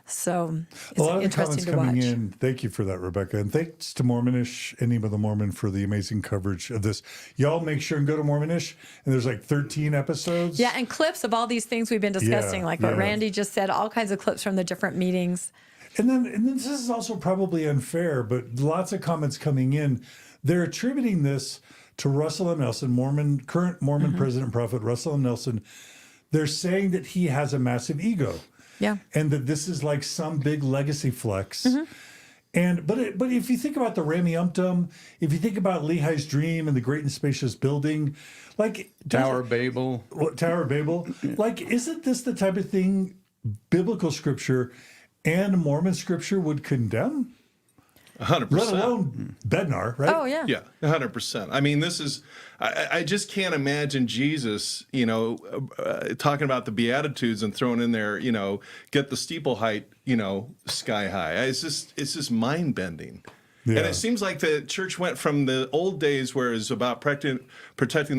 So it's a lot of interesting the comments to watch. coming in. Thank you for that, Rebecca. And thanks to Mormonish and Nemo the Mormon for the amazing coverage of this. Y'all make sure and go to Mormonish, and there's 13 episodes. Yeah, and clips of all these things we've been discussing, what Randy just said, all kinds of clips from the different meetings. And then this is also probably unfair, but lots of comments coming in. They're attributing this to Russell M. Nelson, current Mormon president prophet Russell M. Nelson. They're saying that he has a massive ego. Yeah. And that this is like some big legacy flex. But if you think about the Rameumptum, if you think about Lehi's dream and the great and spacious building, Tower of Babel. Isn't this the type of thing biblical scripture and Mormon scripture would condemn? 100%. Let alone Bednar, right? Oh, yeah. Yeah, 100%. I mean, this is, I just can't imagine Jesus, talking about the Beatitudes and throwing in there, get the steeple height, sky high. It's just mind bending. Yeah. And it seems like the church went from the old days where it was about protecting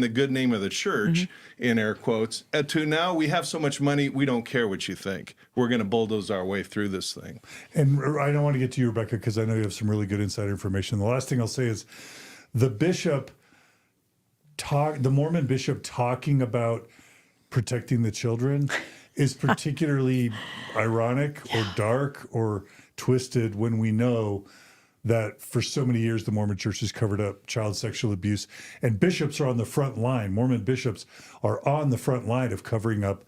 the good name of the church, in air quotes, to now we have so much money, we don't care what you think. We're going to bulldoze our way through this thing. And I don't want to get to you, Rebecca, because I know you have some really good insider information. The last thing I'll say is the Mormon bishop talking about protecting the children is particularly ironic or dark or twisted when we know that for so many years the Mormon church has covered up child sexual abuse, and bishops are on the front line. Mormon bishops are on the front line of covering up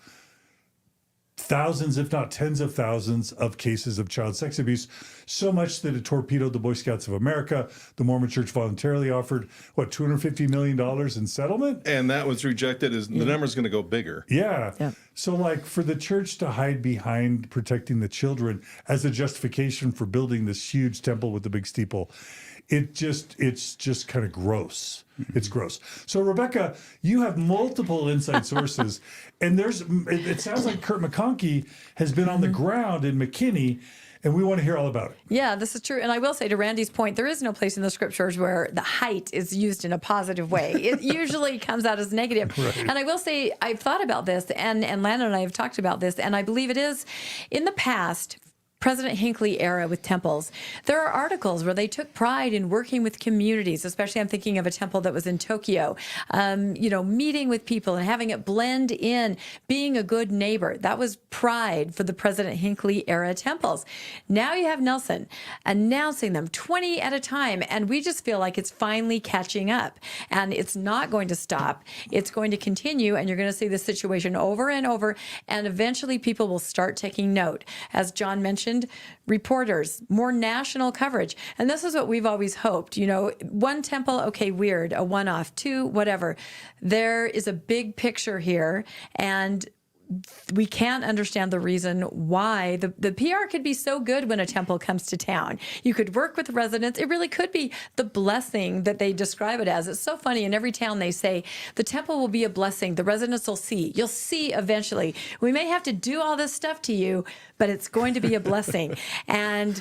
thousands, if not tens of thousands, of cases of child sex abuse, so much that it torpedoed the Boy Scouts of America. The Mormon church voluntarily offered, $250 million in settlement? And that was rejected. The number's going to go bigger. Yeah. So for the church to hide behind protecting the children as a justification for building this huge temple with the big steeple, it's just kind of gross. It's gross. So Rebecca, you have multiple inside sources, and it sounds like Kurt McConkie has been on the ground in McKinney and we want to hear all about it. Yeah, this is true. And I will say, to Randy's point, there is no place in the scriptures where the height is used in a positive way. It usually comes out as negative. Right. And I will say, I've thought about this, and Landon and I have talked about this, and I believe it is in the past, President Hinckley era with temples, there are articles where they took pride in working with communities, especially I'm thinking of a temple that was in Tokyo, meeting with people and having it blend in, being a good neighbor. That was pride for the President Hinckley era temples. Now you have Nelson announcing them 20 at a time, and we just feel like it's finally catching up, and it's not going to stop. It's going to continue, and you're going to see this situation over and over, and eventually people will start taking note. As John mentioned, reporters, more national coverage. And this is what we've always hoped. One temple, okay, weird, a one-off, two, whatever. There is a big picture here, and we can't understand the reason why the PR could be so good when a temple comes to town. You could work with residents. It really could be the blessing that they describe it as. It's so funny. In every town they say, the temple will be a blessing. The residents will see. You'll see eventually. We may have to do all this stuff to you, but it's going to be a blessing. And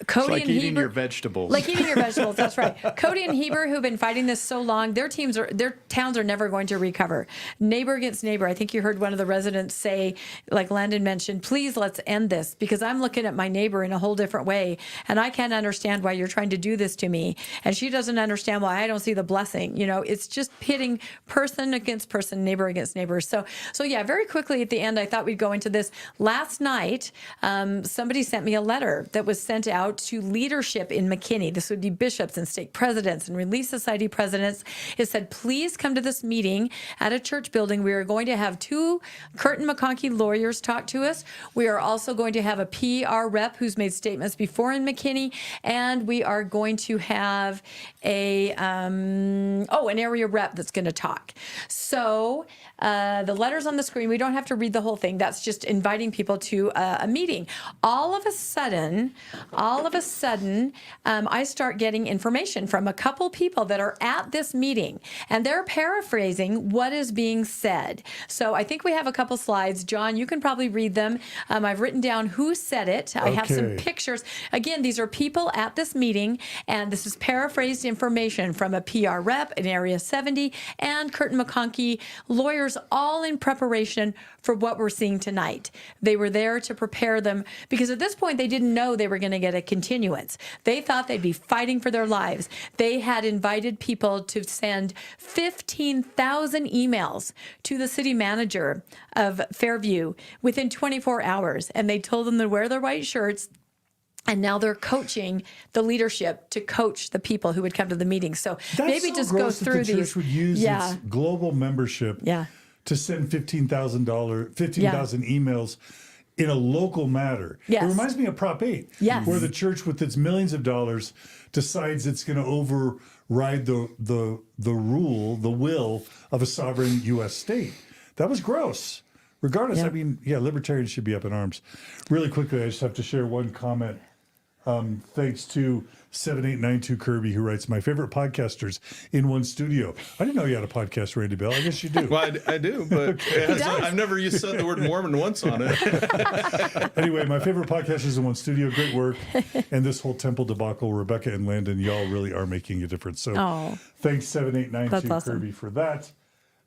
Cody it's like and eating Heber, your vegetables. Like eating your vegetables, that's right. Cody and Heber, who've been fighting this so long, their towns are never going to recover. Neighbor against neighbor. I think you heard one of the residents say, like Landon mentioned, please let's end this, because I'm looking at my neighbor in a whole different way, and I can't understand why you're trying to do this to me, and she doesn't understand why I don't see the blessing. It's just pitting person against person, neighbor against neighbor. So yeah, very quickly at the end, I thought we'd go into this. Last night, somebody sent me a letter that was sent out to leadership in McKinney. This would be bishops and stake presidents and Relief Society presidents. It said, please come to this meeting at a church building. We are going to have 2 Curtin McConkie lawyers talk to us. We are also going to have a PR rep who's made statements before in McKinney, and we are going to have an area rep that's going to talk. So the letter's on the screen. We don't have to read the whole thing. That's just inviting people to a meeting. All of a sudden, I start getting information from a couple people that are at this meeting, and they're paraphrasing what is being said. So I think we have a couple slides. John, you can probably read them. I've written down who said it. I have some pictures. Again, these are people at this meeting, and this is paraphrased information from a PR rep in Area 70 and Curtin McConkie lawyers, all in preparation for what we're seeing tonight. They were there to prepare them, because at this point they didn't know they were going to get a continuance. They thought they'd be fighting for their lives. They had invited people to send 15,000 emails to the city manager of Fairview within 24 hours, and they told them to wear their white shirts. And now they're coaching the leadership to coach the people who would come to the meeting. So maybe just go through the these. Church would use its global membership to send 15,000 emails in a local matter. Yes. It reminds me of Prop 8, where the church with its millions of dollars decides it's going to override the will of a sovereign U.S. state. That was gross. Regardless, libertarians should be up in arms. Really quickly, I just have to share one comment. Thanks to 7892 Kirby, who writes, my favorite podcasters in one studio. I didn't know you had a podcast, Randy Bell. I guess you do. Well, I do, but I've never said the word Mormon once on it. Anyway, my favorite podcasters in one studio. Great work. And this whole temple debacle, Rebecca and Landon, y'all really are making a difference. So thanks, 7892 Kirby, for that.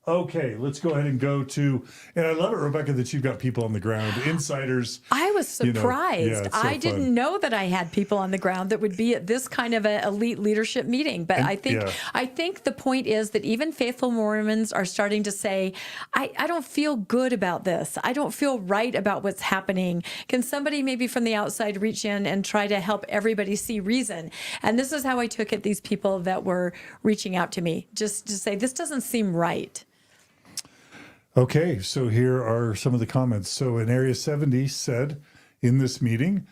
Okay, let's go ahead and go to, and I love it, Rebecca, that you've got people on the ground, insiders. I was surprised. I didn't know that I had people on the ground that would be at this kind of an elite leadership meeting. But I think the point is that even faithful Mormons are starting to say, I don't feel good about this. I don't feel right about what's happening. Can somebody maybe from the outside reach in and try to help everybody see reason? And this is how I took it, these people that were reaching out to me, just to say, this doesn't seem right. Okay, so here are some of the comments. So in Area 70 said, in this meeting,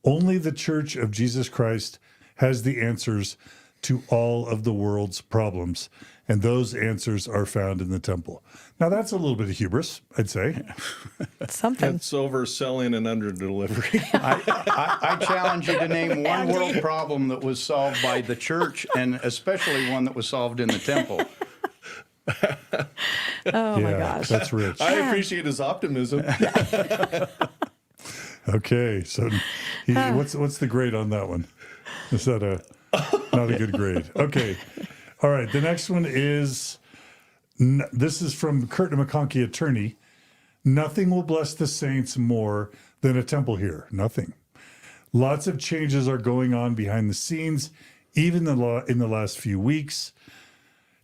only the Church of Jesus Christ has the answers to all of the world's problems, and those answers are found in the temple. Now, that's a little bit of hubris, I'd say. Something. It's overselling and under-delivery. I challenge you to name one world problem that was solved by the church, and especially one that was solved in the temple. Oh my gosh. That's rich. I appreciate his optimism. Okay, so What's the grade on that one? Is that not a good grade? Okay. All right. The next one is, this is from Kurt McConkey, attorney. Nothing will bless the saints more than a temple here. Nothing. Lots of changes are going on behind the scenes, even in the last few weeks.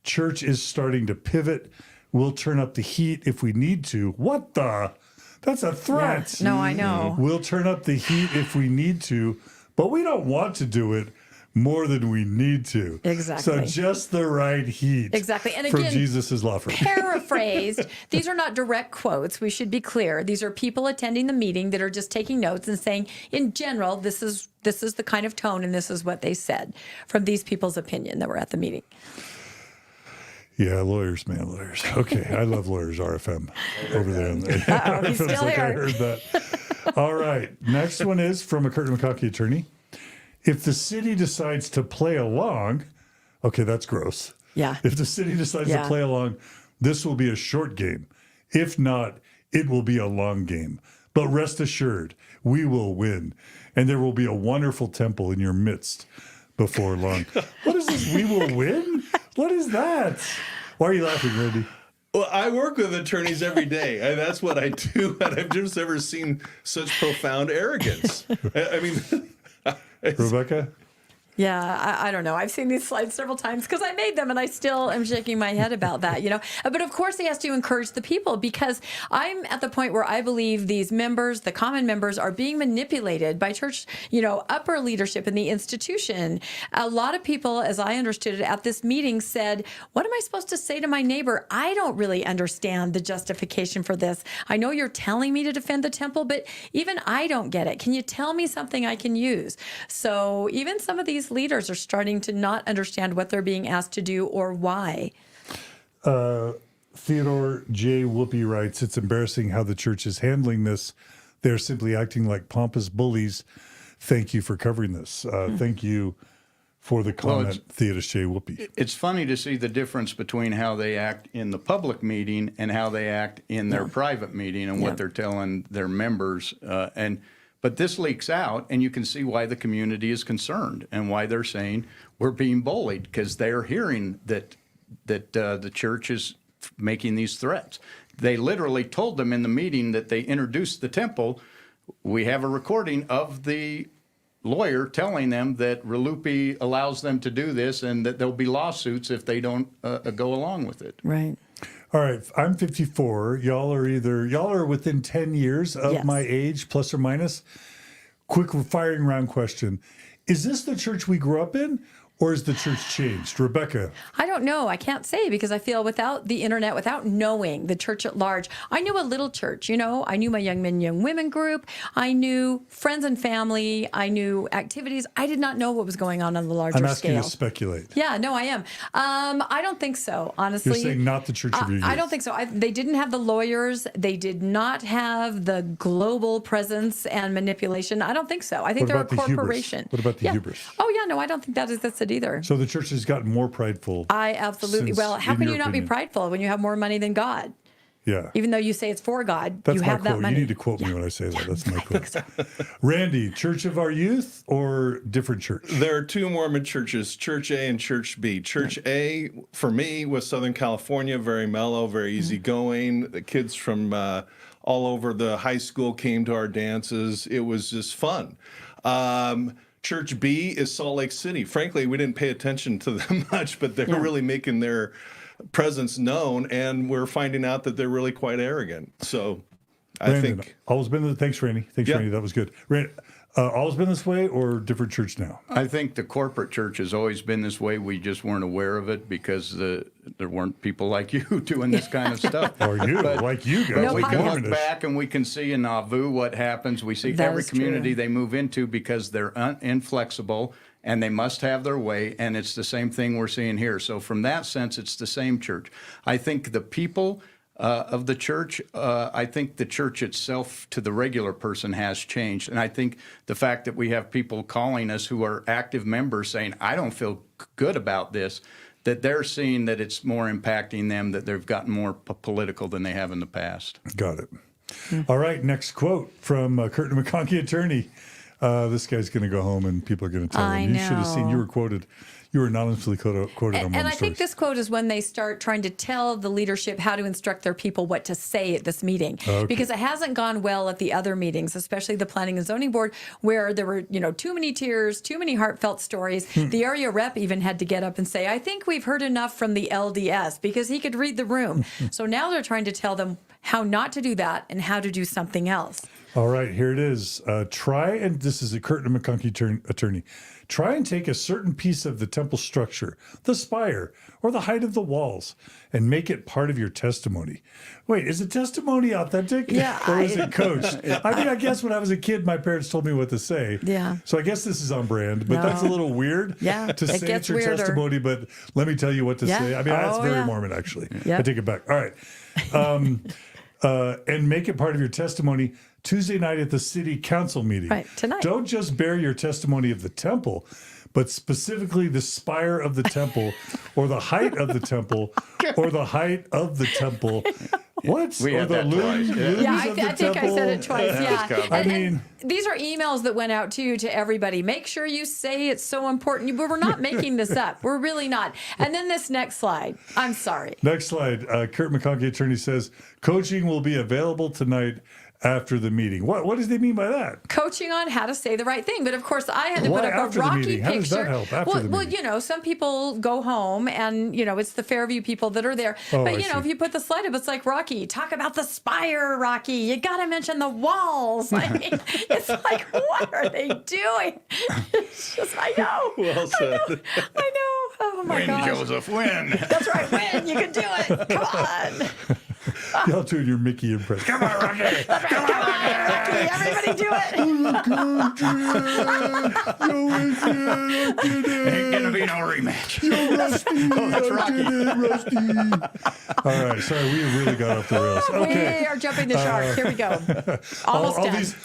Church is starting to pivot. We'll turn up the heat if we need to. What the? That's a threat. Yeah. No, I know. We'll turn up the heat if we need to, but we don't want to do it more than we need to. Exactly. So just the right heat. Exactly. And from again, Jesus' law firm. Paraphrased, these are not direct quotes. We should be clear. These are people attending the meeting that are just taking notes and saying, in general, this is the kind of tone and this is what they said from these people's opinion that were at the meeting. Yeah, lawyers, man, lawyers. Okay, I love lawyers, RFM, over there. He's still like here. I heard that. All right, next one is from a Kurt McConkey attorney. If the city decides to play along, okay, that's gross. Yeah. If the city decides to play along, this will be a short game. If not, it will be a long game. But rest assured, we will win. And there will be a wonderful temple in your midst before long. What is this? We will win? What is that? Why are you laughing, Randy? Well, I work with attorneys every day. That's what I do. And I've just never seen such profound arrogance. I mean, Rebecca? Yeah, I don't know. I've seen these slides several times because I made them and I still am shaking my head about that, you know. But of course, he has to encourage the people because I'm at the point where I believe these members, the common members, are being manipulated by church, you know, upper leadership in the institution. A lot of people, as I understood it at this meeting, said, what am I supposed to say to my neighbor? I don't really understand the justification for this. I know you're telling me to defend the temple, but even I don't get it. Can you tell me something I can use? So even some of these leaders are starting to not understand what they're being asked to do or why. Theodore J. Whoopi writes, it's embarrassing how the church is handling this. They're simply acting like pompous bullies. Thank you for covering this. Thank you for the comment, Theodore J. Whoopi. It's funny to see the difference between how they act in the public meeting and how they act in their private meeting and what they're telling their members. But this leaks out, and you can see why the community is concerned and why they're saying we're being bullied, because they're hearing that the church is making these threats. They literally told them in the meeting that they introduced the temple. We have a recording of the lawyer telling them that RLUIPI allows them to do this and that there'll be lawsuits if they don't go along with it. Right. All right, I'm 54. Y'all are within 10 years of my age, plus or minus. Quick firing round question. Is this the church we grew up in, or is the church changed? Rebecca? I don't know. I can't say because I feel without the internet, without knowing the church at large, I knew a little church, you know. I knew my young men, young women group. I knew friends and family. I knew activities. I did not know what was going on the larger scale. I'm asking you to speculate. Yeah, no, I am. I don't think so, honestly. You're saying not the church of your youth. I don't think so. They didn't have the lawyers. They did not have the global presence and manipulation. I don't think so. I think they're a corporation. What about the hubris? Oh, yeah, no, I don't think that's it either. So the church has gotten more prideful. I absolutely. Well, how can you not be prideful when you have more money than God? Yeah. Even though you say it's for God, That's you my have quote. that money. You need to quote me when I say that. That's my quote. Randy, Church of Our Youth or different church? There are two Mormon churches, Church A and Church B. Church A, for me, was Southern California, very mellow, very easygoing. The kids from all over the high school came to our dances. It was just fun. Church B is Salt Lake City. Frankly, we didn't pay attention to them much, but they're really making their presence known, and we're finding out that they're really quite arrogant. So I think always been. Thanks, Randy. Thanks, Randy. That was good. Randy, always been this way, or different church now? I think the corporate church has always been this way. We just weren't aware of it because there weren't people like you doing this kind of stuff. Or you, like you guys. But we can look back and we can see in Nauvoo what happens. We see every community they move into because they're inflexible and they must have their way. And it's the same thing we're seeing here. So from that sense, it's the same church. I think the people of the church, I think the church itself to the regular person has changed. And I think the fact that we have people calling us who are active members saying, I don't feel good about this, that they're seeing that it's more impacting them, that they've gotten more political than they have in the past. Got it. All right, next quote from Kurt McConkey, attorney. This guy's going to go home and people are going to tell I him. You should have seen, know. you were quoted. You were anonymously quoted on Mormon And I think Stories. this quote is when they start trying to tell the leadership how to instruct their people what to say at this meeting. Okay. Because it hasn't gone well at the other meetings, especially the Planning and Zoning Board, where there were, too many tears, too many heartfelt stories. The area rep even had to get up and say, I think we've heard enough from the LDS, because he could read the room. So now they're trying to tell them how not to do that and how to do something else. All right, here it is. This is a Curtin McConkie attorney. Try and take a certain piece of the temple structure, the spire, or the height of the walls, and make it part of your testimony. Wait, is a testimony authentic? Yeah. Or is it coached? I mean, I guess when I was a kid, my parents told me what to say. Yeah. So I guess this is on brand, but that's a little weird Yeah, to it say gets it's your weirder. testimony, but let me tell you what to Yeah. say. I mean, that's Oh, very yeah. Mormon, actually. Yeah. I take it back. All right. And make it part of your testimony Tuesday night at the city council meeting. Right, tonight. Don't just bear your testimony of the temple, but specifically the spire of the temple, or the height of the temple, or the height of the temple. What? We or had the that twice, yeah. Yeah, looms of the I think I said it twice. temple? Yeah. I And mean, these are emails that went out to everybody. Make sure you say it's so important. But we're not making this up. We're really not. And then this next slide. I'm sorry. next slide. Kurt McConkie, attorney, says coaching will be available tonight after the meeting. What does they mean by that? Coaching on how to say the right thing. But of course, I had to Why put up after a the Rocky meeting? How picture. does that help after the meeting? Some people go home and, it's the Fairview people that are there. Oh, but, I see. if you put the slide up, it's like Rocky. Talk about the spire, Rocky. You got to mention the walls. I mean, it's like, what are they doing? It's just, I know. Well said. I know. Oh, my Win, gosh. Joseph, win. That's right. Win. You can do it. Come on. Y'all doing your Mickey impression. Come on, Rocky. Come on, Rocky. Everybody do it. Ain't gonna be no rematch. That's Rocky. All right, sorry, we really got off the rails. Okay. We are jumping the shark. Here we go. Almost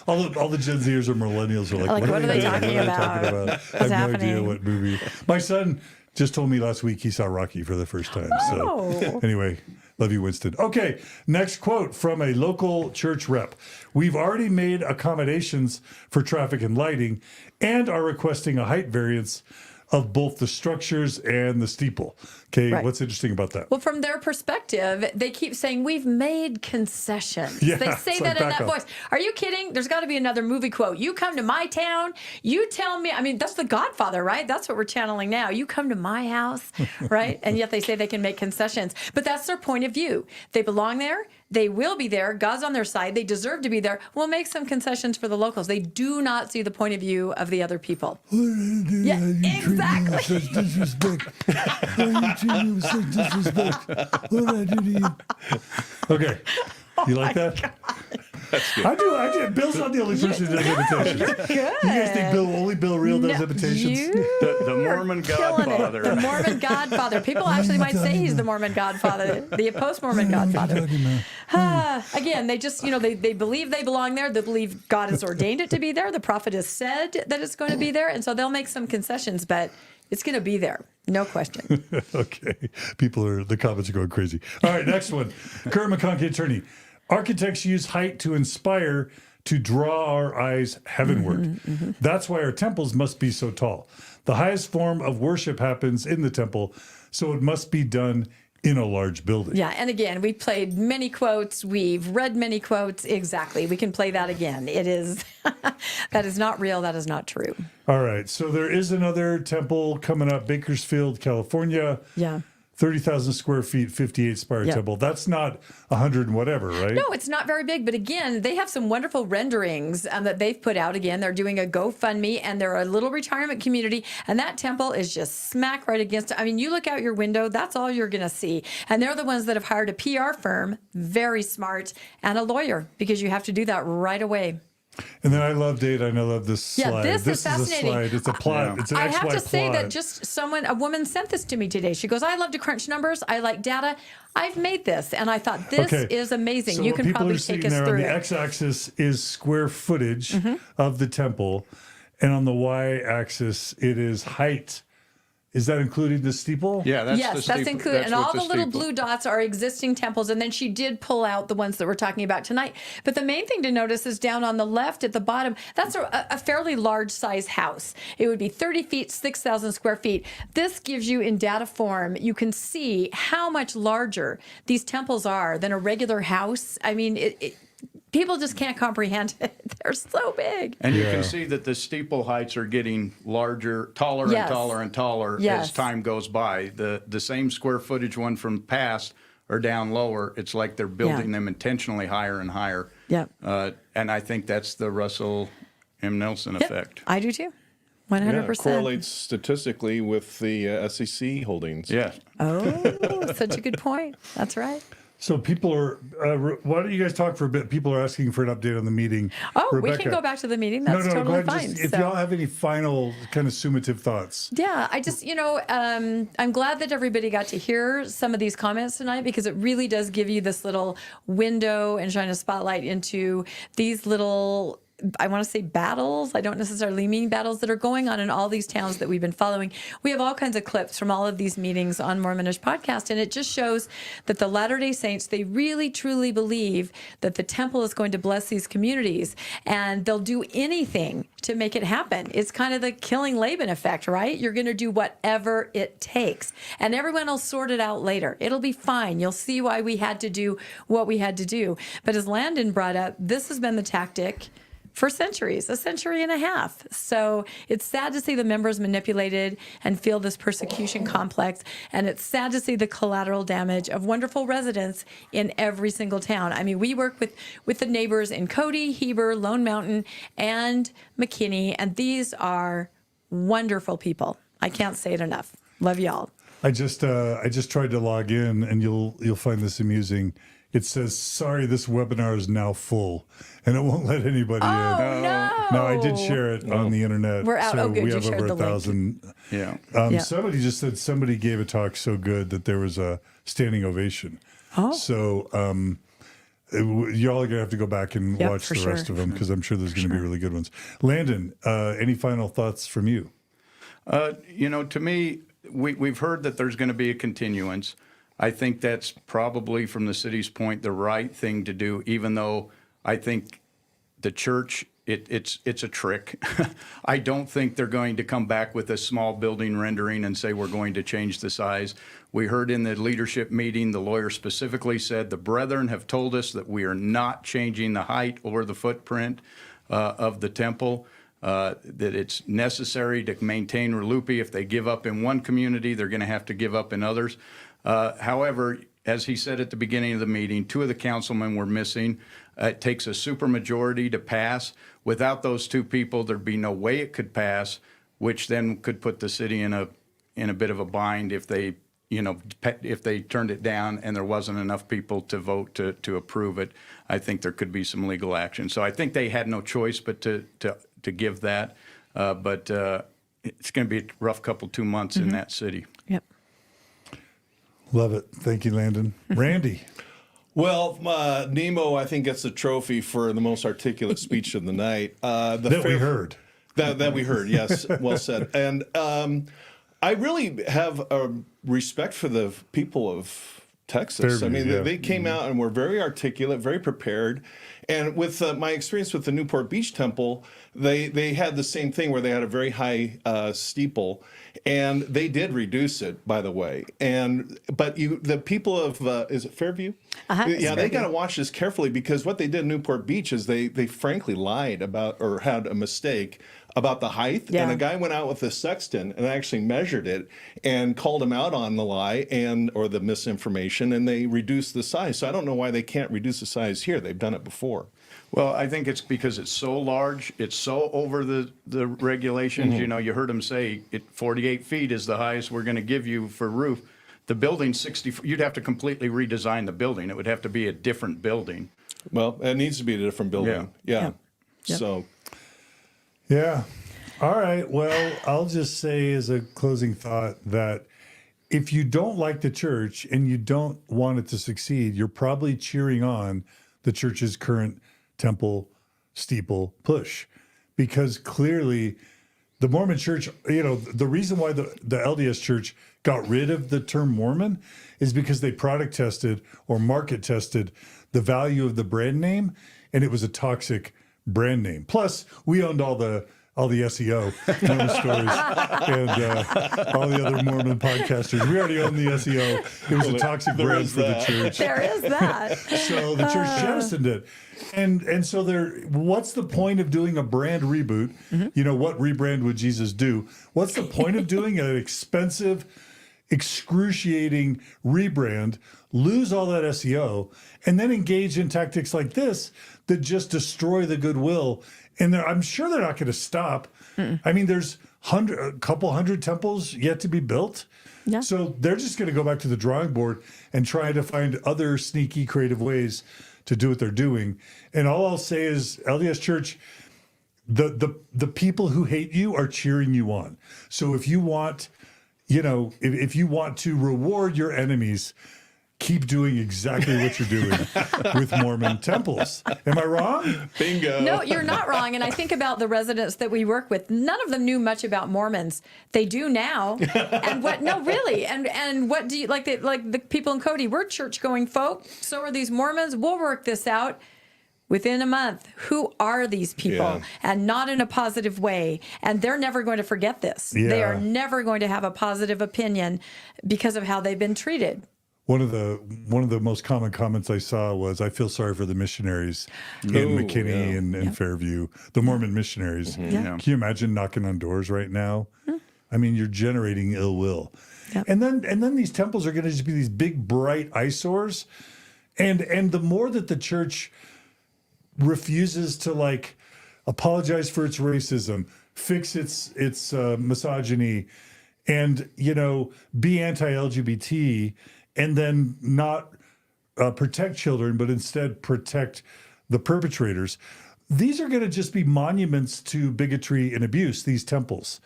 done. All the Gen Zers or millennials are like, what are they talking about? I have no idea what movie. My son just told me last week he saw Rocky for the first time. So anyway, love you, Winston. Okay, next quote from a local church rep. We've already made accommodations for traffic and lighting and are requesting a height variance of both the structures and the steeple. Okay, Right. what's interesting about that? Well, from their perspective, they keep saying, we've made concessions. Yeah, they say it's that like in back that up. voice. Are you kidding? There's got to be another movie quote. You come to my town, you tell me. I mean, that's the Godfather, right? That's what we're channeling now. You come to my house, right? And yet they say they can make concessions. But that's their point of view. They belong there. They will be there. God's on their side. They deserve to be there. We'll make some concessions for the locals. They do not see the point of view of the other people. Yeah, exactly. Such disrespect. Why are you treating me with such disrespect? What did I do to you? Okay. You like that? That's good. I do. Bill's not the only person who does imitations. Good. You guys think only Bill Real does imitations? The Mormon Godfather. The Mormon Godfather. People actually might say he's the Mormon Godfather, the post-Mormon Godfather. Again, they just, they believe they belong there. They believe God has ordained it to be there. The prophet has said that it's going to be there. And so they'll make some concessions, but it's going to be there. No question. Okay. The comments are going crazy. All right, next one. Kurt McConkie, attorney. Architects use height to inspire, to draw our eyes heavenward. That's why our temples must be so tall. The highest form of worship happens in the temple, so it must be done in a large building. Yeah, and again, we played many quotes. We've read many quotes. Exactly. We can play that again. It is, that is not real. That is not true. All right, so there is another temple coming up, Bakersfield, California. Yeah. 30,000 square feet, 58 spire Yeah. temple. That's not 100 and whatever, right? No, it's not very big. But again, they have some wonderful renderings that they've put out. Again, they're doing a GoFundMe, and they're a little retirement community. And that temple is just smack right against it. I mean, you look out your window, that's all you're going to see. And they're the ones that have hired a PR firm, very smart, and a lawyer, because you have to do that right away. And then I love data, and I love this slide. Yeah, this is fascinating. A slide. It's a plot. It's an I XY have to say plot. that just a woman sent this to me today. She goes, I love to crunch numbers. I like data. I've made this. And I thought, this is amazing. So you what can people probably are take seeing us there through on the it. x-axis is square footage of the temple, and on the y-axis it is height Is that including the steeple? Yeah, that's the Yes, steeple. that's included. And with all the little steeple. blue dots are existing temples. And then she did pull out the ones that we're talking about tonight. But the main thing to notice is down on the left at the bottom, that's a fairly large size house. It would be 30 feet, 6,000 square feet. This gives you in data form, you can see how much larger these temples are than a regular house. I mean, people just can't comprehend it. They're so big. And you can see that the steeple heights are getting larger, taller Yes. and taller and taller Yes. as time goes by. The same square footage one from past are down lower. It's like they're building them intentionally higher and higher. Yep. And I think that's the Russell M. Nelson effect. I do too. 100%. Yeah, correlates statistically with the SEC holdings. Yeah. Oh, such a good point. That's right. So people are, why don't you guys talk for a bit? People are asking for an update on the meeting. Oh, we Rebecca. can go back to the meeting. No, That's go totally ahead. fine. If y'all have any final kind of summative thoughts. Yeah, I just, I'm glad that everybody got to hear some of these comments tonight because it really does give you this little window and shine a spotlight into these little, I want to say battles. I don't necessarily mean battles that are going on in all these towns that we've been following. We have all kinds of clips from all of these meetings on Mormonish podcast, and it just shows that the Latter-day Saints, they really, truly believe that the temple is going to bless these communities, and they'll do anything to make it happen. It's kind of the killing Laban effect, right? You're going to do whatever it takes, and everyone will sort it out later. It'll be fine. You'll see why we had to do what we had to do. But as Landon brought up, this has been the tactic for centuries, a century and a half. So it's sad to see the members manipulated and feel this persecution complex. And it's sad to see the collateral damage of wonderful residents in every single town. I mean, we work with the neighbors in Cody, Heber, Lone Mountain, and McKinney. And these are wonderful people. I can't say it enough. Love y'all. I just tried to log in, and you'll find this amusing. It says, "Sorry, this webinar is now full," and it won't let anybody in. No. No, I did share it on the internet. We're out. So Oh, good. we You have shared over the link. 1,000. Yeah. Somebody just said somebody gave a talk so good that there was a standing ovation. Oh. So y'all are gonna have to go back and Yep, watch for the rest sure. of them because I'm sure there's going to be really good ones. Landon, any final thoughts from you? To me, we've heard that there's going to be a continuance. I think that's probably, from the city's point, the right thing to do, even though I think the church, it's a trick. I don't think they're going to come back with a small building rendering and say we're going to change the size. We heard in the leadership meeting, the lawyer specifically said, the brethren have told us that we are not changing the height or the footprint of the temple. That it's necessary to maintain Relupi. If they give up in one community, they're going to have to give up in others. However, as he said at the beginning of the meeting, 2 of the councilmen were missing. It takes a supermajority to pass. Without those 2 people, there'd be no way it could pass, which then could put the city in a bit of a bind if they turned it down and there wasn't enough people to vote to approve it. I think there could be some legal action. So I think they had no choice but to give that. But it's going to be a rough 2 months in that city. Yep. Love it. Thank you, Landon. Randy. Well, Nemo, I think, gets the trophy for the most articulate speech of the night. We heard. That we heard, yes. Well said. And I really have a respect for the people of Texas. Fairview, I mean, yeah. they came out and were very articulate, very prepared. And with my experience with the Newport Beach Temple, they had the same thing where they had a very high steeple, and they did reduce it, by the way. But the people of is it Fairview? Yeah, they got to watch this carefully because what they did in Newport Beach is they frankly lied about or had a mistake about the height. Yeah. And a guy went out with a sextant and actually measured it and called him out on the lie or the misinformation, and they reduced the size. So I don't know why they can't reduce the size here. They've done it before. Well, I think it's because it's so large, it's so over the regulations. Mm-hmm. You heard them say 48 feet is the highest we're going to give you for roof. The building's 60. You'd have to completely redesign the building. It would have to be a different building. Well, it needs to be a different building. Yeah. Yep. So. Yeah. All right. Well, I'll just say as a closing thought that if you don't like the church and you don't want it to succeed, you're probably cheering on the church's current temple steeple push, because clearly the Mormon church, the reason why the LDS church got rid of the term Mormon is because they product tested or market tested the value of the brand name, and it was a toxic brand name. Plus, we owned all the SEO, Mormon Stories, and all the other Mormon podcasters. We already owned the SEO. It was a toxic brand for the church. There is that. So the church jettisoned it. And so what's the point of doing a brand reboot? What rebrand would Jesus do? What's the point of doing an expensive, excruciating rebrand, lose all that SEO, and then engage in tactics like this that just destroy the goodwill? And I'm sure they're not going to stop. I mean, there's a couple hundred temples yet to be built. Yeah. So they're just going to go back to the drawing board and try to find other sneaky, creative ways to do what they're doing. And all I'll say is, LDS Church, the people who hate you are cheering you on. So if you want, if you want to reward your enemies, keep doing exactly what you're doing with Mormon temples. Am I wrong? Bingo. No, you're not wrong. And I think about the residents that we work with. None of them knew much about Mormons. They do now. And what? No, really. And what do you like? The people in Cody, we're church-going folk. So are these Mormons. We'll work this out within a month. Who are these people? Yeah. And not in a positive way. And they're never going to forget this. Yeah. They are never going to have a positive opinion because of how they've been treated. One of the most common comments I saw was, "I feel sorry for the missionaries in McKinney and Fairview, the Mormon missionaries." Yeah. Can you imagine knocking on doors right now? I mean, you're generating ill will. Yep. And then these temples are going to just be these big bright eyesores, and the more that the church refuses to apologize for its racism, fix its misogyny, and be anti-LGBT. And then not protect children, but instead protect the perpetrators. These are going to just be monuments to bigotry and abuse, these temples.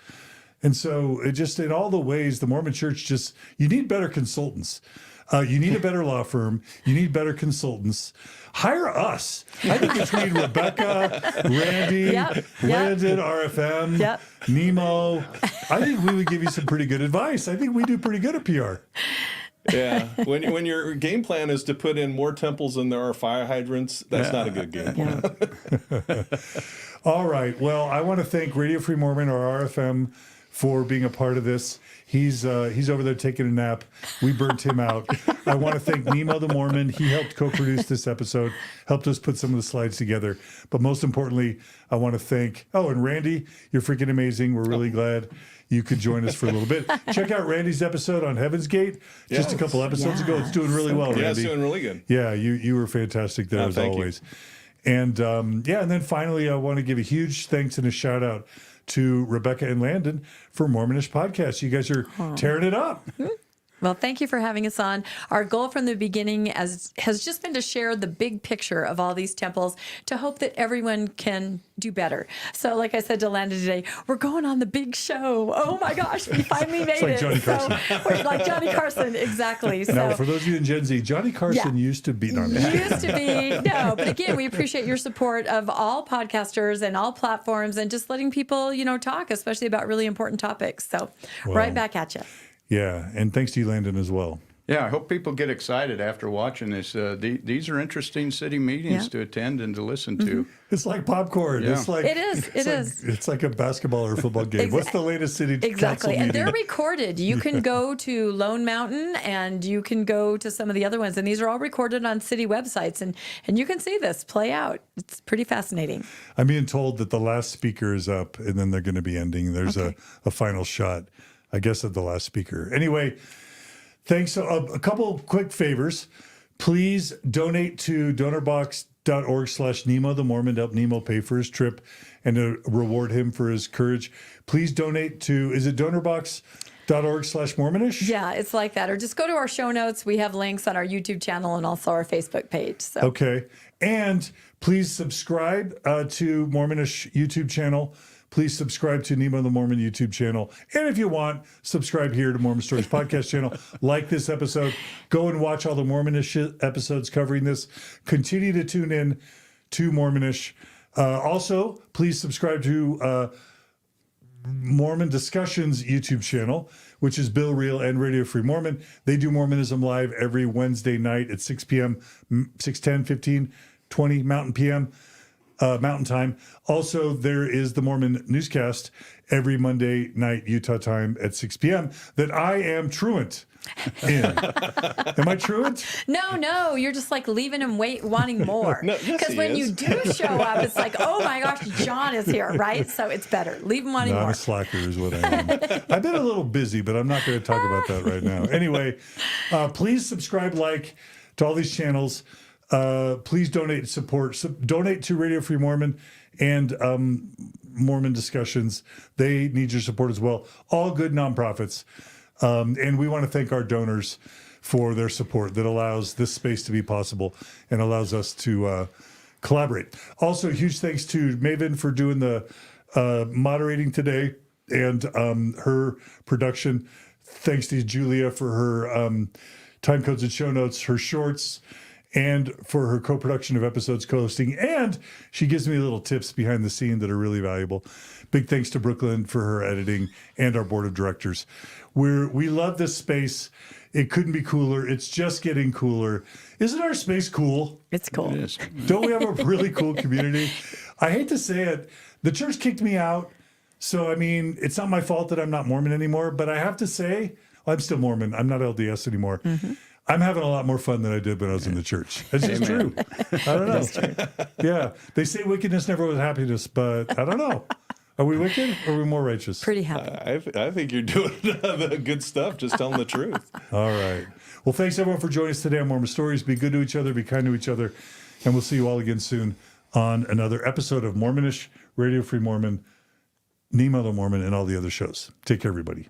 And so it just, in all the ways, the Mormon church you need better consultants. You need a better law firm. You need better consultants. Hire us. I think between Rebecca, Randy, Landon, RFM, Nemo, I think we would give you some pretty good advice. I think we do pretty good at PR. Yeah. When your game plan is to put in more temples than there are fire hydrants, that's not a good game plan. All right. Well, I want to thank Radio Free Mormon, or RFM, for being a part of this. He's over there taking a nap. We burnt him out. I want to thank Nemo the Mormon. He helped co-produce this episode, helped us put some of the slides together. But most importantly, I want to thank, and Randy, you're freaking amazing. We're really glad you could join us for a little bit. Check out Randy's episode on Heaven's Gate just a couple episodes ago. It's doing really well, Randy. Yeah, it's doing really good. Yeah, you were fantastic there as always. And and then finally, I want to give a huge thanks and a shout out to Rebecca and Landon for Mormonish Podcast. You guys are tearing it up. Well, thank you for having us on. Our goal from the beginning has just been to share the big picture of all these temples to hope that everyone can do better. So like I said to Landon today, we're going on the big show. Oh my gosh, we finally made it. Johnny Carson. So we're like Johnny Carson, exactly. So, now, for those of you in Gen Z, Johnny Carson used to be on used to be. No, but again, we appreciate your support of all podcasters and all platforms and just letting people, talk, especially about really important topics. So right back at you. Yeah, and thanks to you, Landon, as well. Yeah, I hope people get excited after watching this. These are interesting city meetings to attend and to listen to. It's like popcorn. Yeah. It's like it is. It's like a basketball or a football game. What's the latest city council meeting? And they're recorded. You can go to Lone Mountain and you can go to some of the other ones, and these are all recorded on city websites, and you can see this play out. It's pretty fascinating. I'm being told that the last speaker is up, and then they're going to be ending. There's a final shot, I guess, of the last speaker. Anyway, thanks. A couple quick favors. Please donate to donorbox.org/Nemo the Mormon to help Nemo pay for his trip and to reward him for his courage. Please donate to, is it donorbox.org/Mormonish? Yeah, it's like that. Or just go to our show notes. We have links on our YouTube channel and also our Facebook page. So. Okay. And please subscribe to Mormonish YouTube channel. Please subscribe to Nemo the Mormon YouTube channel. And if you want, subscribe here to Mormon Stories podcast channel. Like this episode. Go and watch all the Mormonish episodes covering this. Continue to tune in to Mormonish. Also, please subscribe to Mormon Discussions YouTube channel, which is Bill Reel and Radio Free Mormon. They do Mormonism live every Wednesday night at 6 p.m., 6:10, 15, 20 Mountain PM. Mountain Time. Also, there is the Mormon Newscast every Monday night Utah time at 6 p.m. that I am truant in. Am I truant? No, you're just like leaving him wanting more. No, yes, Because he when is. you do show up, it's like, oh my gosh, John is here, right? So it's better. Leave him wanting No, I'm more. a slacker is what I am. I've been a little busy, but I'm not going to talk about that right now. Anyway, please subscribe, like to all these channels. Please donate support. Donate to Radio Free Mormon and Mormon Discussions. They need your support as well. All good nonprofits. And we want to thank our donors for their support that allows this space to be possible and allows us to collaborate. Also, huge thanks to Maven for doing the moderating today and her production. Thanks to Julia for her time codes and show notes, her shorts, and for her co-production of episodes, co-hosting, and she gives me little tips behind the scene that are really valuable. Big thanks to Brooklyn for her editing and our board of directors. We love this space. It couldn't be cooler. It's just getting cooler. Isn't our space cool? It's cool. It is. Don't we have a really cool community? I hate to say it. The church kicked me out. So, I mean, it's not my fault that I'm not Mormon anymore, but I have to say, I'm still Mormon. I'm not LDS anymore. Mm-hmm. I'm having a lot more fun than I did when I was in the church. It's just true. I don't know. Yeah. They say wickedness never was happiness, but I don't know. Are we wicked or are we more righteous? Pretty happy. I think you're doing the good stuff, just telling the truth. All right. Well, thanks everyone for joining us today on Mormon Stories. Be good to each other, be kind to each other, and we'll see you all again soon on another episode of Mormonish, Radio Free Mormon, Nemo the Mormon, and all the other shows. Take care, everybody.